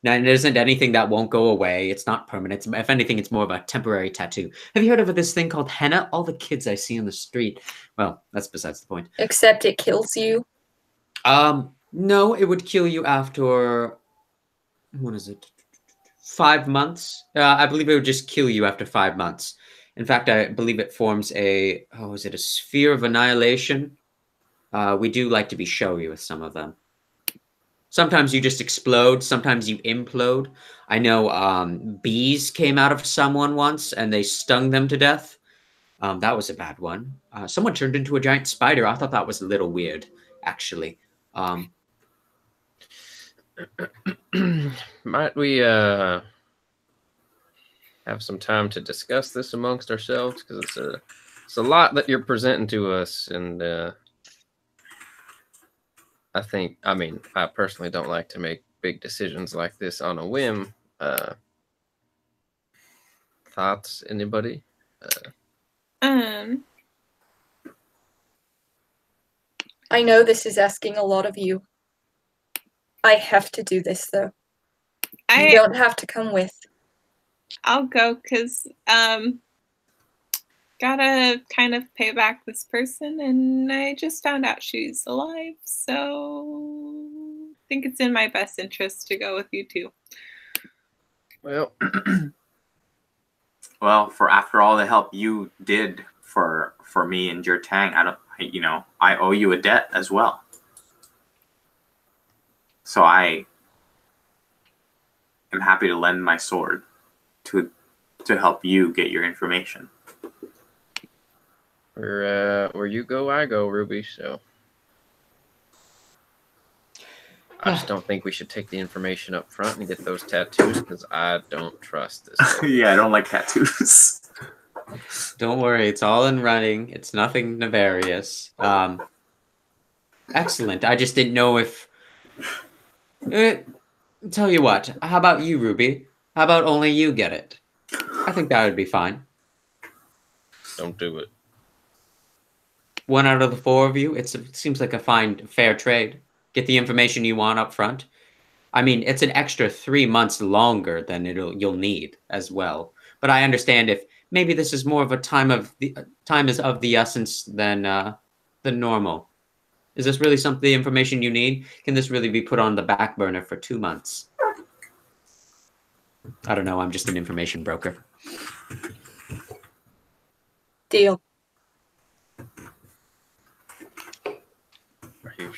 Now, it isn't anything that won't go away. It's not permanent. If anything, it's more of a temporary tattoo. Have you heard of this thing called henna? All the kids I see on the street. Well, that's besides the point. Except it kills you. No, it would kill you after, what is it? 5 months. I believe it would just kill you after 5 months. In fact, I believe it forms a, is it a sphere of annihilation? We do like to be showy with some of them. Sometimes you just explode. Sometimes you implode. I know bees came out of someone once and they stung them to death. That was a bad one. Someone turned into a giant spider. I thought that was a little weird, actually. Might we have some time to discuss this amongst ourselves? Because it's a lot that you're presenting to us, and I personally don't like to make big decisions like this on a whim. Thoughts, anybody? I know this is asking a lot of you. I have to do this, though. You don't have to come with. I'll go because gotta kind of pay back this person, and I just found out she's alive, so I think it's in my best interest to go with you too. Well, well, for after all the help you did for me and Jertang, I owe you a debt as well. So I am happy to lend my sword to help you get your information. Where you go, I go, Ruby. So I just don't think we should take the information up front and get those tattoos because I don't trust this. Yeah, I don't like tattoos. Don't worry, it's all in running. It's nothing nefarious. Excellent. I just didn't know if. Tell you what. How about you, Ruby? How about only you get it? I think that would be fine. Don't do it. 1 out of the 4 of you. It seems like a fine, fair trade. Get the information you want up front. I mean, it's an extra 3 months longer than you'll need as well. But I understand if maybe this is more of a time is of the essence than normal. Is this really the information you need? Can this really be put on the back burner for 2 months? I don't know. I'm just an information broker. Deal. Are you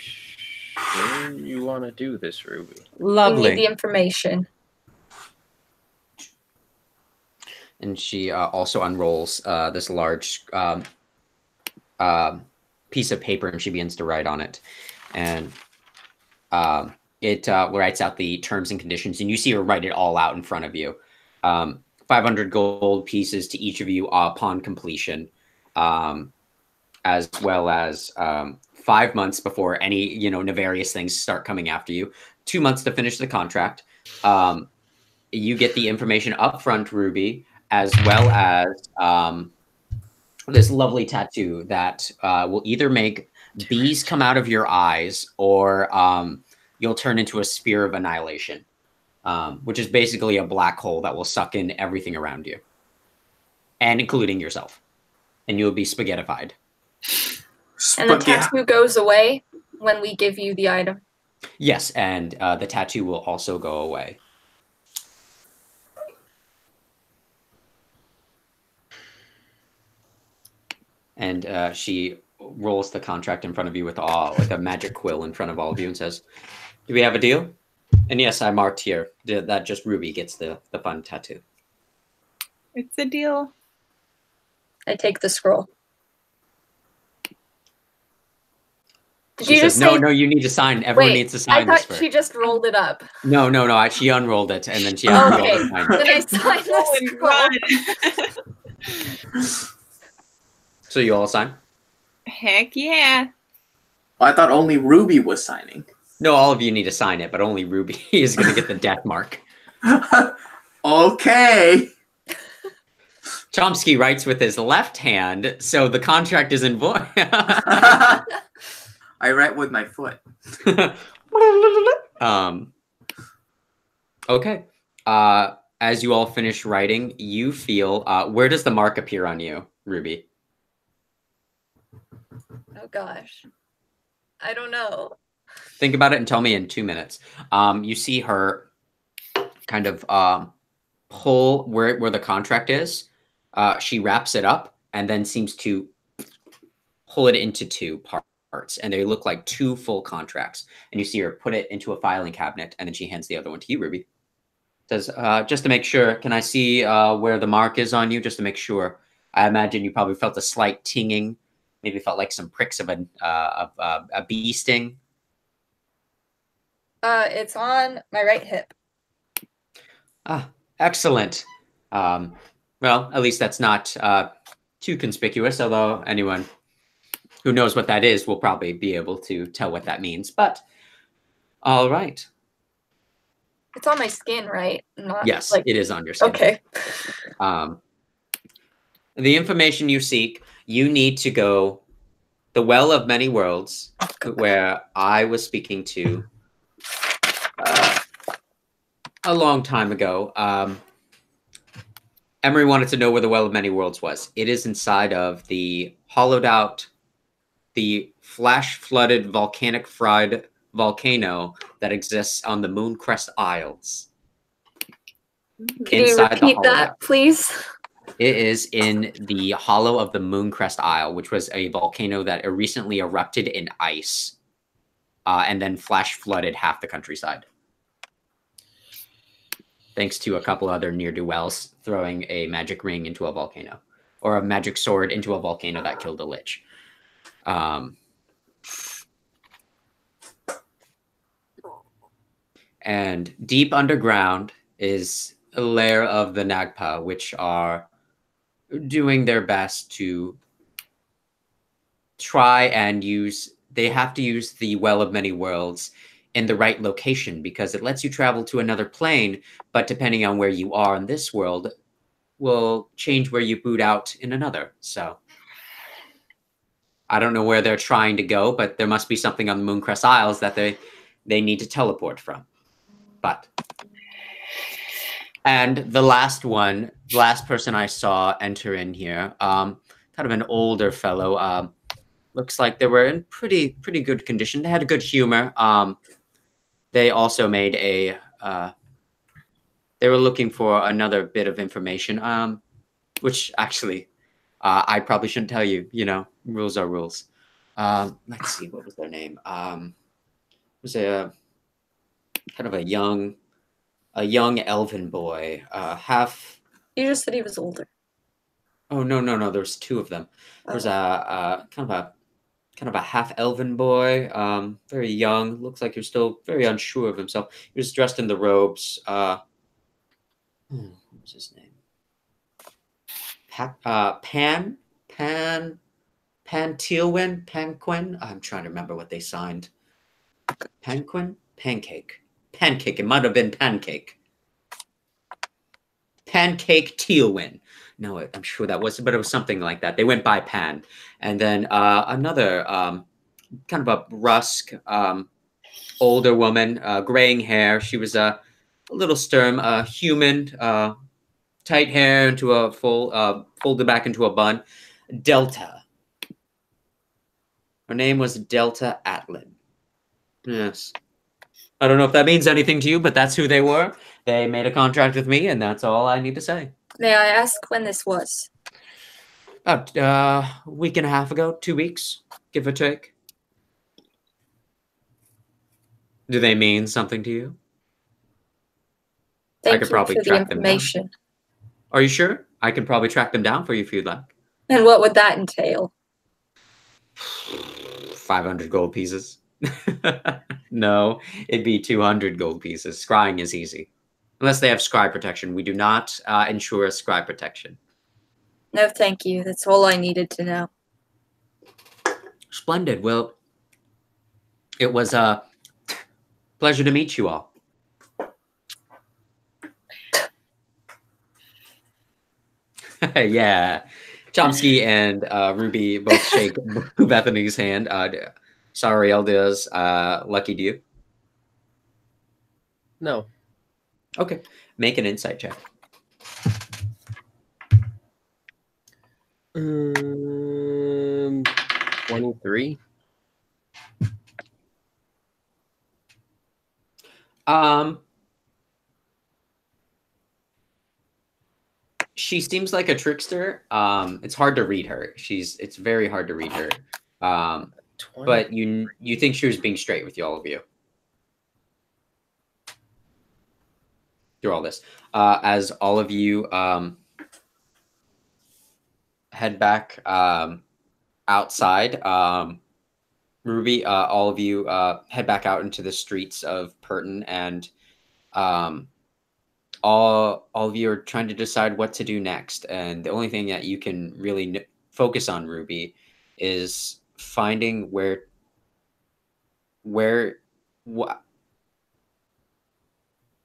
When you want to do this, Ruby? We need Lovely. the information. And she also unrolls this large piece of paper, and she begins to write on it. And it writes out the terms and conditions, and you see her write it all out in front of you. 500 gold pieces to each of you upon completion, as well as 5 months before any nefarious things start coming after you. 2 months to finish the contract. You get the information up front, Ruby, as well as this lovely tattoo that will either make bees come out of your eyes, or you'll turn into a spear of annihilation, which is basically a black hole that will suck in everything around you, and including yourself, and you'll be spaghettified. And the tattoo goes away when we give you the item. Yes, and the tattoo will also go away. And she rolls the contract in front of you with a magic quill in front of all of you and says, "Do we have a deal?" And yes, I marked here that just Ruby gets the fun tattoo. It's a deal. I take the scroll. Did She you says, just say... No, you need to sign. Everyone Wait, needs to sign I thought this first. she just rolled it up. No, she unrolled it, and then she Okay, unrolled it. then I signed the scroll. So you all sign? Heck yeah. I thought only Ruby was signing. No, all of you need to sign it, but only Ruby is going to get the death mark. Okay. Chomsky writes with his left hand, so the contract is in void. I write with my foot. Okay. As you all finish writing, you feel where does the mark appear on you, Ruby? Oh gosh. I don't know. Think about it and tell me in 2 minutes. You see her kind of pull where the contract is. She wraps it up and then seems to pull it into two parts, and they look like two full contracts. And you see her put it into a filing cabinet, and then she hands the other one to you, Ruby. Says, just to make sure, can I see where the mark is on you, just to make sure? I imagine you probably felt a slight tinging, maybe felt like some pricks of a bee sting. It's on my right hip. Ah, excellent. Well, at least that's not too conspicuous, although anyone who knows what that is will probably be able to tell what that means. But, all right. It's on my skin, right? Not yes, like... it is on your skin. Okay. The information you seek, you need to go the Well of Many Worlds, where I was speaking to a long time ago. Emery wanted to know where the Well of Many Worlds was. It is inside of the hollowed out, the flash-flooded volcanic fried volcano that exists on the Mooncrest Isles. Can you repeat that, please? It is in the hollow of the Mooncrest Isle, which was a volcano that recently erupted in ice and then flash flooded half the countryside. Thanks to a couple other ne'er-do-wells throwing a magic ring into a volcano, or a magic sword into a volcano that killed a lich. And deep underground is a lair of the Nagpa, which are doing their best to try and use... They have to use the Well of Many Worlds in the right location, because it lets you travel to another plane, but depending on where you are in this world, will change where you boot out in another. So I don't know where they're trying to go, but there must be something on the Mooncrest Isles that they need to teleport from. But... And the last person I saw enter in here, kind of an older fellow, looks like they were in pretty good condition. They had a good humor. They also made a, they were looking for another bit of information, which actually, I probably shouldn't tell you, rules are rules. Let's see, what was their name? was a kind of a young elven boy, half. You just said he was older. Oh no! There's two of them. There's a kind of a half elven boy, very young. Looks like he's still very unsure of himself. He was dressed in the robes. What was his name? Panquin. I'm trying to remember what they signed. Pancake. It might have been Pancake. Pancake Tealwyn. No, I'm sure that was, but it was something like that. They went by Pan, and then another kind of a brusque older woman, graying hair. She was a little stern, human, tight hair into a full, folded back into a bun. Delta. Her name was Delta Atlin. Yes. I don't know if that means anything to you, but that's who they were. They made a contract with me, and that's all I need to say. May I ask when this was? About a week and a half ago, 2 weeks, give or take. Do they mean something to you? Thank I could you probably for the track them down. information. Are you sure? I can probably track them down for you if you'd like. And what would that entail? 500 gold pieces. No, it'd be 200 gold pieces. Scrying is easy. Unless they have scry protection. We do not ensure scry protection. No, thank you. That's all I needed to know. Splendid. Well, it was a pleasure to meet you all. Yeah. Chomsky and Ruby both shake Bethany's hand. Sariel does. Lucky, do you? No. Okay. Make an insight check. 23. She seems like a trickster. It's hard to read her. It's very hard to read her. 20. But you think she was being straight with all of you through all this. As all of you head back outside, Ruby, all of you head back out into the streets of Purton, and all of you are trying to decide what to do next. And the only thing that you can really focus on, Ruby, is finding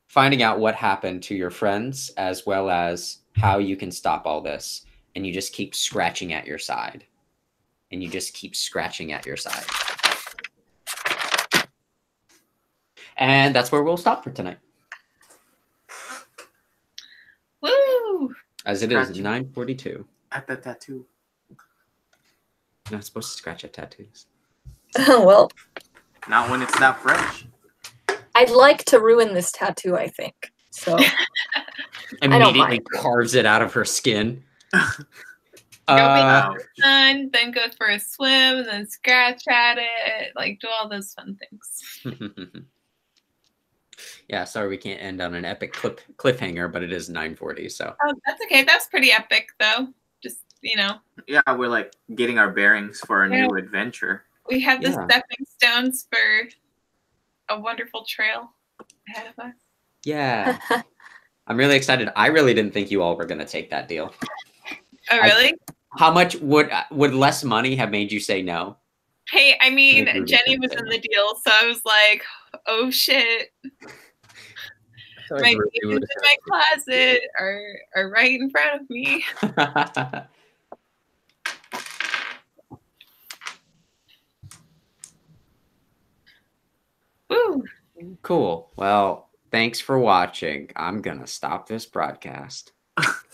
finding out what happened to your friends, as well as how you can stop all this. And you just keep scratching at your side. And you just keep scratching at your side. And that's where we'll stop for tonight. Woo! As it is 9:42. At the tattoo. You're not supposed to scratch at tattoos. Well, Not when it's that fresh. I'd like to ruin this tattoo, I think. So Immediately mind. carves it out of her skin. Go Wow. make the sun, then go for a swim, and then scratch at it. Like, do all those fun things. Yeah, sorry we can't end on an epic cliffhanger, but it is 9:40, so. Oh, that's okay. That's pretty epic, though. Just, you know. Yeah, we're like getting our bearings for a new adventure. We have the Yeah. stepping stones for a wonderful trail ahead of us. Yeah. I'm really excited. I really didn't think you all were going to take that deal. Oh, really? How much would less money have made you say no? Hey, I mean, I agree with Jenny you, was Jenny. in the deal, so I was like, oh shit. My Ruby demons in would my closet are right in front of me. Woo! Cool. Well, thanks for watching. I'm going to stop this broadcast.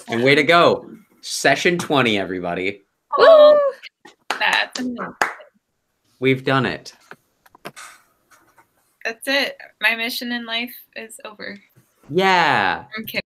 And way to go. Session 20, everybody. Oh, that's amazing. We've done it. That's it. My mission in life is over. Yeah. I'm kidding.